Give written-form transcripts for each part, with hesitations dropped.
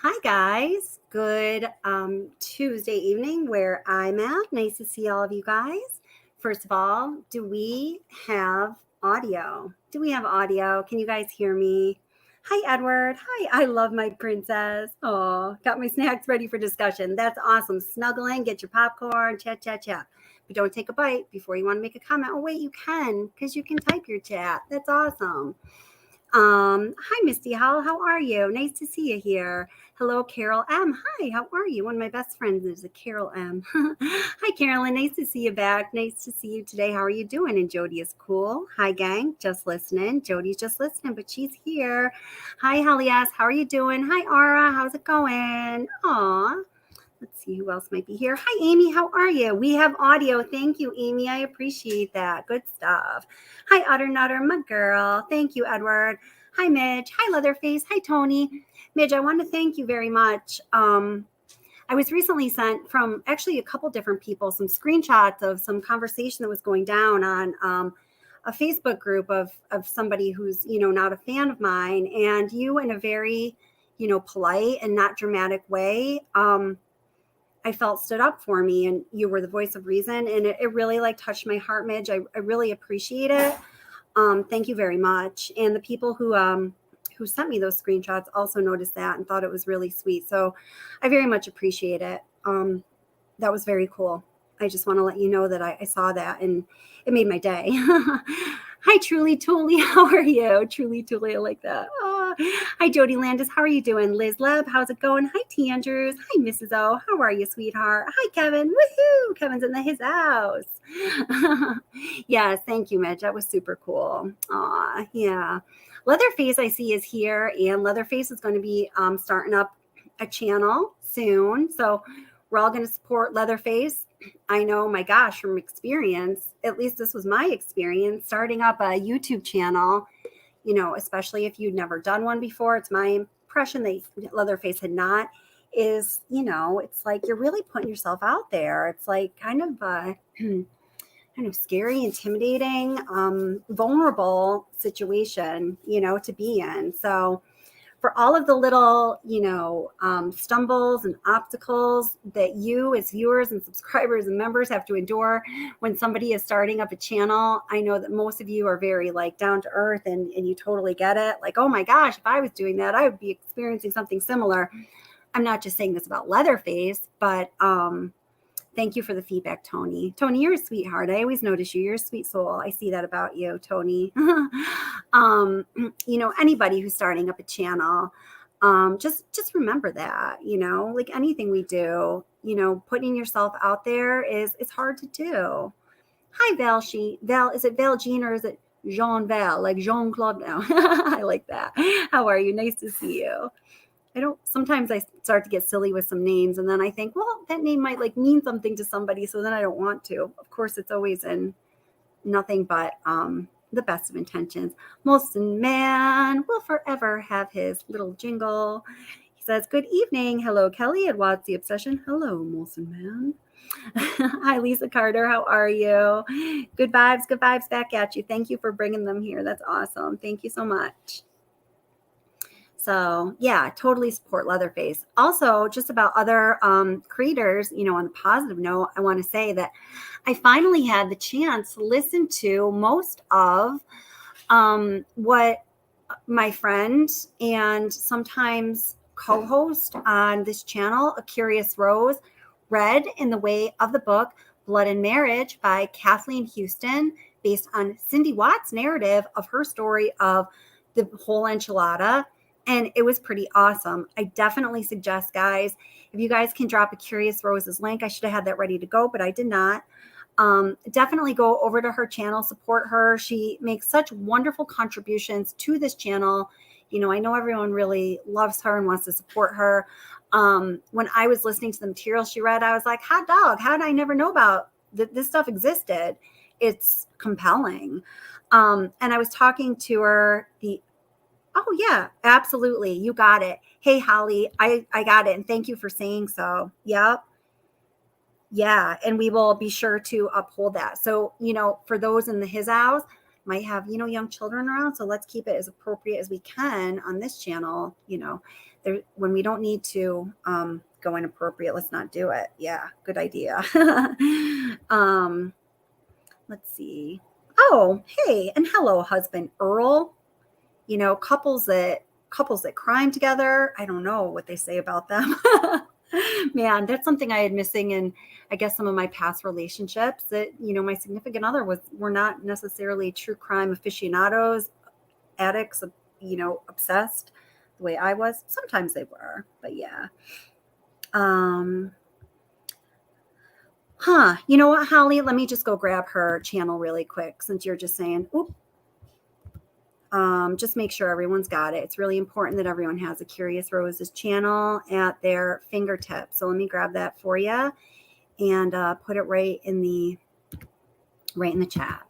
Hi, guys. Good Tuesday evening where I'm at. Nice to see all of you guys. First of all, do we have audio? Do we have audio? Can you guys hear me? Hi, Edward. Hi, I love my princess. Oh, got my snacks ready for discussion. That's awesome. Snuggle in, get your popcorn, chat, chat, chat. But don't take a bite before you want to make a comment. Oh, wait, you can, because you can type your chat. That's awesome. Hi, Misty Howell. How are you? Nice to see you here. Hello, Carol M. Hi, how are you? One of my best friends is a Carol M. Hi, Carolyn. Nice to see you back. Nice to see you today. How are you doing? And Jody is cool. Hi, gang. Just listening. Jody's just listening, but she's here. Hi, Holly S. How are you doing? Hi, Aura. How's it going? Aw. Let's see who else might be here. Hi, Amy. How are you? We have audio. Thank you, Amy. I appreciate that. Good stuff. Hi, Utter Nutter, my girl. Thank you, Edward. Hi, Midge. Hi, Leatherface. Hi, Tony. Midge, I want to thank you very much. I was recently sent from actually a couple different people some screenshots of some conversation that was going down on a Facebook group of somebody who's, not a fan of mine. And you, in a very, polite and not dramatic way, I felt stood up for me, and you were the voice of reason, and it really touched my heart, Midge. I really appreciate it. Thank you very much. And the people who sent me those screenshots also noticed that and thought it was really sweet. So I very much appreciate it. That was very cool. I just want to let you know that I saw that, and it made my day. Hi, Truly Tooly. How are you? Truly Tooly, I like that. Oh. Hi, Jody Landis. How are you doing? Liz Leb, how's it going? Hi, T. Andrews. Hi, Mrs. O. How are you, sweetheart? Hi, Kevin. Woohoo! Kevin's in his house. Yes, thank you, Mitch. That was super cool. Aw, yeah. Leatherface, I see, is here, and Leatherface is going to be starting up a channel soon. So we're all going to support Leatherface. I know, my gosh, from experience, at least this was my experience, starting up a YouTube channel, especially if you'd never done one before. It's my impression that Leatherface had not, is, it's like you're really putting yourself out there. It's like kind of scary, intimidating, vulnerable situation, to be in. So for all of the little, stumbles and obstacles that you as viewers and subscribers and members have to endure when somebody is starting up a channel, I know that most of you are very down to earth and you totally get it. Like, oh my gosh, if I was doing that, I would be experiencing something similar. I'm not just saying this about Leatherface, but thank you for the feedback, Tony. Tony, you're a sweetheart. I always notice you. You're a sweet soul. I see that about you, Tony. Anybody who's starting up a channel, just remember that, like anything we do, putting yourself out there it's hard to do. Hi, Val. Val, is it Val Jean or is it Jean Val, like Jean-Claude now? I like that. How are you? Nice to see you. Sometimes I start to get silly with some names and then I think, well, that name might mean something to somebody. So then I don't want to. Of course, it's always in nothing but the best of intentions. Molson Man will forever have his little jingle. He says, good evening. Hello, Kelly at What's the Obsession. Hello, Molson Man. Hi, Lisa Carter. How are you? Good vibes back at you. Thank you for bringing them here. That's awesome. Thank you so much. So yeah, totally support Leatherface. Also, just about other creators, on the positive note, I want to say that I finally had the chance to listen to most of what my friend and sometimes co-host on this channel, A Curious Rose, read in the way of the book Blood and Marriage by Kathleen Houston, based on Cindy Watts' narrative of her story of the whole enchilada. And it was pretty awesome. I definitely suggest, guys, if you guys can drop A Curious Rose's link. I should have had that ready to go, but I did not. Definitely go over to her channel, support her. She makes such wonderful contributions to this channel. I know everyone really loves her and wants to support her. When I was listening to the material she read, I was like, hot dog, how did I never know about this stuff existed? It's compelling. And I was talking to her oh, yeah, absolutely. You got it. Hey, Holly, I got it. And thank you for saying so. Yep. Yeah. And we will be sure to uphold that. So, for those in his house, might have, young children around. So let's keep it as appropriate as we can on this channel. When we don't need to go inappropriate, let's not do it. Yeah, good idea. Let's see. Oh, hey, and hello, husband Earl. Couples that crime together. I don't know what they say about them. Man, that's something I had missing in, I guess, some of my past relationships, that, my significant other were not necessarily true crime aficionados, addicts, obsessed the way I was. Sometimes they were, but yeah. You know what, Holly? Let me just go grab her channel really quick, since you're just saying, oop. Just make sure everyone's got it. It's really important that everyone has a Curious Roses channel at their fingertips. So let me grab that for you and put it right in the chat.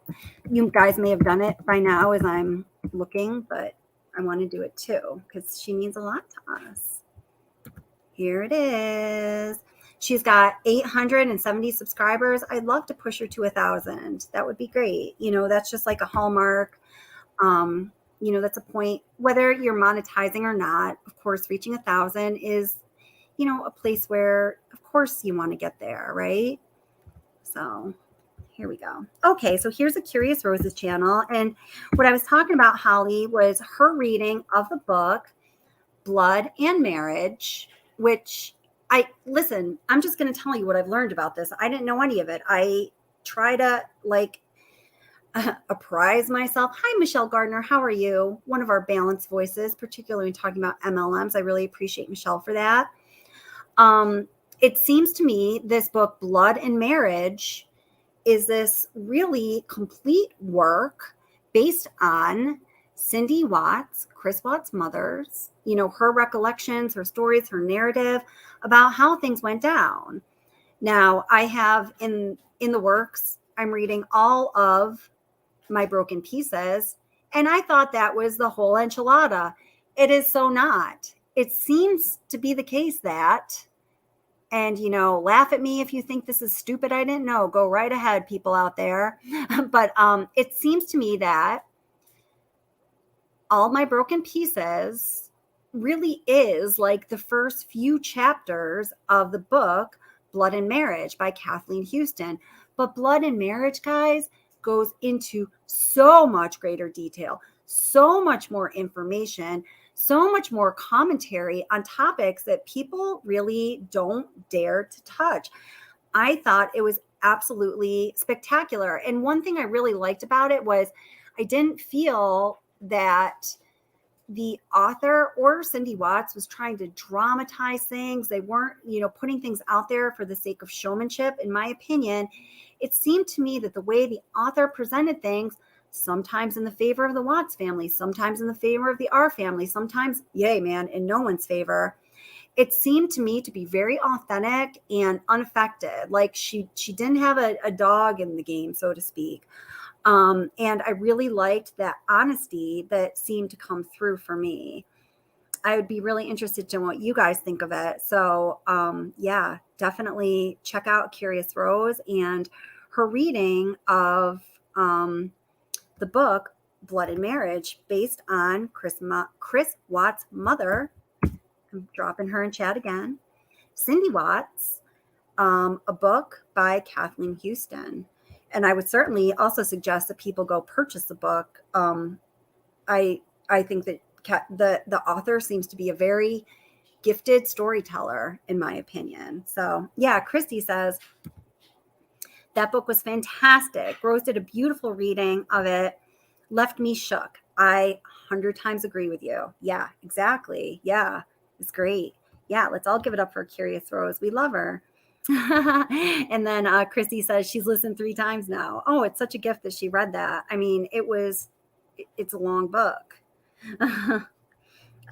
You guys may have done it by now as I'm looking, but I want to do it too because she means a lot to us. Here it is. She's got 870 subscribers. I'd love to push her to 1,000. That would be great. That's just like a hallmark. That's a point, whether you're monetizing or not. Of course, reaching 1,000 is, a place where, of course, you want to get there, right? So here we go. Okay, so here's a Curious Roses channel. And what I was talking about, Holly, was her reading of the book, Blood and Marriage, which I'm just going to tell you what I've learned about this. I didn't know any of it. I try to apprise myself. Hi, Michelle Gardner. How are you? One of our balanced voices, particularly when talking about MLMs. I really appreciate Michelle for that. It seems to me this book, Blood and Marriage, is this really complete work based on Cindy Watts, Chris Watts' mother's, her recollections, her stories, her narrative about how things went down. Now, I have in the works, I'm reading all of My Broken Pieces, and I thought that was the whole enchilada. It is so not. It seems to be the case that, and laugh at me if you think this is stupid. I didn't know. Go right ahead, people out there. But it seems to me that All My Broken Pieces really is like the first few chapters of the book Blood and Marriage by Kathleen Houston. But Blood and Marriage, guys, goes into so much greater detail, so much more information, so much more commentary on topics that people really don't dare to touch. I thought it was absolutely spectacular. And one thing I really liked about it was I didn't feel that the author or Cindy Watts was trying to dramatize things. They weren't, putting things out there for the sake of showmanship. In my opinion, it seemed to me that the way the author presented things, sometimes in the favor of the Watts family, sometimes in the favor of the R family, sometimes, yay, man, in no one's favor, it seemed to me to be very authentic and unaffected. Like she didn't have a dog in the game, so to speak. And I really liked that honesty that seemed to come through for me. I would be really interested to know what you guys think of it. So yeah, definitely check out Curious Rose and her reading of the book Blood and Marriage based on Chris Watts' mother. I'm dropping her in chat again. Cindy Watts, a book by Kathleen Houston. And I would certainly also suggest that people go purchase the book. I think that the author seems to be a very gifted storyteller, in my opinion. So yeah, Christy says that book was fantastic. Rose did a beautiful reading of it. Left me shook. I 100 times agree with you. Yeah, exactly. Yeah, it's great. Yeah, let's all give it up for Curious Rose. We love her. And then Christy says she's listened 3 times now. Oh, it's such a gift that she read that. I mean, it's a long book.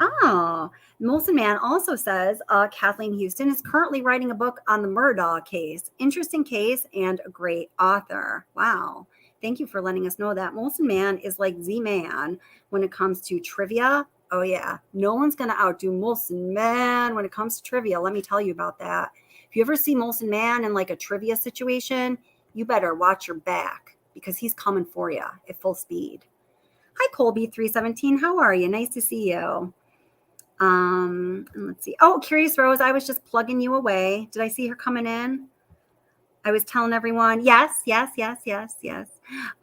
Oh, Molson Man also says Kathleen Houston is currently writing a book on the Murdaugh case. Interesting case and a great author. Wow. Thank you for letting us know that. Molson Man is like Z-Man when it comes to trivia. Oh, yeah. No one's going to outdo Molson Man when it comes to trivia. Let me tell you about that. If you ever see Molson Man in like a trivia situation, you better watch your back because he's coming for you at full speed. Hi, Colby317. How are you? Nice to see you. And let's see. Oh, Curious Rose, I was just plugging you away. Did I see her coming in? I was telling everyone, yes,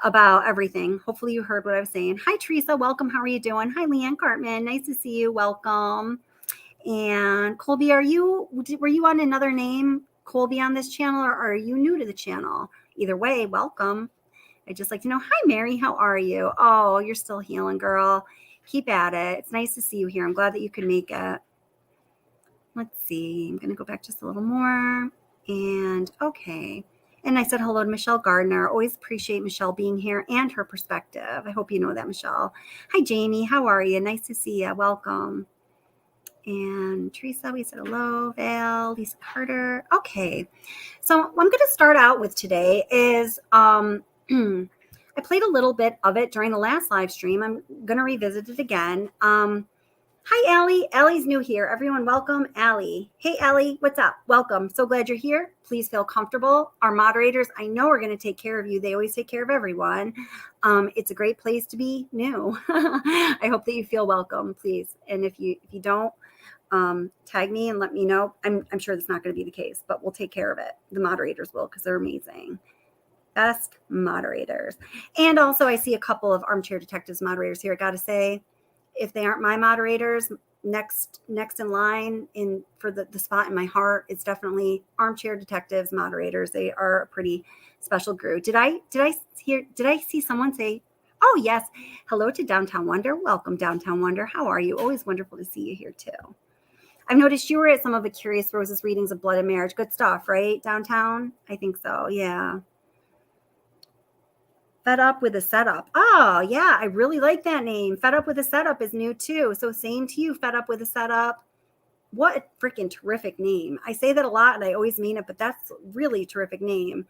about everything. Hopefully you heard what I was saying. Hi, Teresa. Welcome. How are you doing? Hi, Leanne Cartman. Nice to see you. Welcome. And Colby, were you on another name, Colby, on this channel, or are you new to the channel? Either way, welcome. I'd just like to know. Hi, Mary. How are you? Oh, you're still healing, girl. Keep at it. It's nice to see you here. I'm glad that you could make it. Let's see. I'm going to go back just a little more. And okay. And I said hello to Michelle Gardner. Always appreciate Michelle being here and her perspective. I hope you know that, Michelle. Hi, Jamie. How are you? Nice to see you. Welcome. And Teresa, we said hello. Val, Lisa Carter. Okay. So what I'm going to start out with today is I played a little bit of it during the last live stream. I'm going to revisit it again. Hi, Allie. Allie's new here. Everyone, welcome, Allie. Hey, Allie, what's up? Welcome. So glad you're here. Please feel comfortable. Our moderators, I know, are going to take care of you. They always take care of everyone. It's a great place to be new. I hope that you feel welcome, please. And if you don't, tag me and let me know. I'm sure that's not going to be the case, but we'll take care of it. The moderators will, because they're amazing. Best moderators. And also I see a couple of Armchair Detectives moderators here. I got to say, if they aren't my moderators, next in line for the spot in my heart, it's definitely Armchair Detectives moderators. They are a pretty special group. Did I see someone say, oh yes, hello to Downtown Wonder. Welcome, Downtown Wonder. How are you? Always wonderful to see you here too. I've noticed you were at some of the Curious Rose's readings of Blood and Marriage. Good stuff, right? Downtown? I think so. Yeah. Fed Up with a Setup. Oh, yeah. I really like that name. Fed Up with a Setup is new too. So same to you, Fed Up with a Setup. What a freaking terrific name. I say that a lot and I always mean it, but that's really a terrific name.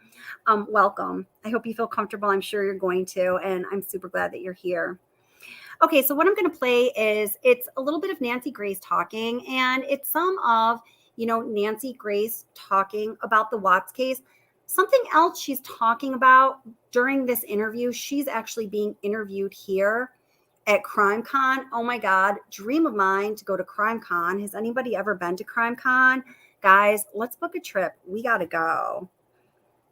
Welcome. I hope you feel comfortable. I'm sure you're going to, and I'm super glad that you're here. Okay, so what I'm going to play is it's a little bit of Nancy Grace talking, and it's some of, Nancy Grace talking about the Watts case. Something else she's talking about during this interview, she's actually being interviewed here at CrimeCon. Oh my God, dream of mine to go to CrimeCon. Has anybody ever been to CrimeCon? Guys, let's book a trip. We got to go.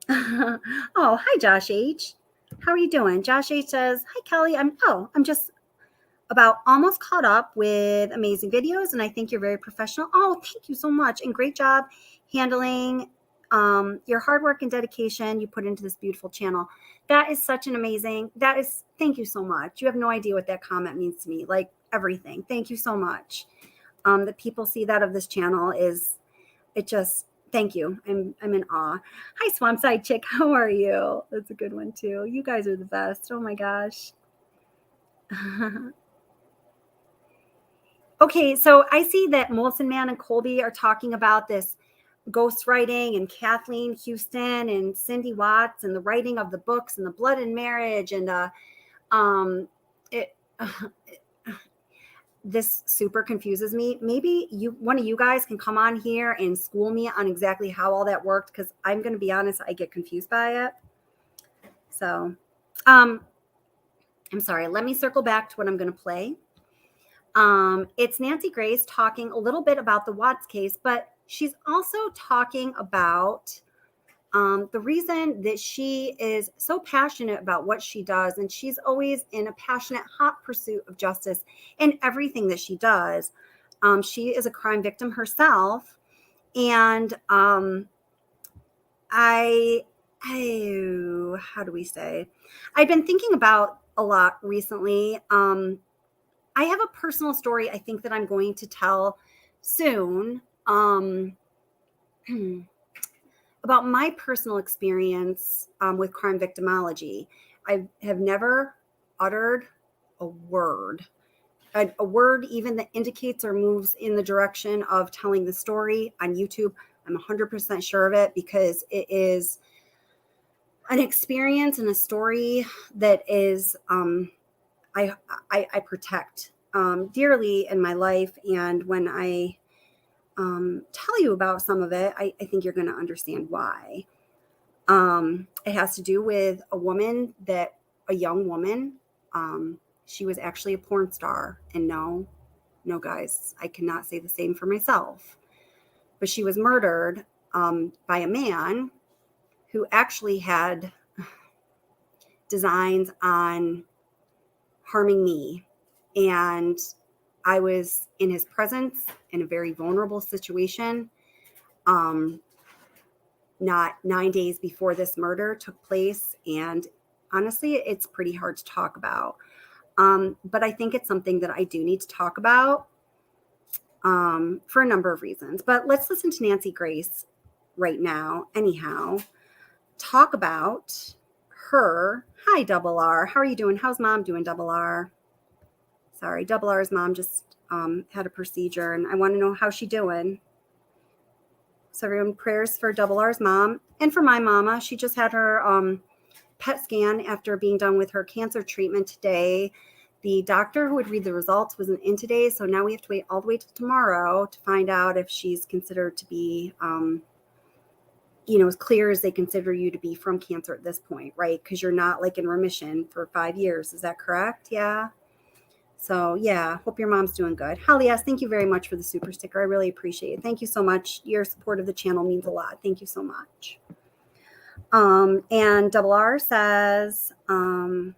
Oh, hi, Josh H. How are you doing? Josh H says, hi, Kelly. I'm just about almost caught up with amazing videos, and I think you're very professional. Oh, thank you so much. And great job handling your hard work and dedication you put into this beautiful channel. That is such an amazing, thank you so much. You have no idea what that comment means to me, like everything. Thank you so much. That people see that of this channel thank you. I'm in awe. Hi, Swampside Chick. How are you? That's a good one too. You guys are the best. Oh my gosh. Okay, so I see that Molson Man and Colby are talking about this ghostwriting, and Kathleen Houston and Cindy Watts and the writing of the books and the Blood and Marriage, and this super confuses me. Maybe one of you guys can come on here and school me on exactly how all that worked, because I'm going to be honest, I get confused by it. So I'm sorry. Let me circle back to what I'm going to play. It's Nancy Grace talking a little bit about the Watts case, but she's also talking about the reason that she is so passionate about what she does, and she's always in a passionate, hot pursuit of justice in everything that she does. She is a crime victim herself, and how do we say? I've been thinking about a lot recently. I have a personal story I think that I'm going to tell soon about my personal experience with crime victimology. I have never uttered a word even that indicates or moves in the direction of telling the story on YouTube. I'm 100% sure of it, because it is an experience and a story that is I protect dearly in my life. And when I tell you about some of it, I think you're going to understand why. It has to do with a young woman. She was actually a porn star. And no, guys, I cannot say the same for myself. But she was murdered by a man who actually had designs on harming me. And I was in his presence in a very vulnerable situation. Not 9 days before this murder took place. And honestly, it's pretty hard to talk about. But I think it's something that I do need to talk about for a number of reasons. But let's listen to Nancy Grace right now. Anyhow, talk about her. Hi, Double R. How are you doing? How's mom doing, Double R? Sorry, Double R's mom just had a procedure, and I want to know how she's doing. So everyone, prayers for Double R's mom and for my mama. She just had her PET scan after being done with her cancer treatment today. The doctor who would read the results wasn't in today, so now we have to wait all the way till tomorrow to find out if she's considered to be, as clear as they consider you to be from cancer at this point, right? Because you're not like in remission for 5 years. Is that correct? Yeah. So yeah, hope your mom's doing good. Holly, yes, thank you very much for the super sticker. I really appreciate it. Thank you so much. Your support of the channel means a lot. Thank you so much. And Double R says, and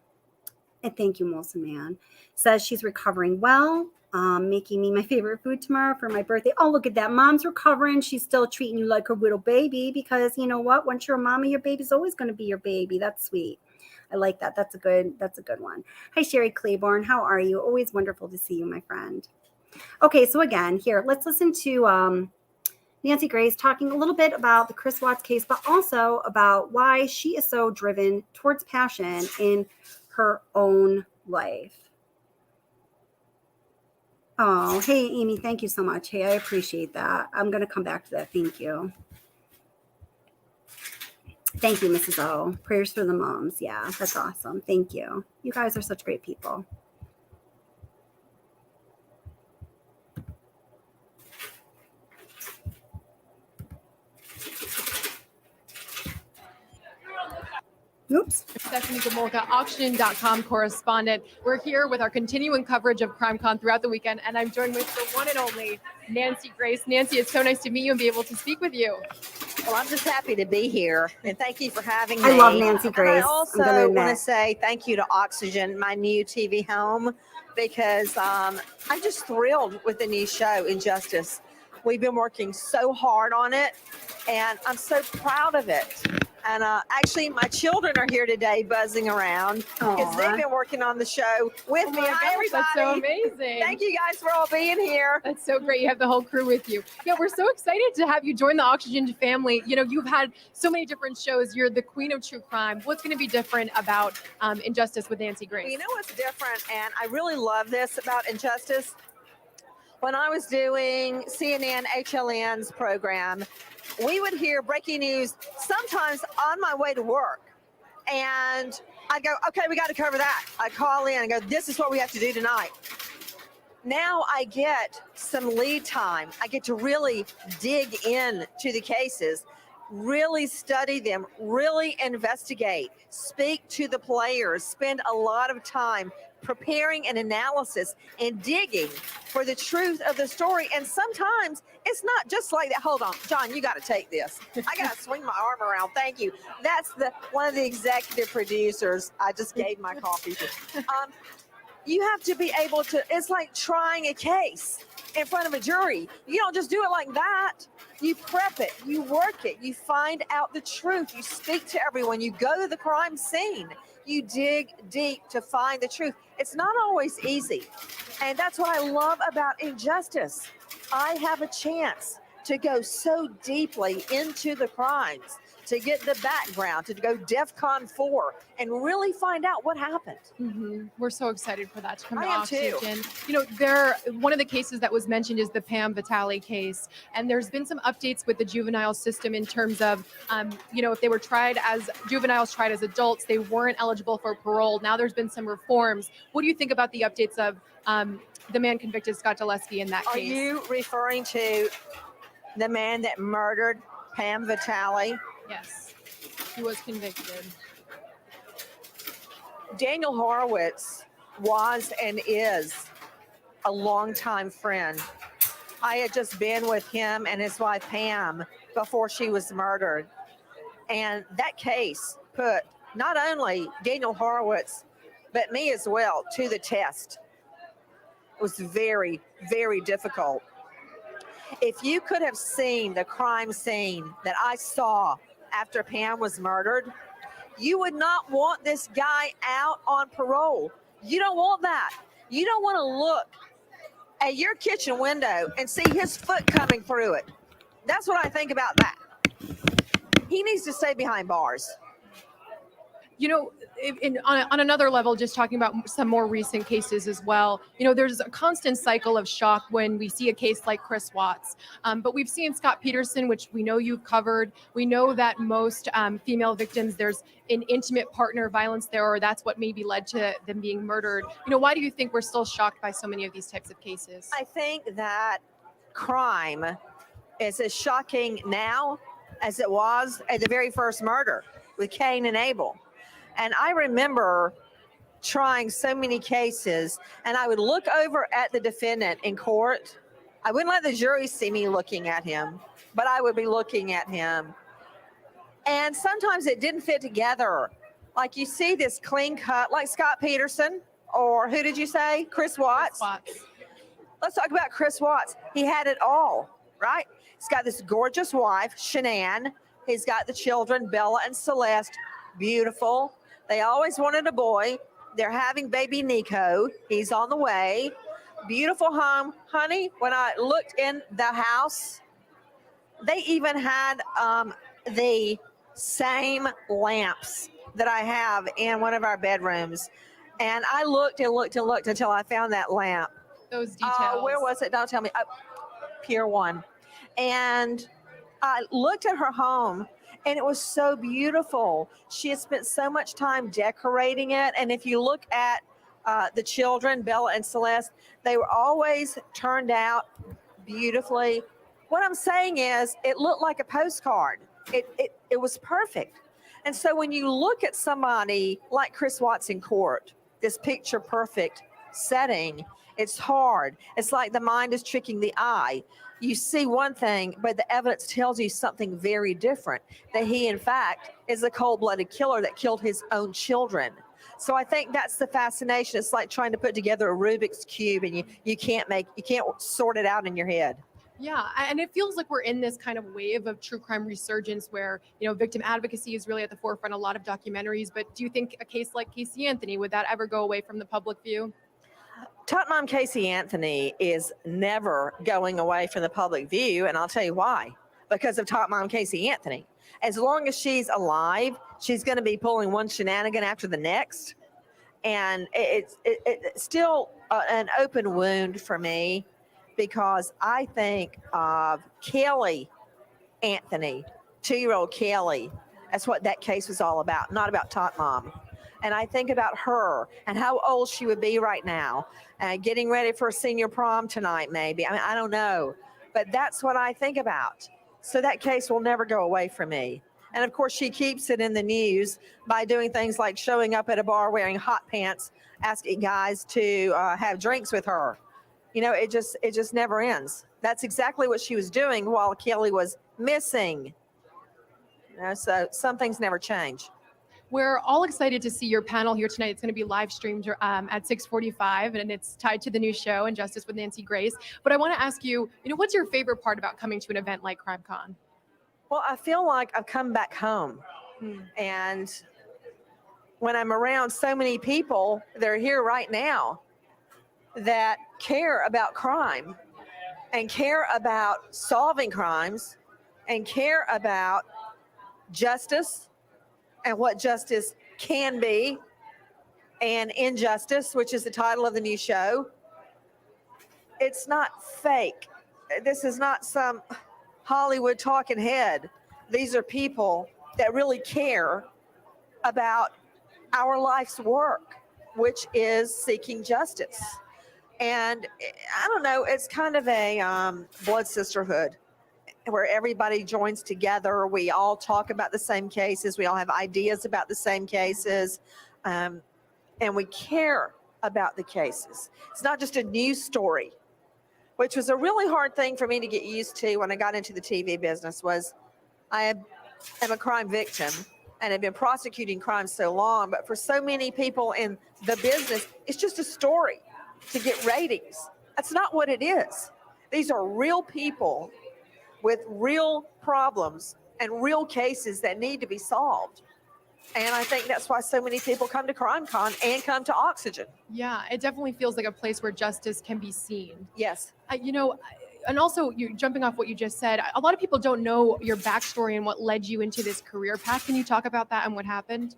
thank you, Molson Man, says she's recovering well, making me my favorite food tomorrow for my birthday. Oh, look at that. Mom's recovering. She's still treating you like her little baby because you know what? Once you're a mama, your baby's always going to be your baby. That's sweet. I like that. That's a good one. Hi, Sherry Claiborne. How are you? Always wonderful to see you, my friend. Okay, so again, here, let's listen to Nancy Grace talking a little bit about the Chris Watts case, but also about why she is so driven towards passion in her own life. Oh, hey, Amy, thank you so much. Hey, I appreciate that. I'm going to come back to that. Thank you. Thank you, Mrs. O. Prayers for the moms. Yeah, that's awesome. Thank you. You guys are such great people. Oops. Stephanie Gomolka, auction.com correspondent. We're here with our continuing coverage of CrimeCon throughout the weekend, and I'm joined with the one and only Nancy Grace. Nancy, it's so nice to meet you and be able to speak with you. Well, I'm just happy to be here, and thank you for having me. I love Nancy Grace. And I also want to say thank you to Oxygen, my new TV home, because I'm just thrilled with the new show, Injustice. We've been working so hard on it, and I'm so proud of it. And actually, my children are here today buzzing around because they've been working on the show with me. Hi, everybody. That's so amazing. Thank you guys for all being here. That's so great. You have the whole crew with you. Yeah, we're so excited to have you join the Oxygen family. You know, you've had so many different shows. You're the queen of true crime. What's going to be different about Injustice with Nancy Grace? You know what's different, and I really love this about Injustice? When I was doing CNN HLN's program, we would hear breaking news sometimes on my way to work. And I go, okay, we got to cover that. I call in and go, this is what we have to do tonight. Now I get some lead time. I get to really dig in to the cases, really study them, really investigate, speak to the players, spend a lot of time preparing an analysis and digging for the truth of the story. And sometimes it's not just like that. Hold on, John, you got to take this. I got to swing my arm around. Thank you. That's one of the executive producers I just gave my coffee to. You have to be able to, it's like trying a case in front of a jury. You don't just do it like that. You prep it, you work it, you find out the truth, you speak to everyone, you go to the crime scene, you dig deep to find the truth. It's not always easy. And that's what I love about Injustice. I have a chance to go so deeply into the crimes, to get the background, to go DEFCON 4 and really find out what happened. Mm-hmm. We're so excited for that to come to Oxygen. Too. You know, one of the cases that was mentioned is the Pam Vitale case, and there's been some updates with the juvenile system in terms of, if they were tried as juveniles, tried as adults, they weren't eligible for parole. Now there's been some reforms. What do you think about the updates of the man convicted, Scott Dulesky, in that case? Are you referring to the man that murdered Pam Vitale? Yes. He was convicted. Daniel Horowitz was and is a longtime friend. I had just been with him and his wife Pam before she was murdered. And that case put not only Daniel Horowitz, but me as well to the test. It was very, very difficult. If you could have seen the crime scene that I saw after Pam was murdered, you would not want this guy out on parole. You don't want that. You don't want to look at your kitchen window and see his foot coming through it. That's what I think about that. He needs to stay behind bars. You know, on another level, just talking about some more recent cases as well, you know, there's a constant cycle of shock when we see a case like Chris Watts. But we've seen Scott Peterson, which we know you've covered. We know that most female victims, there's an intimate partner violence there, or that's what maybe led to them being murdered. You know, why do you think we're still shocked by so many of these types of cases? I think that crime is as shocking now as it was at the very first murder with Cain and Abel. And I remember trying so many cases, and I would look over at the defendant in court. I wouldn't let the jury see me looking at him, but I would be looking at him. And sometimes it didn't fit together. Like you see this clean cut, like Scott Peterson, or who did you say? Chris Watts? Chris Watts. Let's talk about Chris Watts. He had it all, right? He's got this gorgeous wife, Shanann. He's got the children, Bella and Celeste, beautiful. They always wanted a boy. They're having baby Niko. He's on the way. Beautiful home. Honey, when I looked in the house, they even had the same lamps that I have in one of our bedrooms. And I looked and looked and looked until I found that lamp. Those details. Where was it? Don't tell me. Pier 1. And I looked at her home, and it was so beautiful. She had spent so much time decorating it. And if you look at the children, Bella and Celeste, they were always turned out beautifully. What I'm saying is it looked like a postcard. It was perfect. And so when you look at somebody like Chris Watts in court, this picture perfect setting, it's hard. It's like the mind is tricking the eye. You see one thing, but the evidence tells you something very different, that he, in fact, is a cold-blooded killer that killed his own children. So I think that's the fascination. It's like trying to put together a Rubik's Cube, and you can't sort it out in your head. Yeah, and it feels like we're in this kind of wave of true crime resurgence where, you know, victim advocacy is really at the forefront of a lot of documentaries. But do you think a case like Casey Anthony, would that ever go away from the public view? Tot Mom Casey Anthony is never going away from the public view, and I'll tell you why. Because of Tot Mom Casey Anthony. As long as she's alive, she's going to be pulling one shenanigan after the next. And it's still an open wound for me, because I think of Kelly Anthony, 2-year-old Kelly. That's what that case was all about, not about Tot Mom. And I think about her and how old she would be right now, getting ready for a senior prom tonight, maybe. I mean, I don't know. But that's what I think about. So that case will never go away from me. And of course, she keeps it in the news by doing things like showing up at a bar wearing hot pants, asking guys to have drinks with her. You know, it just never ends. That's exactly what she was doing while Kelly was missing. You know, so some things never change. We're all excited to see your panel here tonight. It's going to be live streamed at 6:45, and it's tied to the new show, Injustice with Nancy Grace. But I want to ask you, you know, what's your favorite part about coming to an event like CrimeCon? Well, I feel like I've come back home. And when I'm around so many people that are here right now that care about crime and care about solving crimes and care about justice and what justice can be, and Injustice, which is the title of the new show. It's not fake. This is not some Hollywood talking head. These are people that really care about our life's work, which is seeking justice. And I don't know, it's kind of a blood sisterhood. where everybody joins together. We all talk about the same cases. We all have ideas about the same cases. And we care about the cases. It's not just a news story, which was a really hard thing for me to get used to when I got into the TV business. Was I am a crime victim and have been prosecuting crime so long, but for so many people in the business, it's just a story to get ratings. That's not what it is. These are real people with real problems and real cases that need to be solved. And I think that's why so many people come to CrimeCon and come to Oxygen. Yeah, it definitely feels like a place where justice can be seen. Yes. And also, you jumping off what you just said, a lot of people don't know your backstory and what led you into this career path. Can you talk about that and what happened?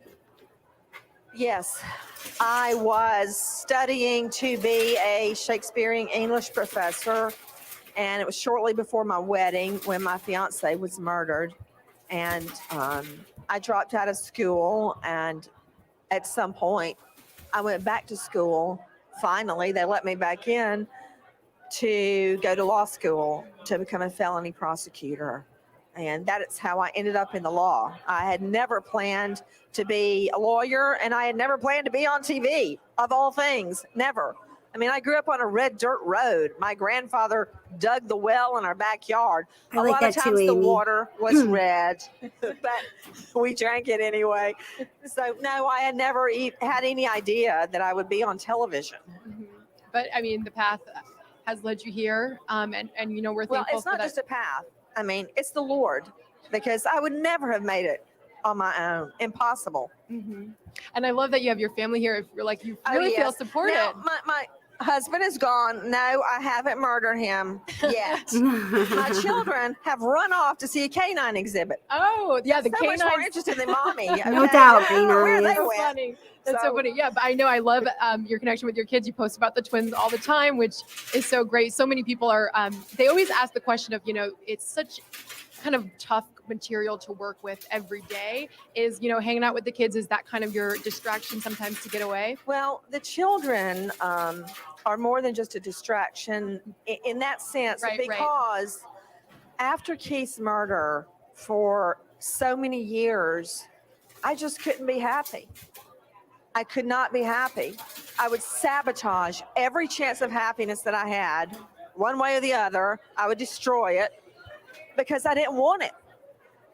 Yes, I was studying to be a Shakespearean English professor, and it was shortly before my wedding when my fiance was murdered. And I dropped out of school, and at some point, I went back to school. Finally, they let me back in to go to law school to become a felony prosecutor. And that is how I ended up in the law. I had never planned to be a lawyer, and I had never planned to be on TV, of all things, never. I mean, I grew up on a red dirt road. My grandfather dug the well in our backyard. I like lot that of too, times the Amy. water was red, but we drank it anyway. So no, I had never had any idea that I would be on television. Mm-hmm. But I mean, the path has led you here, and we're thankful Well, it's for not that. just a path. I mean, it's the Lord, because I would never have made it on my own. Impossible. Mm-hmm. And I love that you have your family here. If you're like, you really feel Yes. supported. Now, my husband is gone. No, I haven't murdered him yet. My children have run off to see a canine exhibit. Oh, yeah, the So much more canines. interested than mommy. No doubt, Where they canines. So went. funny. That's so funny. Yeah, but I know I love your connection with your kids. You post about the twins all the time, which is so great. So many people are, they always ask the question of, it's such kind of tough material to work with every day. Is, hanging out with the kids, is that kind of your distraction sometimes to get away? Well, the children are more than just a distraction in that sense, Right. because after Keith's murder, for so many years, I just couldn't be happy. I could not be happy. I would sabotage every chance of happiness that I had, one way or the other. I would destroy it because I didn't want it.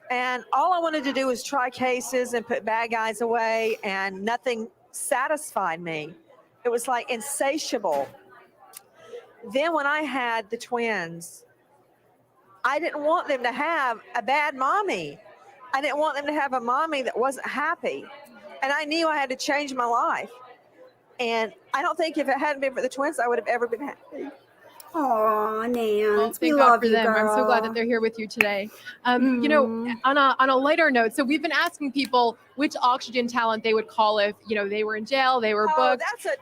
And all I wanted to do was try cases and put bad guys away, and nothing satisfied me. It was like insatiable. Then when I had the twins, I didn't want them to have a bad mommy. I didn't want them to have a mommy that wasn't happy. And I knew I had to change my life. And I don't think if it hadn't been for the twins, I would have ever been happy. Oh, Nance, Well, we thank God love for you, them. girl. I'm so glad that they're here with you today. On a lighter note, so we've been asking people which Oxygen talent they would call if they were in jail, they were booked.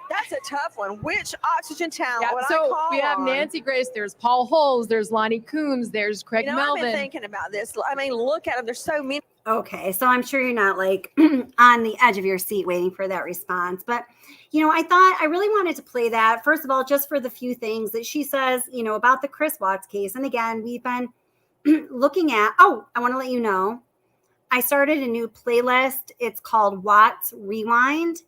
That's a tough one. Which Oxygen talent would I so call we have on? Nancy Grace, there's Paul Holes, there's Lonnie Coombs, there's Craig Melvin. I've been thinking about this. I mean, look at them. There's so many. Okay, so I'm sure you're not like on the edge of your seat waiting for that response. But, I thought I really wanted to play that, first of all, just for the few things that she says, about the Chris Watts case. And again, we've been looking at, I want to let you know, I started a new playlist. It's called Watts Rewind.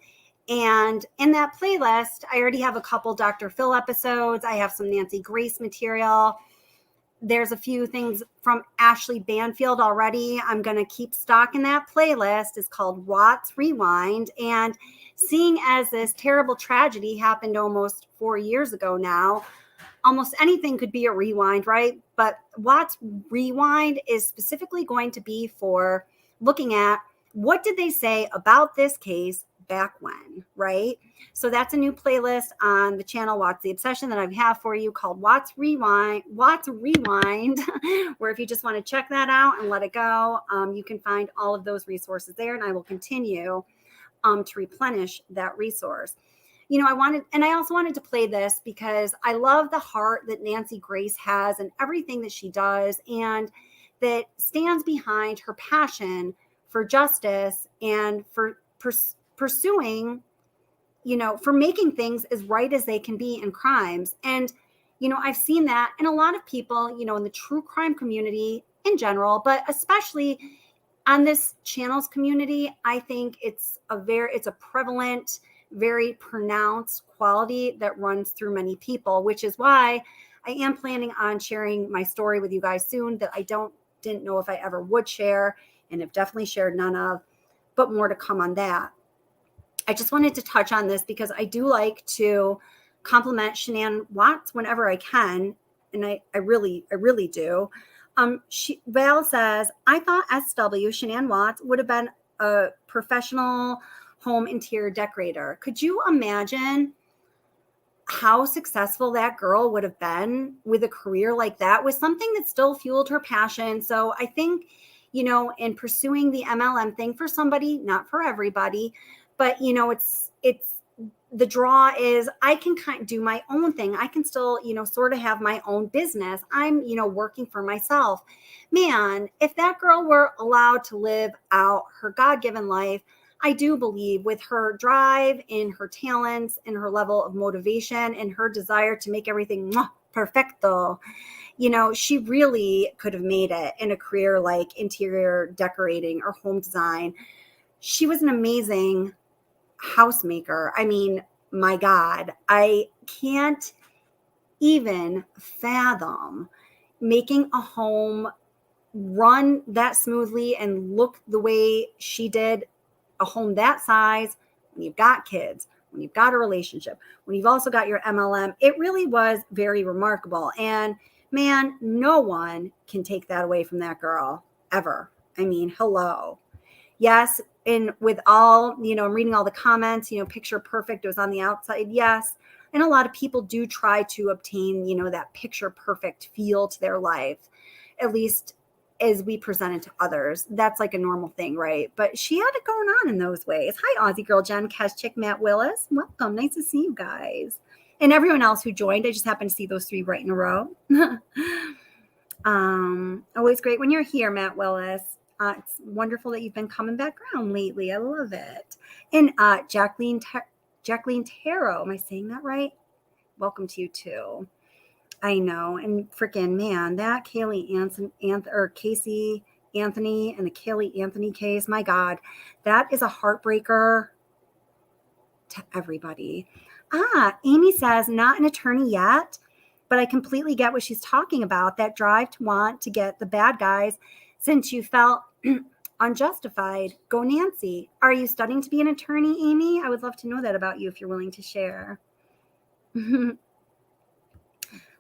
And in that playlist, I already have a couple Dr. Phil episodes. I have some Nancy Grace material. There's a few things from Ashley Banfield already. I'm going to keep stock in that playlist. It's called Watts Rewind. And seeing as this terrible tragedy happened almost 4 years ago now, almost anything could be a rewind, right? But Watts Rewind is specifically going to be for looking at what did they say about this case back when, right? So that's a new playlist on the channel Watts the Obsession that I have for you called Watts Rewind, where if you just want to check that out and let it go, you can find all of those resources there, and I will continue to replenish that resource. I also wanted to play this because I love the heart that Nancy Grace has and everything that she does, and that stands behind her passion for justice and for pursuing, for making things as right as they can be in crimes. And, I've seen that in a lot of people, in the true crime community in general, but especially on this channels community. I think it's a prevalent, very pronounced quality that runs through many people, which is why I am planning on sharing my story with you guys soon that I didn't know if I ever would share, and have definitely shared none of, but more to come on that. I just wanted to touch on this because I do like to compliment Shanann Watts whenever I can, and I really do. Val says, I thought SW Shanann Watts would have been a professional home interior decorator. Could you imagine how successful that girl would have been with a career like that, with something that still fueled her passion? So I think, in pursuing the MLM thing for somebody, not for everybody, but it's the draw is I can kind of do my own thing. I can still, sort of have my own business. I'm, working for myself. Man, if that girl were allowed to live out her God-given life, I do believe with her drive and her talents and her level of motivation and her desire to make everything perfecto, she really could have made it in a career like interior decorating or home design. She was an amazing housemaker. I mean, my God, I can't even fathom making a home run that smoothly and look the way she did, a home that size, when you've got kids, when you've got a relationship, when you've also got your MLM. It really was very remarkable. And man, no one can take that away from that girl ever. I mean, hello. Yes. And with all, I'm reading all the comments, picture perfect. It was on the outside. Yes. And a lot of people do try to obtain, that picture perfect feel to their life, at least as we present it to others. That's like a normal thing, right? But she had it going on in those ways. Hi, Aussie Girl, Jen Keschik, Matt Willis. Welcome. Nice to see you guys. And everyone else who joined. I just happened to see those three right in a row. Always great when you're here, Matt Willis. It's wonderful that you've been coming back around lately. I love it. And Jacqueline Tarot, am I saying that right? Welcome to you too. I know. And freaking man, that Casey Anthony and the Kaylee Anthony case, my God, that is a heartbreaker to everybody. Amy says, not an attorney yet, but I completely get what she's talking about. That drive to want to get the bad guys since you felt unjustified. Go Nancy. Are you studying to be an attorney, Amy? I would love to know that about you if you're willing to share.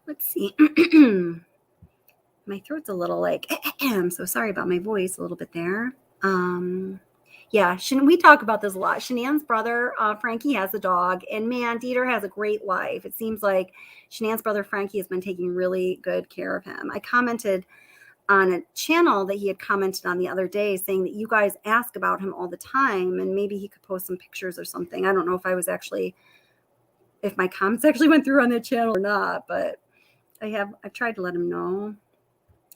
Let's see. My throat's a little like, I'm so sorry about my voice a little bit there. Yeah, we talk about this a lot. Shanann's brother, Frankie, has a dog, and man, Dieter has a great life. It seems like Shanann's brother, Frankie, has been taking really good care of him. I commented on a channel that he had commented on the other day saying that you guys ask about him all the time, and maybe he could post some pictures or something. I don't know if my comments actually went through on that channel or not, but I've tried to let him know.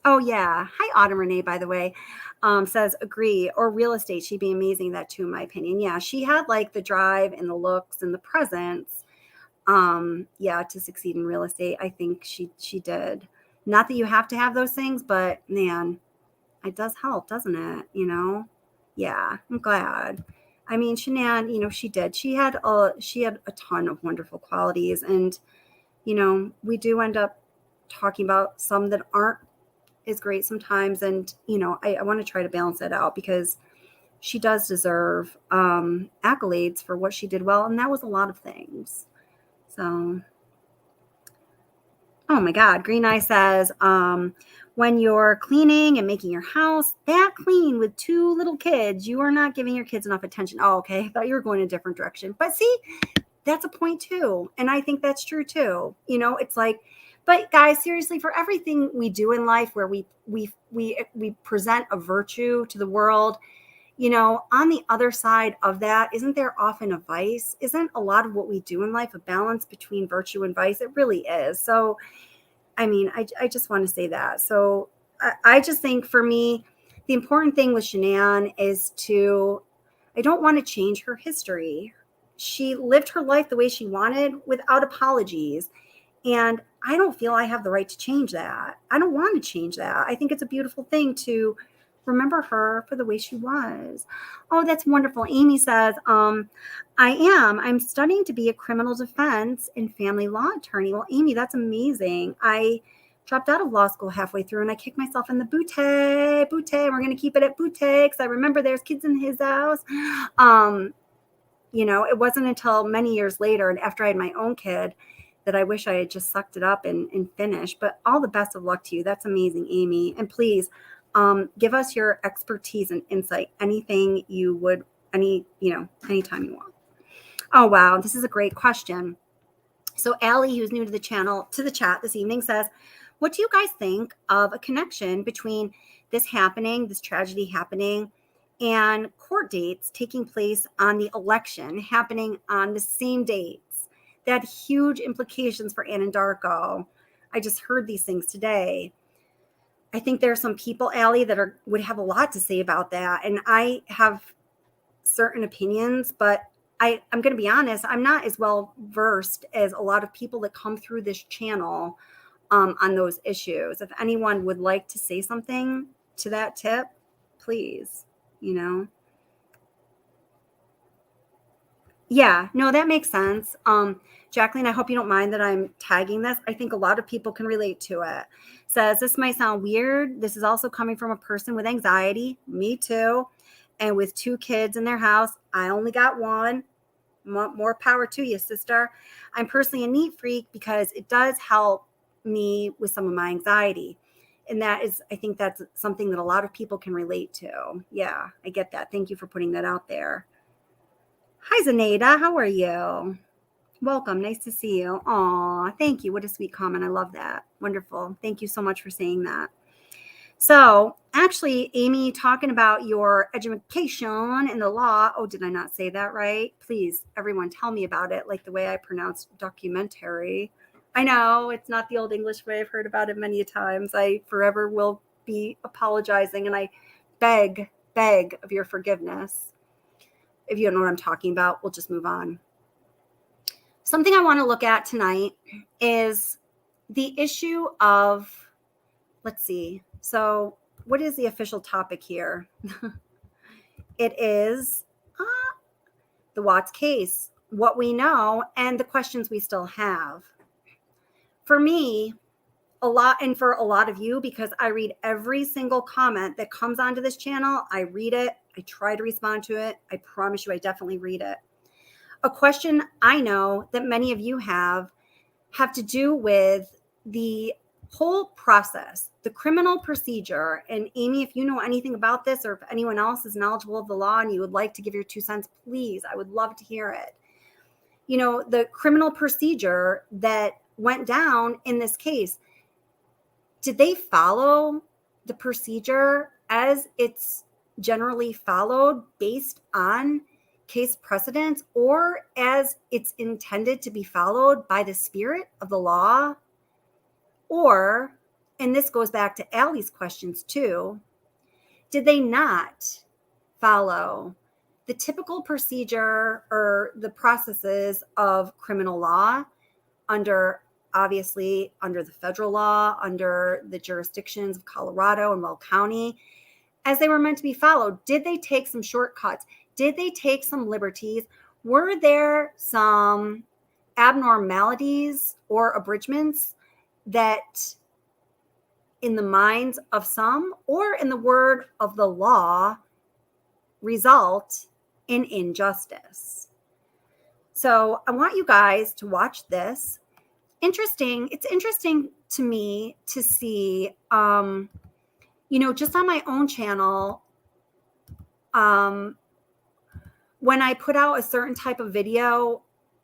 Oh yeah. Hi, Autumn Renee, by the way, says agree, or real estate. She'd be amazing at that too, in my opinion. Yeah. She had like the drive and the looks and the presence. To succeed in real estate. I think she did. Not that you have to have those things, but man, it does help, doesn't it? Yeah, I'm glad. I mean, Shanann, she did. She had a ton of wonderful qualities, and we do end up talking about some that aren't as great sometimes, and I want to try to balance that out because she does deserve accolades for what she did well, and that was a lot of things. So, oh my God, Green Eye says, when you're cleaning and making your house that clean with 2 little kids, you are not giving your kids enough attention. Oh, okay. I thought you were going a different direction. But see, that's a point too. And I think that's true too. It's like, but guys, seriously, for everything we do in life where we present a virtue to the world, on the other side of that, isn't there often a vice? Isn't a lot of what we do in life a balance between virtue and vice? It really is. So, I mean, I just want to say that. So I just think for me, the important thing with Shanann is I don't want to change her history. She lived her life the way she wanted without apologies. And I don't feel I have the right to change that. I don't want to change that. I think it's a beautiful thing to remember her for the way she was. Oh, that's wonderful. Amy says, I'm studying to be a criminal defense and family law attorney. Well, Amy, that's amazing. I dropped out of law school halfway through and I kicked myself in the booty. We're going to keep it at booty because I remember there's kids in his house. It wasn't until many years later and after I had my own kid that I wish I had just sucked it up and finished. But all the best of luck to you. That's amazing, Amy. And please give us your expertise and insight. Anything you would, anytime you want. Oh, wow. This is a great question. So Allie, who's new to the channel, to the chat this evening says, what do you guys think of a connection between this tragedy happening, and court dates taking place on the election happening on the same dates? That had huge implications for Ann and Darko. I just heard these things today. I think there are some people, Allie, that would have a lot to say about that. And I have certain opinions, but I'm going to be honest, I'm not as well versed as a lot of people that come through this channel on those issues. If anyone would like to say something to that tip, please, Yeah, no, that makes sense. Jacqueline, I hope you don't mind that I'm tagging this. I think a lot of people can relate to it. Says, this might sound weird. This is also coming from a person with anxiety. Me too. And with 2 kids in their house. I only got 1. More power to you, sister. I'm personally a neat freak because it does help me with some of my anxiety. And I think that's something that a lot of people can relate to. Yeah, I get that. Thank you for putting that out there. Hi, Zenaida. How are you? Welcome. Nice to see you. Aw, thank you. What a sweet comment. I love that. Wonderful. Thank you so much for saying that. So actually, Amy, talking about your education in the law. Oh, did I not say that right? Please, everyone, tell me about it, like the way I pronounced documentary. I know it's not the old English way. I've heard about it many times. I forever will be apologizing, and I beg of your forgiveness. If you don't know what I'm talking about, we'll just move on. Something I want to look at tonight is the issue of, let's see. So what is the official topic here? It is the Watts case, what we know, and the questions we still have. For me, and for a lot of you, because I read every single comment that comes onto this channel, I read it. I try to respond to it. I promise you, I definitely read it. A question I know that many of you have to do with the whole process, the criminal procedure. And Amy, if you know anything about this, or if anyone else is knowledgeable of the law and you would like to give your 2 cents, please, I would love to hear it. The criminal procedure that went down in this case, did they follow the procedure as it's generally followed based on case precedents, or as it's intended to be followed by the spirit of the law? Or, and this goes back to Allie's questions too, did they not follow the typical procedure or the processes of criminal law obviously under the federal law, under the jurisdictions of Colorado and Will County, as they were meant to be followed? Did they take some shortcuts? Did they take some liberties? Were there some abnormalities or abridgments that, in the minds of some or in the word of the law, result in injustice? So I want you guys to watch this. It's interesting to me to see, just on my own channel, when I put out a certain type of video,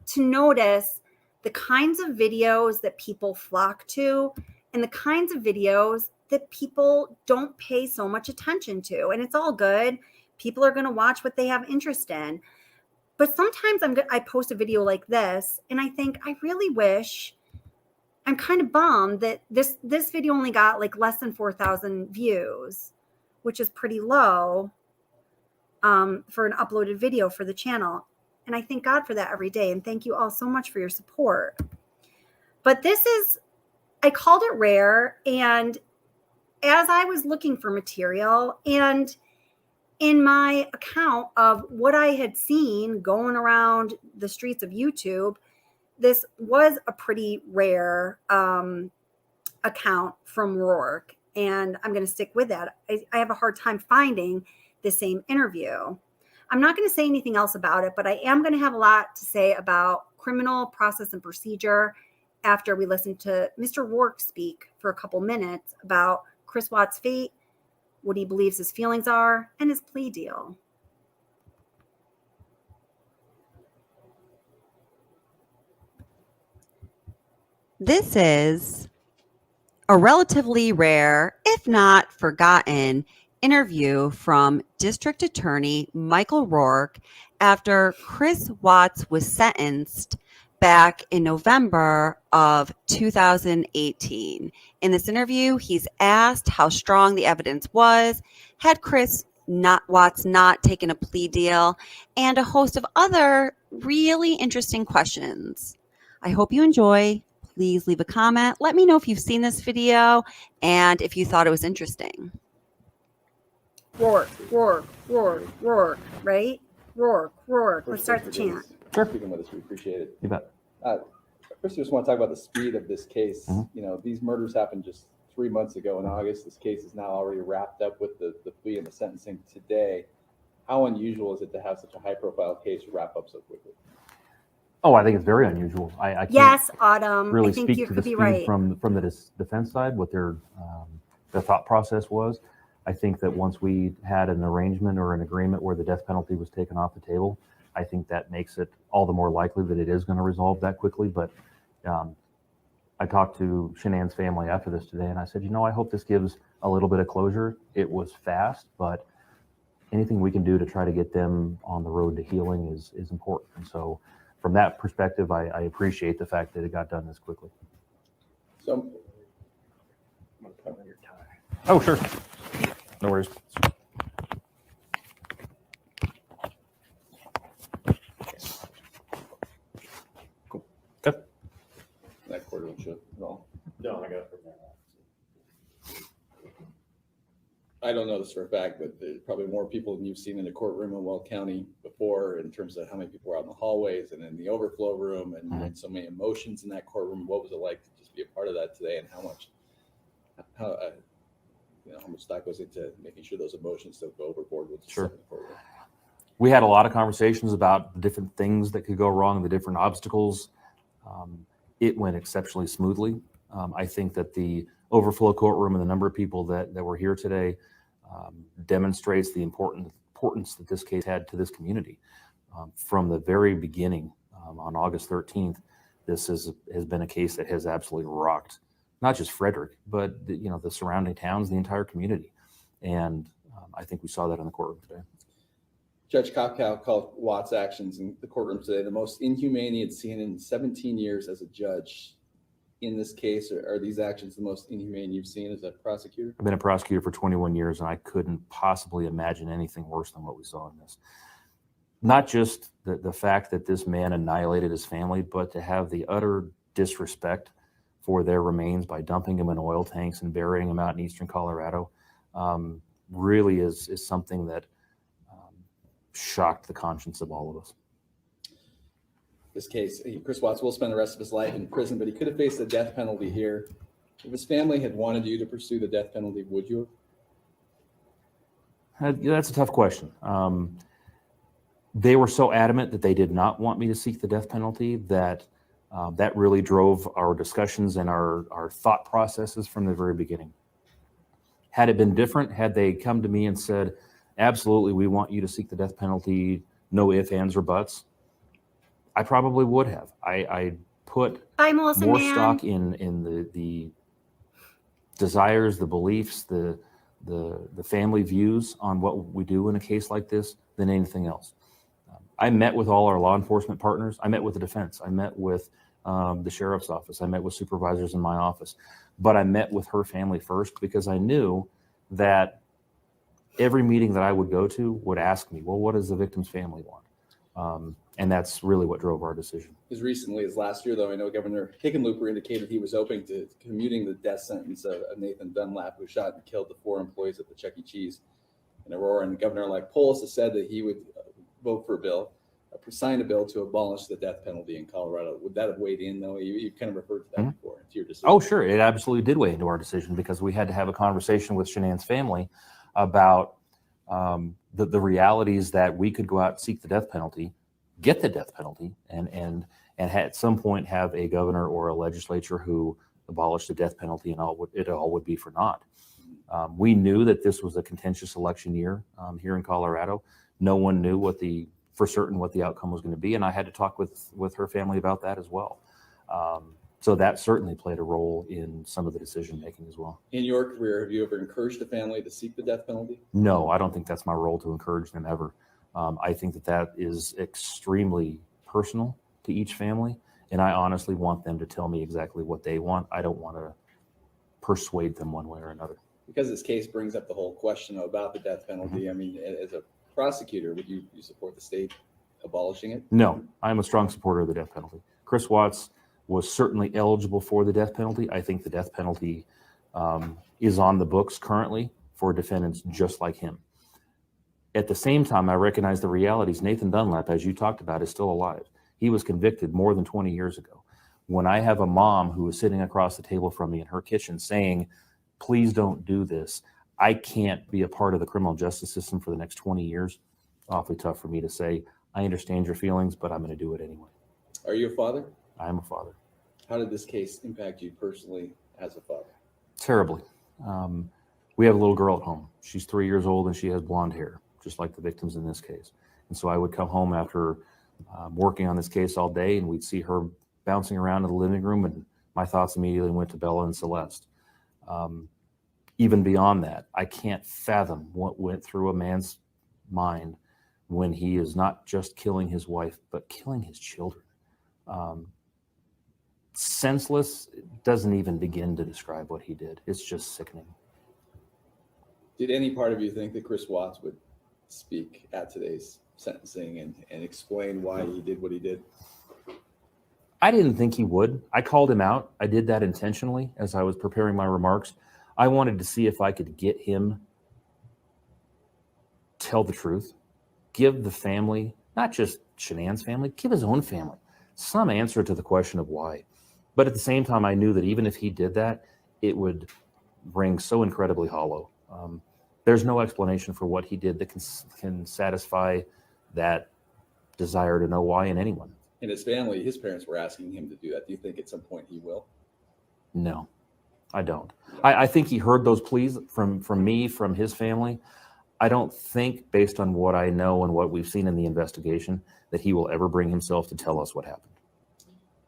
to notice the kinds of videos that people flock to and the kinds of videos that people don't pay so much attention to. And it's all good. People are going to watch what they have interest in. But sometimes I post a video like this and I think, I really wish, I'm kind of bummed that this video only got like less than 4,000 views, which is pretty low for an uploaded video for the channel. And I thank God for that every day. And thank you all so much for your support. But this is I called it rare. And as I was looking for material and in my account of what I had seen going around the streets of YouTube, this was a pretty rare account from Rourke. And I'm going to stick with that. I have a hard time finding the same interview. I'm not going to say anything else about it, but I am going to have a lot to say about criminal process and procedure after we listen to Mr. Rourke speak for a couple minutes about Chris Watts' fate, what he believes his feelings are, and his plea deal. This is a relatively rare, if not forgotten, interview from District Attorney Michael Rourke after Chris Watts was sentenced back in November of 2018. In this interview, he's asked how strong the evidence was, had Watts not taken a plea deal, and a host of other really interesting questions. I hope you enjoy. Please leave a comment. Let me know if you've seen this video and if you thought it was interesting. Rourke, right? Rourke. Let's start the chant. Sure. Speaking with us, we appreciate it. You bet. First, I just want to talk about the speed of this case. You know, these murders happened just 3 months ago in August. This case is now already wrapped up with the plea and the sentencing today. How unusual is it to have such a high-profile case wrap up so quickly? Oh, I think it's very unusual. I can't Yes, Autumn. really I think speak you to the could be speed right. from the defense side, what their thought process was. I think that once we had an arrangement or an agreement where the death penalty was taken off the table, I think that makes it all the more likely that it is going to resolve that quickly. But I talked to Shanann's family after this today, and I said, I hope this gives a little bit of closure. It was fast, but anything we can do to try to get them on the road to healing is important. And so from that perspective, I appreciate the fact that it got done this quickly. So, I'm going to put on your tie. Oh, sure. No worries. Cool. Okay. That quarter will show it all. No, I got it from there. I don't know this for a fact, but there's probably more people than you've seen in the courtroom in Weld County before in terms of how many people were out in the hallways and in the overflow room and so many emotions in that courtroom. What was it like to just be a part of that today, and how much stock goes into making sure those emotions don't go overboard with the Sure. courtroom? We had a lot of conversations about the different things that could go wrong, the different obstacles. It went exceptionally smoothly. I think that the overflow courtroom and the number of people that were here today demonstrates the importance that this case had to this community. From the very beginning, on August 13th, this has been a case that has absolutely rocked not just Frederick, but the surrounding towns, the entire community. And I think we saw that in the courtroom today. Judge Kopkow called Watts' actions in the courtroom today the most inhumane he had seen in 17 years as a judge. In this case, are these actions the most inhumane you've seen as a prosecutor? I've been a prosecutor for 21 years, and I couldn't possibly imagine anything worse than what we saw in this. Not just the fact that this man annihilated his family, but to have the utter disrespect for their remains by dumping them in oil tanks and burying them out in eastern Colorado really is something that shocked the conscience of all of us. This case, Chris Watts will spend the rest of his life in prison, but he could have faced the death penalty here. If his family had wanted you to pursue the death penalty, would you have? That's a tough question. They were so adamant that they did not want me to seek the death penalty that that really drove our discussions and our thought processes from the very beginning. Had it been different, had they come to me and said, absolutely, we want you to seek the death penalty, no ifs, ands, or buts, I probably would have. I put more stock in the desires, the beliefs, the family views on what we do in a case like this than anything else. I met with all our law enforcement partners. I met with the defense. I met with the sheriff's office. I met with supervisors in my office. But I met with her family first because I knew that every meeting that I would go to would ask me, well, what does the victim's family want? And that's really what drove our decision. As recently as last year, though, I know Governor Hickenlooper indicated he was open to commuting the death sentence of Nathan Dunlap, who shot and killed the 4 employees at the Chuck E. Cheese in Aurora. And Governor-elect Polis has said that he would vote for a bill, sign a bill to abolish the death penalty in Colorado. Would that have weighed in, though? You kind of referred to that before, to your decision. Oh, sure. It absolutely did weigh into our decision because we had to have a conversation with Shanann's family about the realities that we could go out and seek the death penalty, get the death penalty, and at some point have a governor or a legislature who abolished the death penalty, and it all would be for naught. We knew that this was a contentious election year here in Colorado. No one knew for certain what the outcome was going to be, and I had to talk with her family about that as well. So that certainly played a role in some of the decision making as well. In your career, have you ever encouraged a family to seek the death penalty? No, I don't think that's my role to encourage them ever. I think that is extremely personal to each family, and I honestly want them to tell me exactly what they want. I don't want to persuade them one way or another. Because this case brings up the whole question about the death penalty. I mean, as a prosecutor, would you support the state abolishing it? No, I'm a strong supporter of the death penalty. Chris Watts was certainly eligible for the death penalty. I think the death penalty is on the books currently for defendants just like him. At the same time, I recognize the realities. Nathan Dunlap, as you talked about, is still alive. He was convicted more than 20 years ago. When I have a mom who is sitting across the table from me in her kitchen saying, please don't do this, I can't be a part of the criminal justice system for the next 20 years. Awfully tough for me to say, I understand your feelings, but I'm going to do it anyway. Are you a father? I am a father. How did this case impact you personally as a father? Terribly. We have a little girl at home. She's 3 years old and she has blonde hair, just like the victims in this case. And so I would come home after working on this case all day, and we'd see her bouncing around in the living room, and my thoughts immediately went to Bella and Celeste. Even beyond that, I can't fathom what went through a man's mind when he is not just killing his wife, but killing his children. Senseless doesn't even begin to describe what he did. It's just sickening. Did any part of you think that Chris Watts would speak at today's sentencing and explain why he did what he did? I didn't think he would. I called him out. I did that intentionally as I was preparing my remarks. I wanted to see if I could get him tell the truth, give the family, not just Shanann's family, give his own family some answer to the question of why. But at the same time, I knew that even if he did that, it would ring so incredibly hollow. There's no explanation for what he did that can satisfy that desire to know why in anyone. And his family, his parents were asking him to do that. Do you think at some point he will? No, I don't. I think he heard those pleas from me, from his family. I don't think, based on what I know and what we've seen in the investigation, that he will ever bring himself to tell us what happened.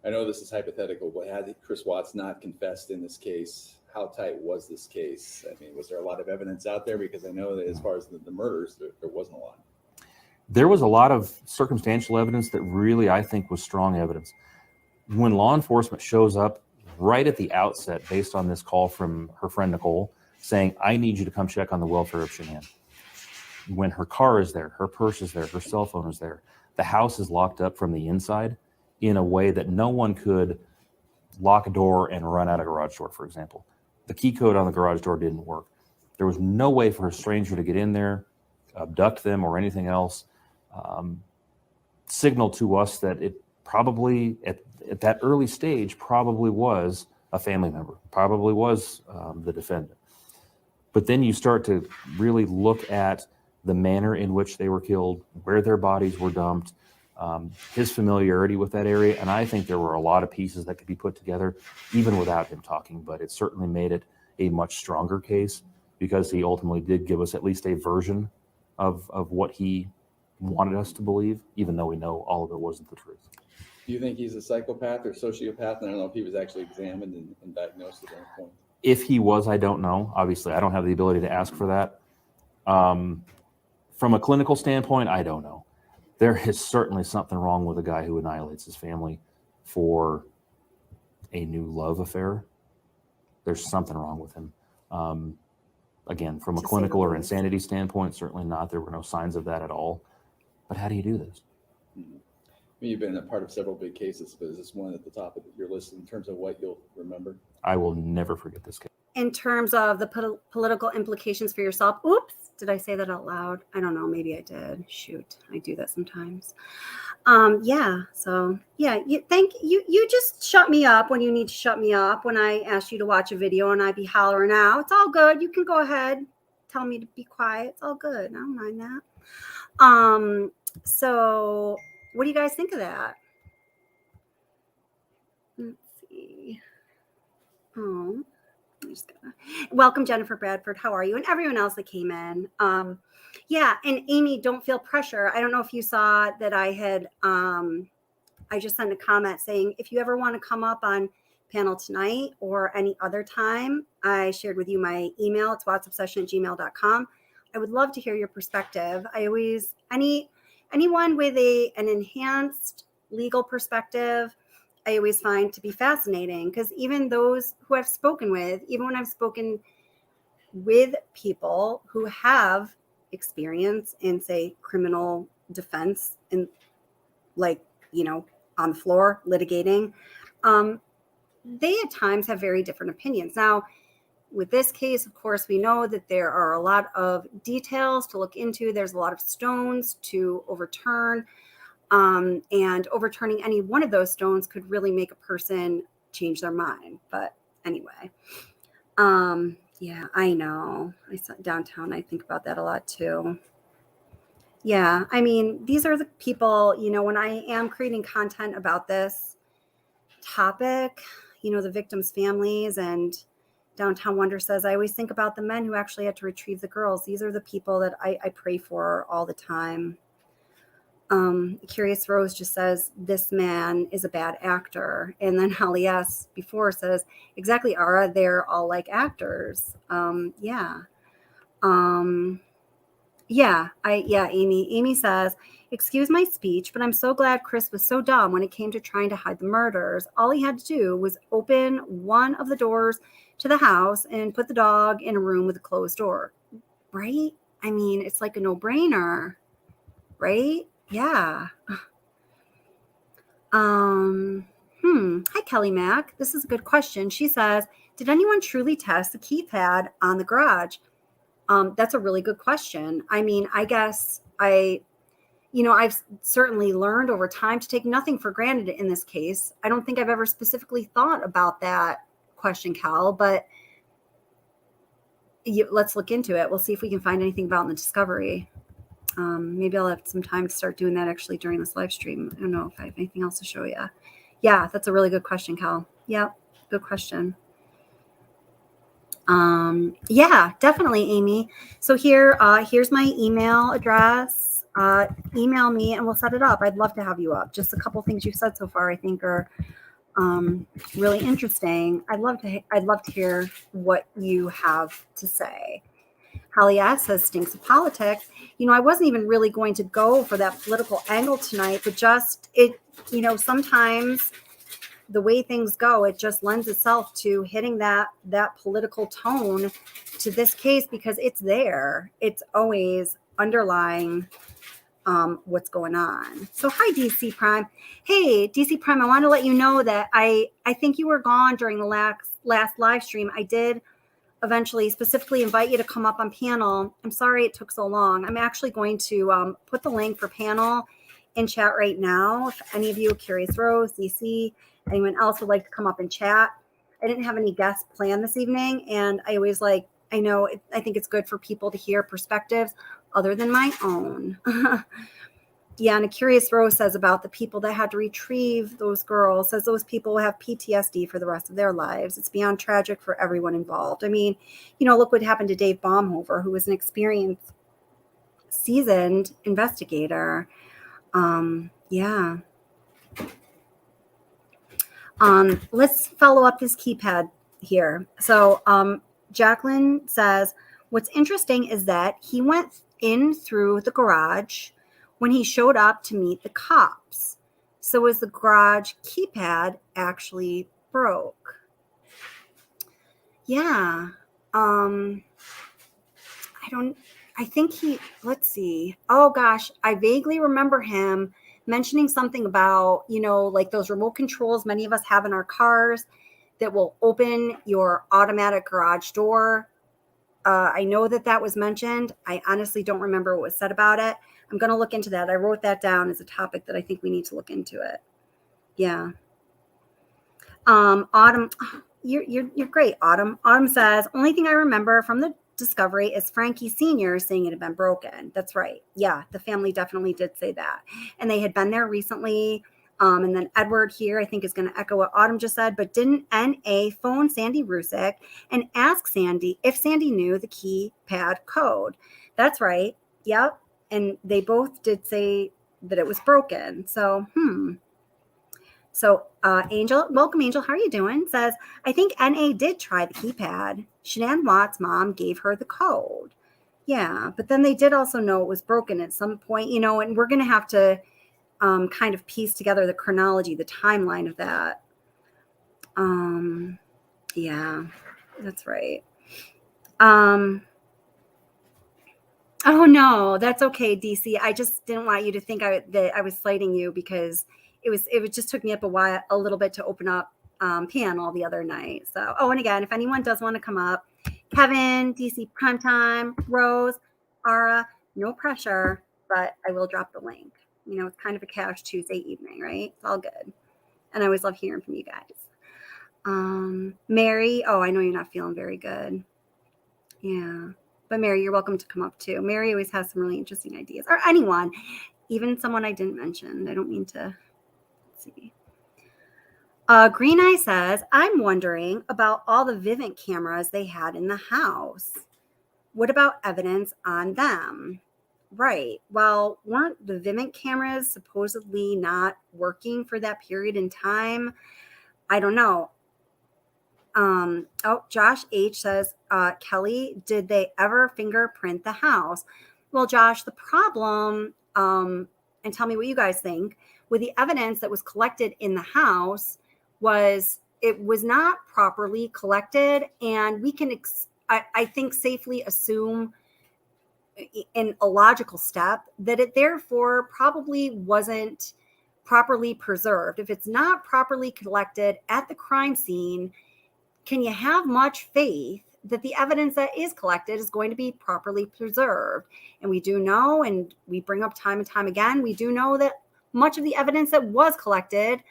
I know this is hypothetical, but had Chris Watts not confessed in this case, how tight was this case? I mean, was there a lot of evidence out there? Because I know that as far as the murders, there wasn't a lot. There was a lot of circumstantial evidence that really, I think, was strong evidence. When law enforcement shows up right at the outset, based on this call from her friend Nicole, saying, I need you to come check on the welfare of Shanann. When her car is there, her purse is there, her cell phone is there, the house is locked up from the inside in a way that no one could lock a door and run out a garage door, for example. The key code on the garage door didn't work. There was no way for a stranger to get in there, abduct them or anything else. Signal to us that it probably, at that early stage, probably was a family member, probably was the defendant. But then you start to really look at the manner in which they were killed, where their bodies were dumped, his familiarity with that area. And I think there were a lot of pieces that could be put together even without him talking, but it certainly made it a much stronger case because he ultimately did give us at least a version of what he wanted us to believe, even though we know all of it wasn't the truth. Do you think he's a psychopath or sociopath? And I don't know if he was actually examined and diagnosed at any point. If he was, I don't know. Obviously, I don't have the ability to ask for that. From a clinical standpoint, I don't know. There is certainly something wrong with a guy who annihilates his family for a new love affair. There's something wrong with him. Again, from a clinical or insanity standpoint, certainly not. There were no signs of that at all. But how do you do this? You've been a part of several big cases, but is this one at the top of your list in terms of what you'll remember? I will never forget this case. In terms of the political implications for yourself. Oops, did I say that out loud? I don't know. Maybe I did. Shoot, I do that sometimes. Yeah. So yeah, you just shut me up when you need to shut me up. When I ask you to watch a video and I be hollering out, it's all good. You can go ahead, tell me to be quiet. It's all good. I don't mind that. So what do you guys think of that? Let's see. Oh. I'm just gonna welcome Jennifer Bradford. How are you? And everyone else that came in. Yeah, and Amy, don't feel pressure. I don't know if you saw that I had I just sent a comment saying if you ever want to come up on panel tonight or any other time, I shared with you my email. It's whatsobsession@gmail.com. I would love to hear your perspective. I always anyone with an enhanced legal perspective, I always find to be fascinating, because even those who I've spoken with, even when I've spoken with people who have experience in, say, criminal defense and like, on the floor litigating, they at times have very different opinions. Now, with this case, of course, we know that there are a lot of details to look into. There's a lot of stones to overturn. And overturning any one of those stones could really make a person change their mind. But anyway, yeah, I know. I saw downtown. I think about that a lot too. Yeah, I mean, these are the people, when I am creating content about this topic, the victims' families, and Downtown Wonder says, I always think about the men who actually had to retrieve the girls. These are the people that I pray for all the time. Curious Rose just says, this man is a bad actor. And then Holly S. before says, exactly, Ara, they're all like actors. Yeah. Amy says, excuse my speech, but I'm so glad Chris was so dumb when it came to trying to hide the murders. All he had to do was open one of the doors to the house and put the dog in a room with a closed door. Right? I mean, it's like a no-brainer. Right? Yeah. Hi, Kelly Mack. This is a good question. She says, did anyone truly test the keypad on the garage? That's a really good question. I mean, I guess I've certainly learned over time to take nothing for granted in this case. I don't think I've ever specifically thought about that question, Cal, but let's look into it. We'll see if we can find anything about in the discovery. Maybe I'll have some time to start doing that actually during this live stream. I don't know if I have anything else to show you. Yeah, that's a really good question, Cal. Yeah, good question. Yeah, definitely, Amy. So here's my email address. Email me and we'll set it up. I'd love to have you up. Just a couple things you've said so far, I think, are really interesting. I'd love to hear what you have to say. Holly S. says, stinks of politics. I wasn't even really going to go for that political angle tonight, but sometimes the way things go, it just lends itself to hitting that political tone to this case, because it's there. It's always underlying what's going on. So hi, DC Prime. Hey, DC Prime, I want to let you know that I think you were gone during the last live stream. I did eventually specifically invite you to come up on panel. I'm sorry it took so long. I'm actually going to put the link for panel in chat right now. If any of you, Curious Rose, DC, anyone else would like to come up and chat. I didn't have any guests planned this evening, and I think it's good for people to hear perspectives other than my own. Yeah, and a Curious Rose says about the people that had to retrieve those girls, says those people will have PTSD for the rest of their lives. It's beyond tragic for everyone involved. I mean, look what happened to Dave Baumhofer, who was an experienced, seasoned investigator. Yeah. Let's follow up this keypad here. So Jacqueline says, what's interesting is that he went in through the garage when he showed up to meet the cops. So was the garage keypad actually broke? Yeah. Let's see. Oh gosh, I vaguely remember him mentioning something about, like those remote controls many of us have in our cars that will open your automatic garage door. I know that was mentioned. I honestly don't remember what was said about it. I'm going to look into that. I wrote that down as a topic that I think we need to look into it. Yeah. Autumn, you're great, Autumn. Autumn says, only thing I remember from the discovery is Frankie Sr. saying it had been broken. That's right. Yeah, the family definitely did say that. And they had been there recently. And then Edward here, I think, is going to echo what Autumn just said, but didn't NA phone Sandy Rusick and ask Sandy if Sandy knew the keypad code? That's right. Yep. And they both did say that it was broken. So, So Angel, welcome Angel, how are you doing? Says, I think NA did try the keypad. Shanann Watt's mom gave her the code. Yeah, but then they did also know it was broken at some point, and we're going to have to kind of piece together the chronology, the timeline of that. Yeah, that's right. Oh no, that's okay, DC. I just didn't want you to think that I was slighting you because it just took me up a little bit to open up panel the other night. So, and again, if anyone does want to come up, Kevin, DC Primetime, Rose, Ara, no pressure, but I will drop the link. It's kind of a cash Tuesday evening, right? It's all good. And I always love hearing from you guys. Mary, I know you're not feeling very good. Yeah. But Mary, you're welcome to come up too. Mary always has some really interesting ideas. Or anyone, even someone I didn't mention. I don't mean to. Let's see. Green Eye says, I'm wondering about all the Vivint cameras they had in the house. What about evidence on them? Right. Well, weren't the Vivint cameras supposedly not working for that period in time? I don't know. Josh H says, Kelly, did they ever fingerprint the house? Well, Josh, the problem, and tell me what you guys think, with the evidence that was collected in the house it was not properly collected. And we can, I think, safely assume in a logical step that it therefore probably wasn't properly preserved. If it's not properly collected at the crime scene, can you have much faith that the evidence that is collected is going to be properly preserved? And we do know, and we bring up time and time again, we do know that much of the evidence that was collected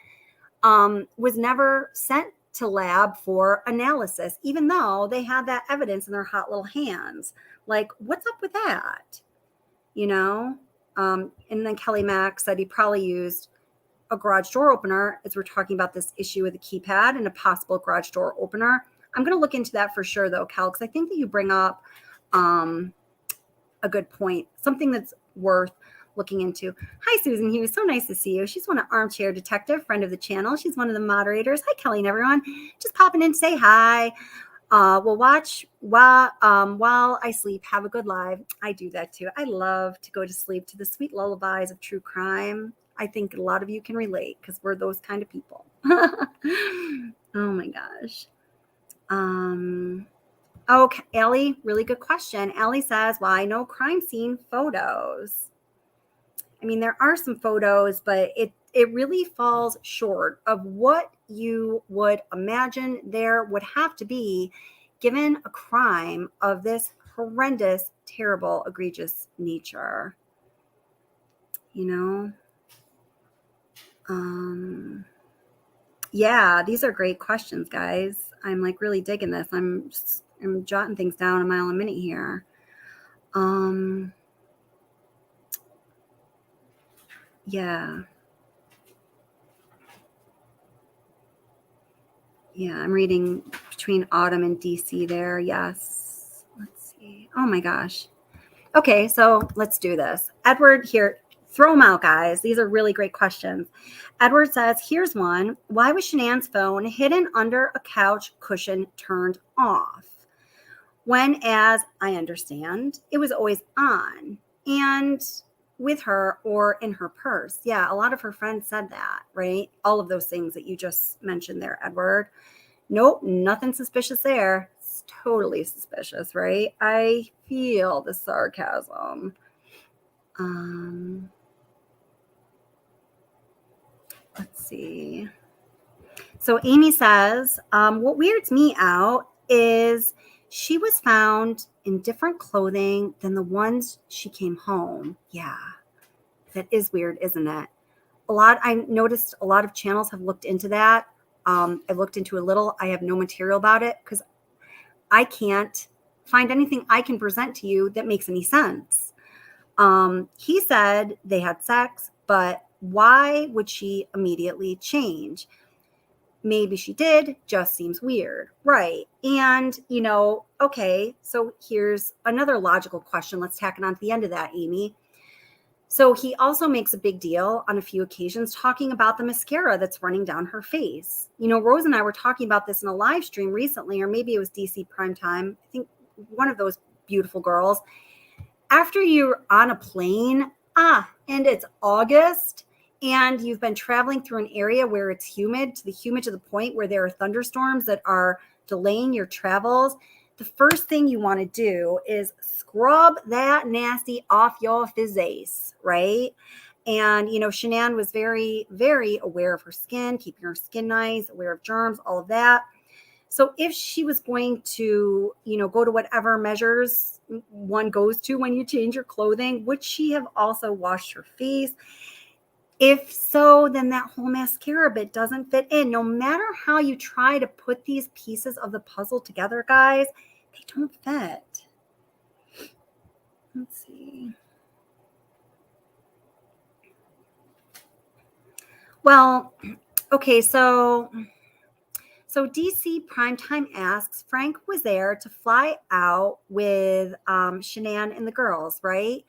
was never sent to lab for analysis, even though they had that evidence in their hot little hands. Like, what's up with that? And then Kelly Mack said he probably used a garage door opener as we're talking about this issue with the keypad and a possible garage door opener. I'm going to look into that for sure, though, Cal, because I think that you bring up a good point, something that's worth looking into. Hi, Susan Hughes. So nice to see you. She's one of Armchair Detective, friend of the channel. She's one of the moderators. Hi, Kelly and everyone. Just popping in to say hi. We'll watch while I sleep. Have a good live. I do that too. I love to go to sleep to the sweet lullabies of true crime. I think a lot of you can relate because we're those kind of people. Oh my gosh. Okay, Allie, really good question. Allie says, well, I know crime scene photos. I mean, there are some photos, but it really falls short of what you would imagine there would have to be given a crime of this horrendous, terrible, egregious nature. Yeah, these are great questions, guys. I'm like really digging this. I'm jotting things down a mile a minute here. Yeah, I'm reading between Autumn and DC there. Yes. Let's see. Oh my gosh. Okay, so let's do this. Edward here. Throw them out, guys. These are really great questions. Edward says, here's one. Why was Shanann's phone hidden under a couch cushion turned off? When, as I understand, it was always on and with her or in her purse. Yeah, a lot of her friends said that, right? All of those things that you just mentioned there, Edward. Nope, nothing suspicious there. It's totally suspicious, right? I feel the sarcasm. let's see. So Amy says, what weirds me out is she was found in different clothing than the ones she came home. Yeah, that is weird, isn't it? I noticed a lot of channels have looked into that. I've looked into a little. I have no material about it because I can't find anything I can present to you that makes any sense. He said they had sex, but why would she immediately change? Maybe she did, just seems weird. Right. And, okay, so here's another logical question. Let's tack it on to the end of that, Amy. So he also makes a big deal on a few occasions talking about the mascara that's running down her face. Rose and I were talking about this in a live stream recently, or maybe it was DC Primetime. I think one of those beautiful girls. After you're on a plane, and it's August, and you've been traveling through an area where it's humid to the point where there are thunderstorms that are delaying your travels, the first thing you want to do is scrub that nasty off your face, right? And, Shanann was very, very aware of her skin, keeping her skin nice, aware of germs, all of that. So if she was going to, go to whatever measures one goes to when you change your clothing, would she have also washed her face? If so, then that whole mascara bit doesn't fit in. No matter how you try to put these pieces of the puzzle together, guys, they don't fit. Let's see. Well, okay, so DC Primetime asks, Frank was there to fly out with Shanann and the girls, right?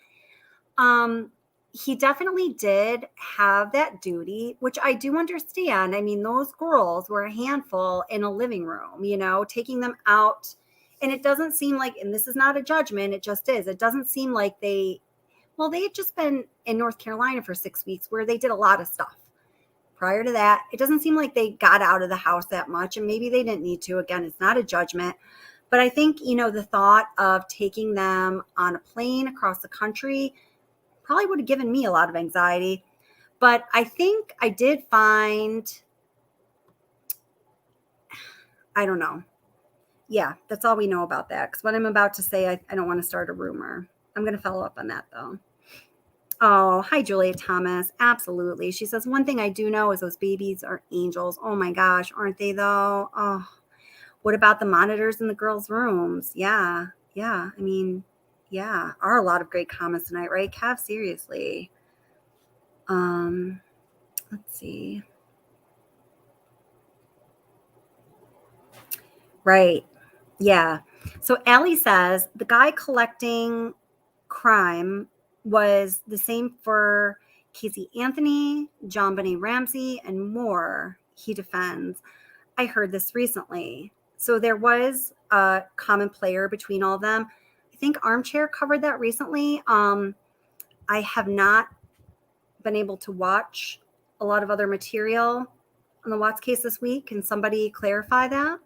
He definitely did have that duty, which I do understand. I mean, those girls were a handful in a living room, taking them out. And it doesn't seem like, and this is not a judgment, it just is. It doesn't seem like they had just been in North Carolina for 6 weeks where they did a lot of stuff. Prior to that, it doesn't seem like they got out of the house that much, and maybe they didn't need to. Again, it's not a judgment. But I think, the thought of taking them on a plane across the country probably would have given me a lot of anxiety. But I think I did find, I don't know. Yeah, that's all we know about that. Because what I'm about to say, I don't want to start a rumor. I'm going to follow up on that, though. Oh, hi, Julia Thomas. Absolutely. She says, one thing I do know is those babies are angels. Oh, my gosh. Aren't they, though? Oh, what about the monitors in the girls' rooms? Yeah. I mean, yeah, are a lot of great comments tonight, right, Kev? Seriously. Let's see. Right. Yeah. So Allie says the guy collecting crime was the same for Casey Anthony, John Benet Ramsey, and more, he defends. I heard this recently. So there was a common player between all of them. I think Armchair covered that recently. I have not been able to watch a lot of other material on the Watts case this week. Can somebody clarify that?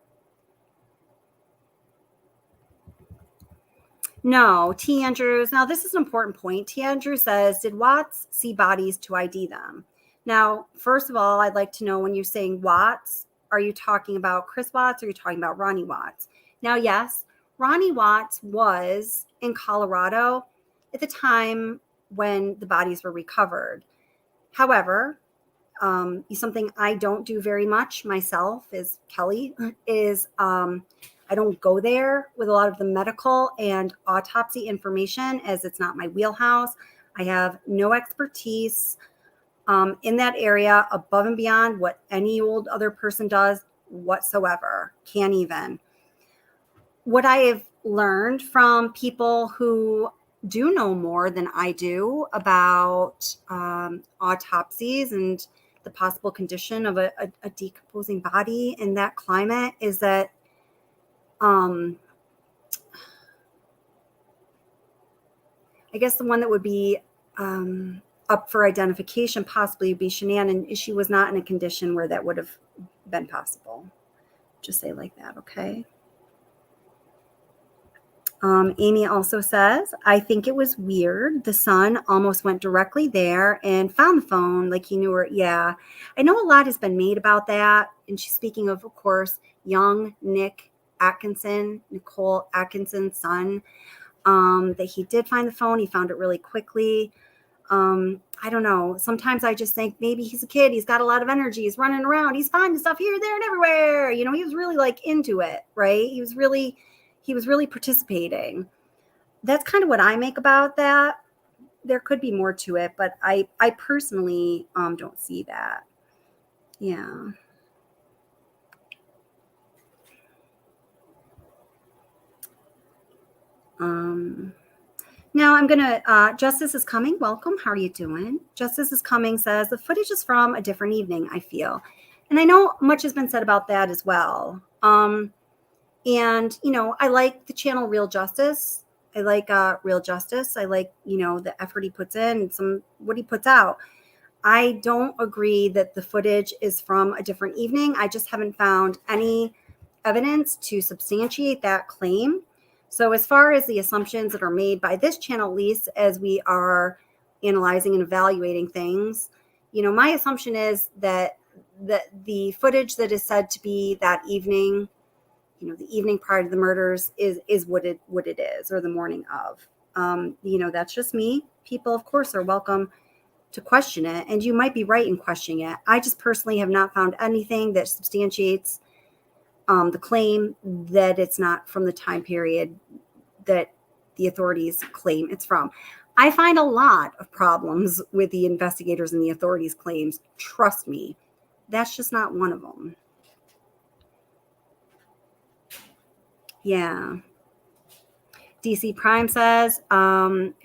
No, T. Andrews. Now, this is an important point. T. Andrews says, did Watts see bodies to ID them? Now, first of all, I'd like to know, when you're saying Watts, are you talking about Chris Watts or are you talking about Ronnie Watts? Now, yes, Ronnie Watts was in Colorado at the time when the bodies were recovered. However, something I don't do very much myself is Kelly is I don't go there with a lot of the medical and autopsy information, as it's not my wheelhouse. I have no expertise in that area above and beyond what any old other person does whatsoever. Can't even. What I have learned from people who do know more than I do about autopsies and the possible condition of a decomposing body in that climate is that I guess the one that would be up for identification possibly would be Shanann, and she was not in a condition where that would have been possible. Just say like that, okay? Amy also says, I think it was weird. The son almost went directly there and found the phone like he knew her. Yeah, I know a lot has been made about that. And she's speaking of course, young Nick Atkinson, Nicole Atkinson's son, that he did find the phone. He found it really quickly. I don't know. Sometimes I just think maybe he's a kid. He's got a lot of energy. He's running around. He's finding stuff here, there, and everywhere. You know, he was really like into it, right? He was really participating. That's kind of what I make about that. There could be more to it, but I personally don't see that. Yeah. Now I'm gonna, Justice is coming. Welcome. How are you doing? Justice is coming says the footage is from a different evening, I feel. And I know much has been said about that as well. And, you know, I like the channel Real Justice. I like Real Justice. I like, you know, the effort he puts in and what he puts out. I don't agree that the footage is from a different evening. I just haven't found any evidence to substantiate that claim. So as far as the assumptions that are made by this channel, at least as we are analyzing and evaluating things, you know, my assumption is that the footage that is said to be that evening, you know, the evening prior to the murders is what it is, or the morning of. You know, that's just me. People, of course, are welcome to question it, and you might be right in questioning it. I just personally have not found anything that substantiates the claim that it's not from the time period that the authorities claim it's from. I find a lot of problems with the investigators and the authorities' claims. Trust me, that's just not one of them. Yeah. DC Prime says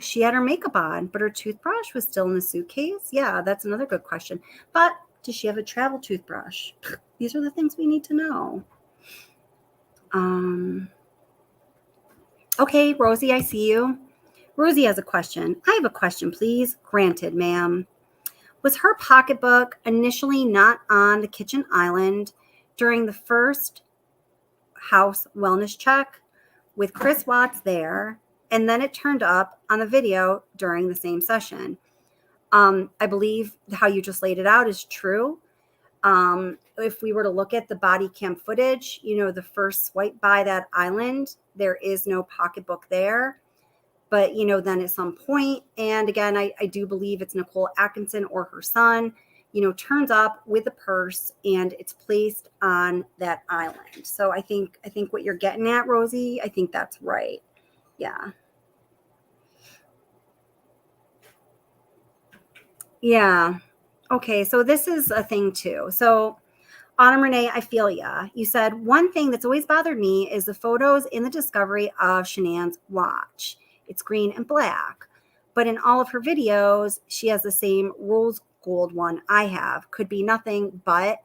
she had her makeup on, but her toothbrush was still in the suitcase. Yeah, that's another good question. But does she have a travel toothbrush? These are the things we need to know. Okay, Rosie, I see you. Rosie has a question. I have a question, please. Granted, ma'am. Was her pocketbook initially not on the kitchen island during the first house wellness check with Chris Watts there, and then it turned up on the video during the same session? I believe how you just laid it out is true. If we were to look at the body cam footage, you know, the first swipe by that island, there is no pocketbook there. But, you know, then at some point, and again, I do believe it's Nicole Atkinson or her son, you know, turns up with a purse and it's placed on that island. So I think what you're getting at, Rosie, I think that's right. Yeah. Yeah. Okay. So this is a thing too. So Autumn Renee, I feel ya. You said one thing that's always bothered me is the photos in the discovery of Shanann's watch. It's green and black, but in all of her videos, she has the same rose gold one I have. Could be nothing, but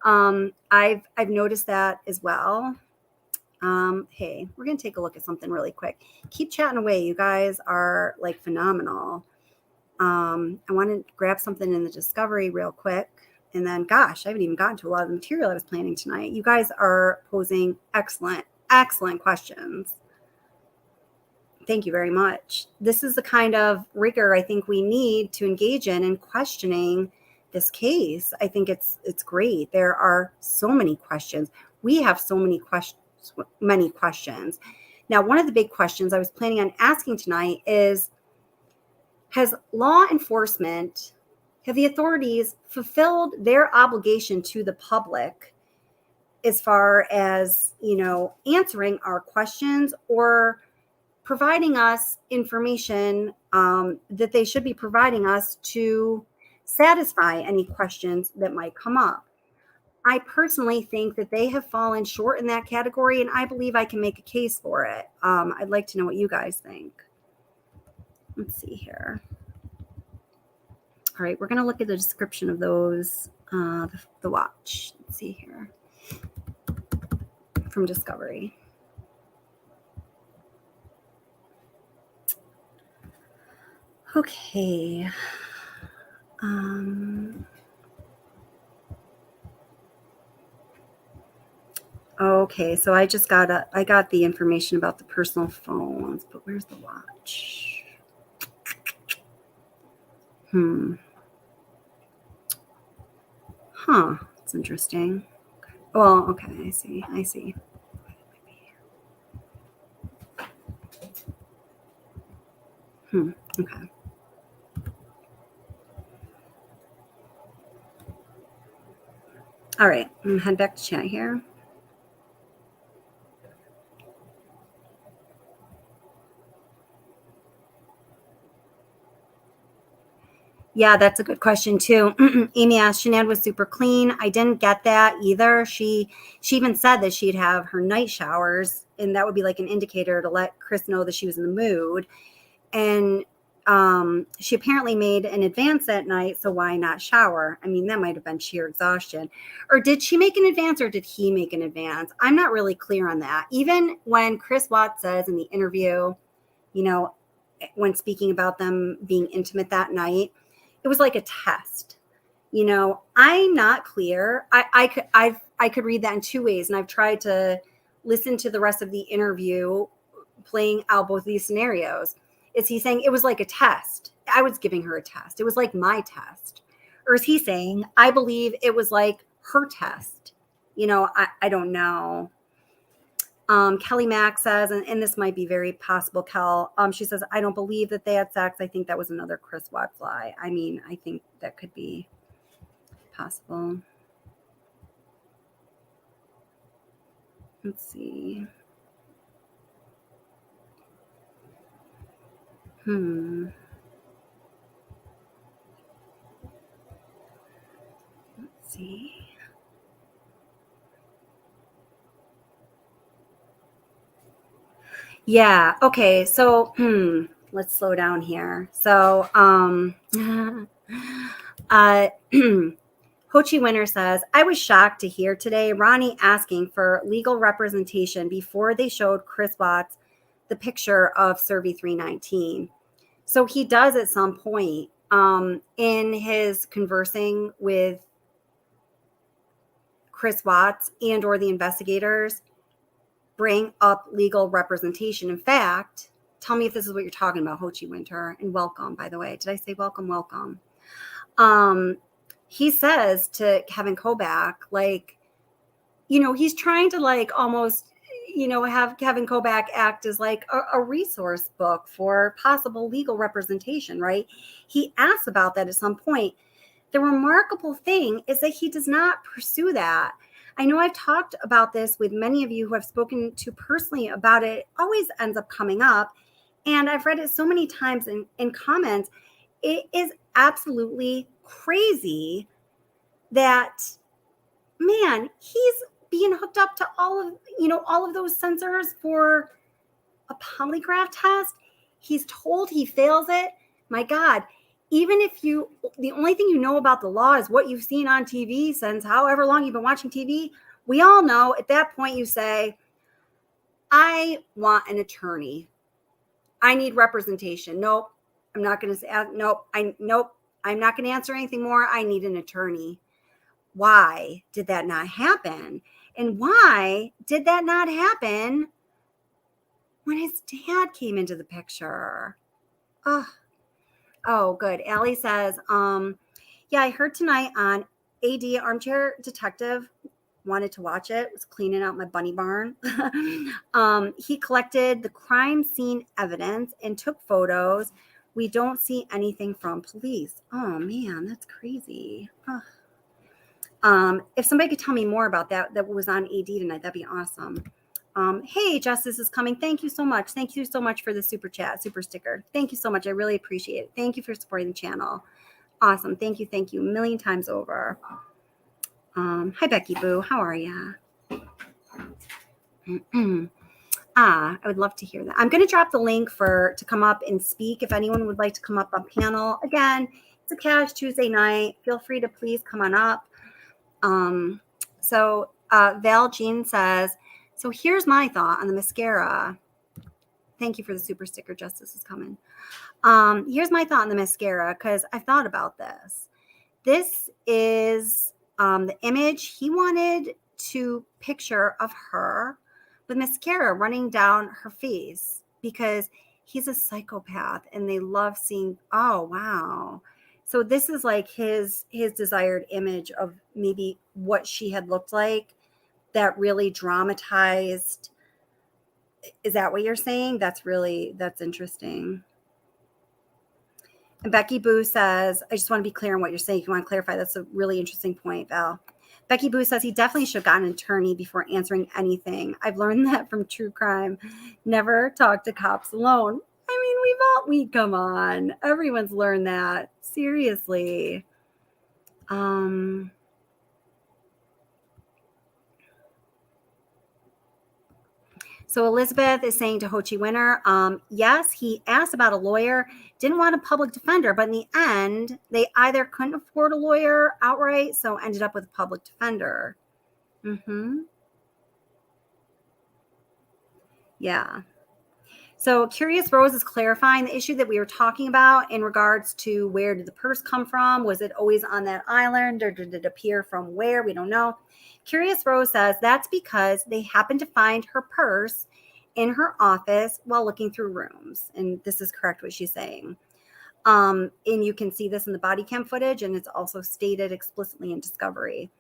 I've noticed that as well. Hey, we're gonna take a look at something really quick. Keep chatting away. You guys are like phenomenal. I want to grab something in the discovery real quick. And then, gosh, I haven't even gotten to a lot of the material I was planning tonight. You guys are posing excellent, excellent questions. Thank you very much. This is the kind of rigor I think we need to engage in questioning this case. I think it's great. There are so many questions. We have so many questions. Now, one of the big questions I was planning on asking tonight is, has law enforcement, have the authorities fulfilled their obligation to the public as far as, you know, answering our questions or providing us information that they should be providing us to satisfy any questions that might come up? I personally think that they have fallen short in that category, and I believe I can make a case for it. I'd like to know what you guys think. Let's see here. All right, we're going to look at the description of those, the watch. Let's see here. From Discovery. Okay. Okay, so I got the information about the personal phones, but where's the watch? Huh, that's interesting. Well, okay, I see. Okay. All right, I'm gonna head back to chat here. Yeah, that's a good question too. Amy asked, Shanann was super clean. I didn't get that either. She even said that she'd have her night showers, and that would be like an indicator to let Chris know that she was in the mood. And she apparently made an advance that night, so why not shower? I mean, that might have been sheer exhaustion. Or did she make an advance, or did he make an advance? I'm not really clear on that. Even when Chris Watts says in the interview, you know, when speaking about them being intimate that night, it was like a test. You know, I'm not clear. I could read that in two ways, and I've tried to listen to the rest of the interview playing out both these scenarios. Is he saying it was like a test? I was giving her a test. It was like my test. Or is he saying, I believe it was like her test? You know, I don't know. Kelly Mack says, and this might be very possible, Kel. She says, I don't believe that they had sex. I think that was another Chris Watts lie. I mean, I think that could be possible. Let's see. Let's see. Yeah. Okay. So, let's slow down here. So, Hochi Winter says, I was shocked to hear today Ronnie asking for legal representation before they showed Chris Watts the picture of Survey 319. So he does at some point in his conversing with Chris Watts and or the investigators bring up legal representation. In fact, tell me if this is what you're talking about, Hochi Winter, and welcome, by the way. Did I say welcome? Welcome. He says to Kevin Kobach, like, you know, he's trying to like almost, you know, have Kevin Kobach act as like a resource book for possible legal representation, right? He asks about that at some point. The remarkable thing is that he does not pursue that. I know I've talked about this with many of you who have spoken to personally about it. It always ends up coming up. And I've read it so many times in comments. It is absolutely crazy that, man, he's being hooked up to all of those sensors for a polygraph test. He's told he fails it. My God, even if the only thing you know about the law is what you've seen on TV since however long you've been watching TV, we all know at that point you say, I want an attorney. I need representation. Nope. I'm not going to say, nope. I'm not going to answer anything more. I need an attorney. Why did that not happen? And why did that not happen when his dad came into the picture? Oh, good. Allie says, yeah, I heard tonight on AD Armchair Detective. Wanted to watch it. Was cleaning out my bunny barn. He collected the crime scene evidence and took photos. We don't see anything from police. Oh man, that's crazy. If somebody could tell me more about that was on AD tonight, that'd be awesome. Hey, Justice is coming. Thank you so much. Thank you so much for the super chat, super sticker. Thank you so much. I really appreciate it. Thank you for supporting the channel. Awesome. Thank you. Thank you. A million times over. Hi, Becky Boo. How are ya? I would love to hear that. I'm going to drop the link to come up and speak. If anyone would like to come up on panel, again, it's a Cash Tuesday night. Feel free to please come on up. So Val Jean says, so here's my thought on the mascara. Thank you for the super sticker. Justice is coming. Here's my thought on the mascara, because I've thought about this. This is the image he wanted to picture of her with mascara running down her face because he's a psychopath and they love seeing, oh, wow. So this is like his desired image of maybe what she had looked like that really dramatized. Is that what you're saying? That's interesting. And Becky Boo says, I just want to be clear on what you're saying. If you want to clarify, that's a really interesting point, Val. Becky Boo says he definitely should have gotten an attorney before answering anything. I've learned that from true crime. Never talk to cops alone. I mean, come on. Everyone's learned that. Seriously. So Elizabeth is saying to Ho Chi Winner, yes, he asked about a lawyer, didn't want a public defender, but in the end, they either couldn't afford a lawyer outright, so ended up with a public defender. Yeah. So Curious Rose is clarifying the issue that we were talking about in regards to where did the purse come from? Was it always on that island or did it appear from where? We don't know. Curious Rose says that's because they happened to find her purse in her office while looking through rooms. And this is correct what she's saying. And you can see this in the body cam footage, and it's also stated explicitly in discovery.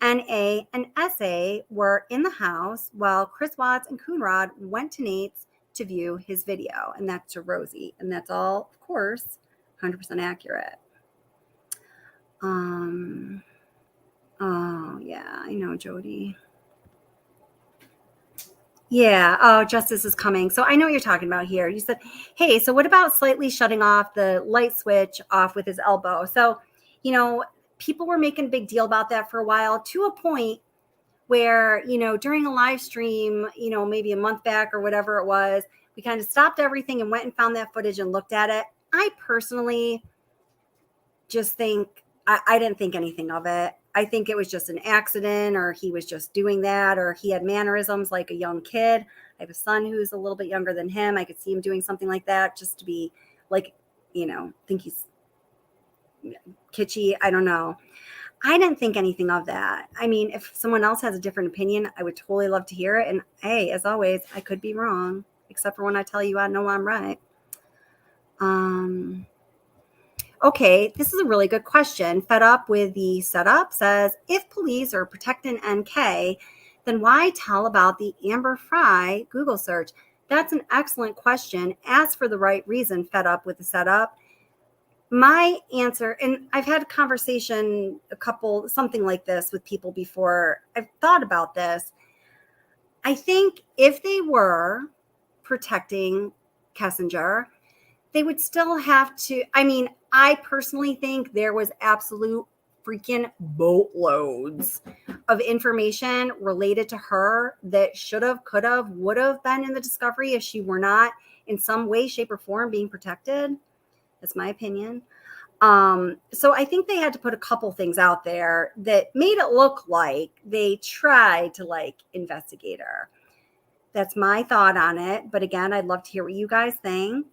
NA and SA were in the house while Chris Watts and Coonrod went to Nate's to view his video, and that's to Rosie, and that's all, of course, 100% accurate. Oh yeah, I know, Jody. Yeah. Oh, justice is coming. So I know what you're talking about here. You said, hey, so what about slightly shutting off the light switch off with his elbow? So, people were making a big deal about that for a while, to a point where, during a live stream, maybe a month back or whatever it was, we kind of stopped everything and went and found that footage and looked at it. I personally just think, I didn't think anything of it. I think it was just an accident, or he was just doing that, or he had mannerisms like a young kid. I have a son who's a little bit younger than him. I could see him doing something like that just to be like, think he's kitschy. I don't know. I didn't think anything of that. I mean, if someone else has a different opinion, I would totally love to hear it. And hey, as always, I could be wrong, except for when I tell you I know I'm right. Okay, this is a really good question. Fed Up with the Setup says, if police are protecting NK, then why tell about the Amber Fry Google search? That's an excellent question. Ask for the right reason, Fed Up with the Setup. My answer, and I've had a conversation, something like this with people before. I've thought about this. I think if they were protecting Kessinger, they would still have to, I personally think there was absolute freaking boatloads of information related to her that should have, could have, would have been in the discovery if she were not in some way, shape, or form being protected. That's my opinion. So I think they had to put a couple things out there that made it look like they tried to investigate her. That's my thought on it. But again, I'd love to hear what you guys think.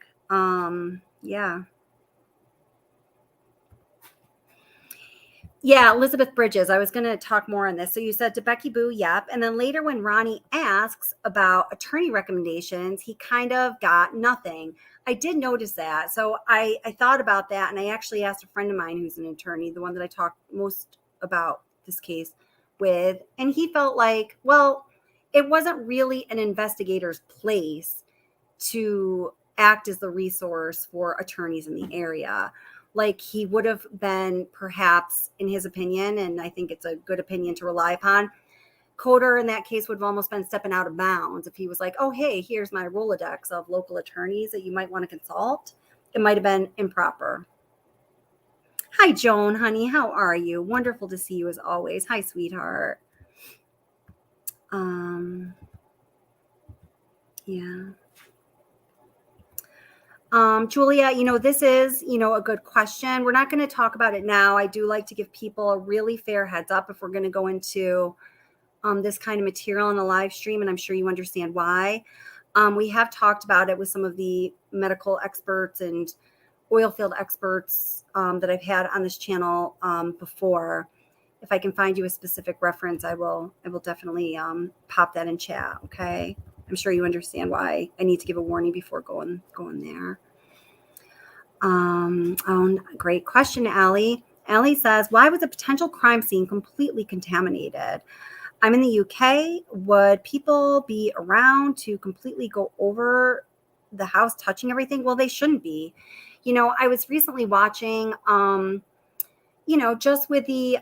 Yeah, Elizabeth Bridges. I was going to talk more on this. So you said to Becky Boo, yep. And then later when Ronnie asks about attorney recommendations, he kind of got nothing. I did notice that. So I thought about that. And I actually asked a friend of mine who's an attorney, the one that I talked most about this case with. And he felt like, well, it wasn't really an investigator's place to act as the resource for attorneys in the area. Like he would have been, perhaps, in his opinion, and I think it's a good opinion to rely upon, Coder in that case would have almost been stepping out of bounds if he was like, oh, hey, here's my Rolodex of local attorneys that you might want to consult. It might have been improper. Hi, Joan, honey. How are you? Wonderful to see you as always. Hi, sweetheart. Yeah. Julia, this is, a good question. We're not going to talk about it now. I do like to give people a really fair heads up if we're going to go into this kind of material in a live stream, and I'm sure you understand why. We have talked about it with some of the medical experts and oil field experts that I've had on this channel before. if I can find you a specific reference, I will definitely pop that in chat. Okay. I'm sure you understand why I need to give a warning before going there. Oh, great question, Allie. Allie says, why was a potential crime scene completely contaminated? I'm in the UK. Would people be around to completely go over the house, touching everything? Well, they shouldn't be. You know, I was recently watching, you know, just with the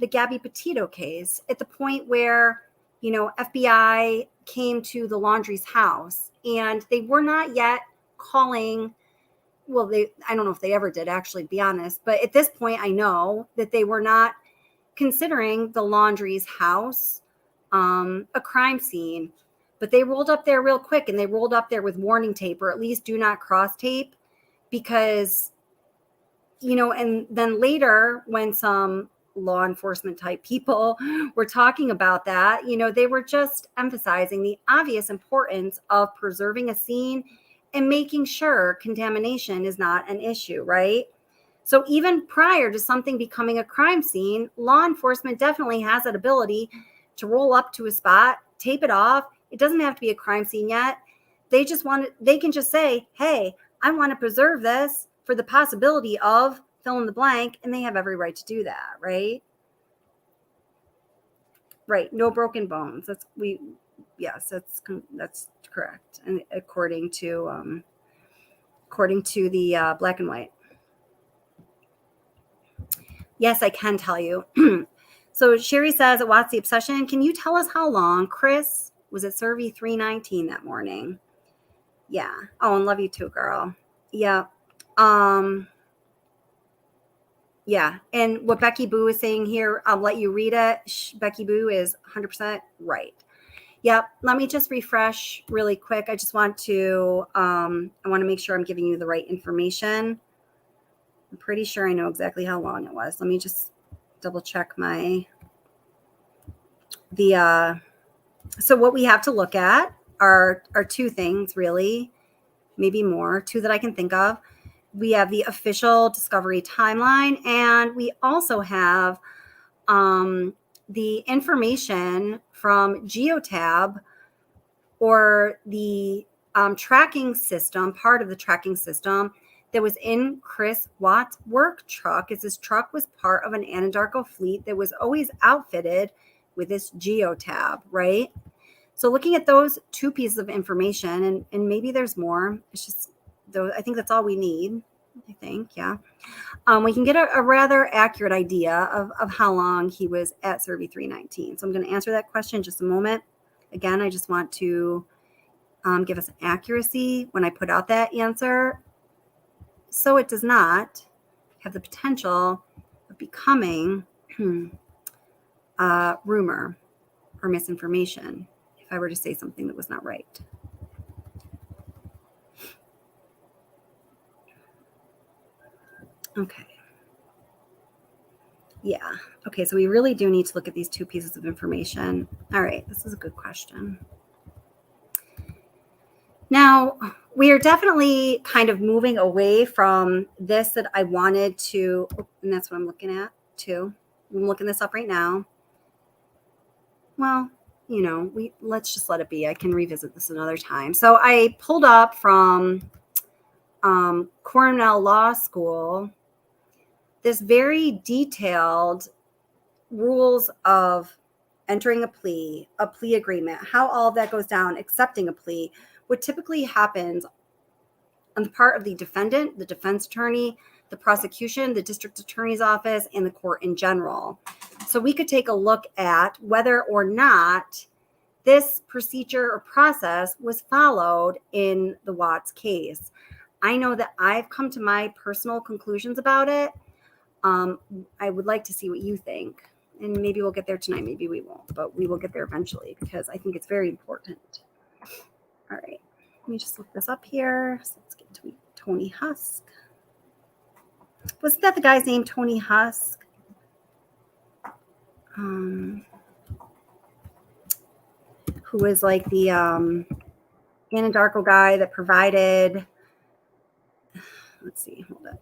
Gabby Petito case, at the point where, you know, FBI came to the laundry's house and they were not yet calling. Well, I don't know if they ever did, actually, to be honest. But at this point, I know that they were not considering the laundry's house a crime scene. But they rolled up there real quick, and they rolled up there with warning tape, or at least do not cross tape, because, you know, and then later when some law enforcement type people were talking about that, you know, they were just emphasizing the obvious importance of preserving a scene and making sure contamination is not an issue, right? So even prior to something becoming a crime scene, law enforcement definitely has that ability to roll up to a spot, tape it off. It doesn't have to be a crime scene yet. They can just say, hey, I want to preserve this for the possibility of fill in the blank, and they have every right to do that, right? Right, no broken bones. Yes, that's correct, and according to the black and white. Yes, I can tell you. So Sherry says, what's the obsession? Can you tell us how long Chris was at Survey 319 that morning? Yeah. Oh, and love you too, girl. Yeah. Yeah. And what Becky Boo is saying here, I'll let you read it. Becky Boo is 100% right. Yep. Let me just refresh really quick. I just want to, I want to make sure I'm giving you the right information. I'm pretty sure I know exactly how long it was. Let me just double check so what we have to look at are two things, really, maybe more, two that I can think of. We have the official discovery timeline, and we also have the information from Geotab, or the tracking system, part of the tracking system that was in Chris Watt's work truck, as his truck was part of an Anadarko fleet that was always outfitted with this Geotab, right? So looking at those two pieces of information, and maybe there's more, it's just, I think that's all we need, I think, yeah. We can get a rather accurate idea of how long he was at Survey 319. So I'm going to answer that question in just a moment. Again, I just want to give us an accuracy when I put out that answer, so it does not have the potential of becoming rumor or misinformation if I were to say something that was not right. Okay. Yeah. Okay, so we really do need to look at these two pieces of information. All right, this is a good question. Now, we are definitely kind of moving away from this that I wanted to, and that's what I'm looking at too. I'm looking this up right now. Well, you know, let's just let it be. I can revisit this another time. So I pulled up from Cornell Law School this very detailed rules of entering a plea agreement, how all of that goes down, accepting a plea, what typically happens on the part of the defendant, the defense attorney, the prosecution, the district attorney's office, and the court in general. So we could take a look at whether or not this procedure or process was followed in the Watts case. I know that I've come to my personal conclusions about it. I would like to see what you think. And maybe we'll get there tonight. Maybe we won't, but we will get there eventually because I think it's very important. All right. Let me just look this up here. So let's get to Tony Husk. Wasn't that the guy's name, Tony Husk? Who was like the Anadarko guy that provided, let's see, hold up.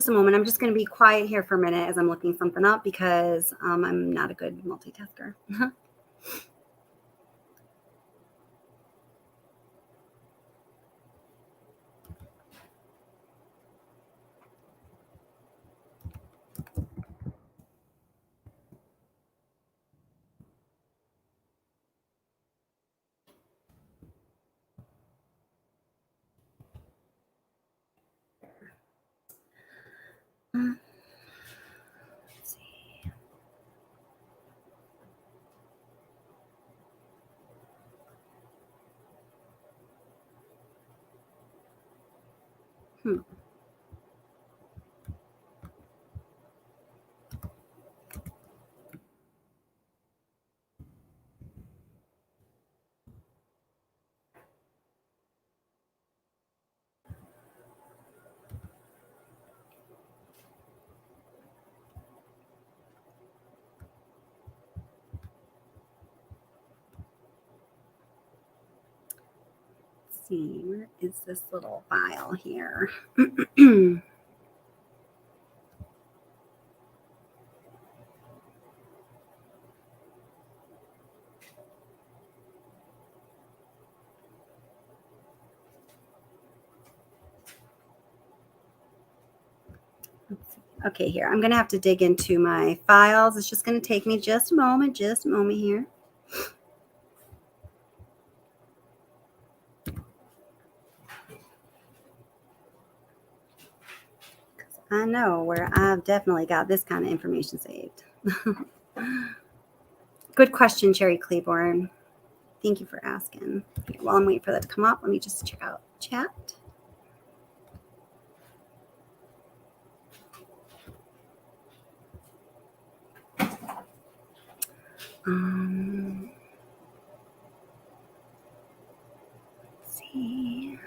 a moment. I'm just going to be quiet here for a minute as I'm looking something up because I'm not a good multitasker. Let's see. Let's see, where is this little file here? Okay, here. I'm going to have to dig into my files. It's just going to take me just a moment here. I know where I've definitely got this kind of information saved. Good question, Cherry Claiborne. Thank you for asking. Okay, while I'm waiting for that to come up, let me just check out chat. Let's see.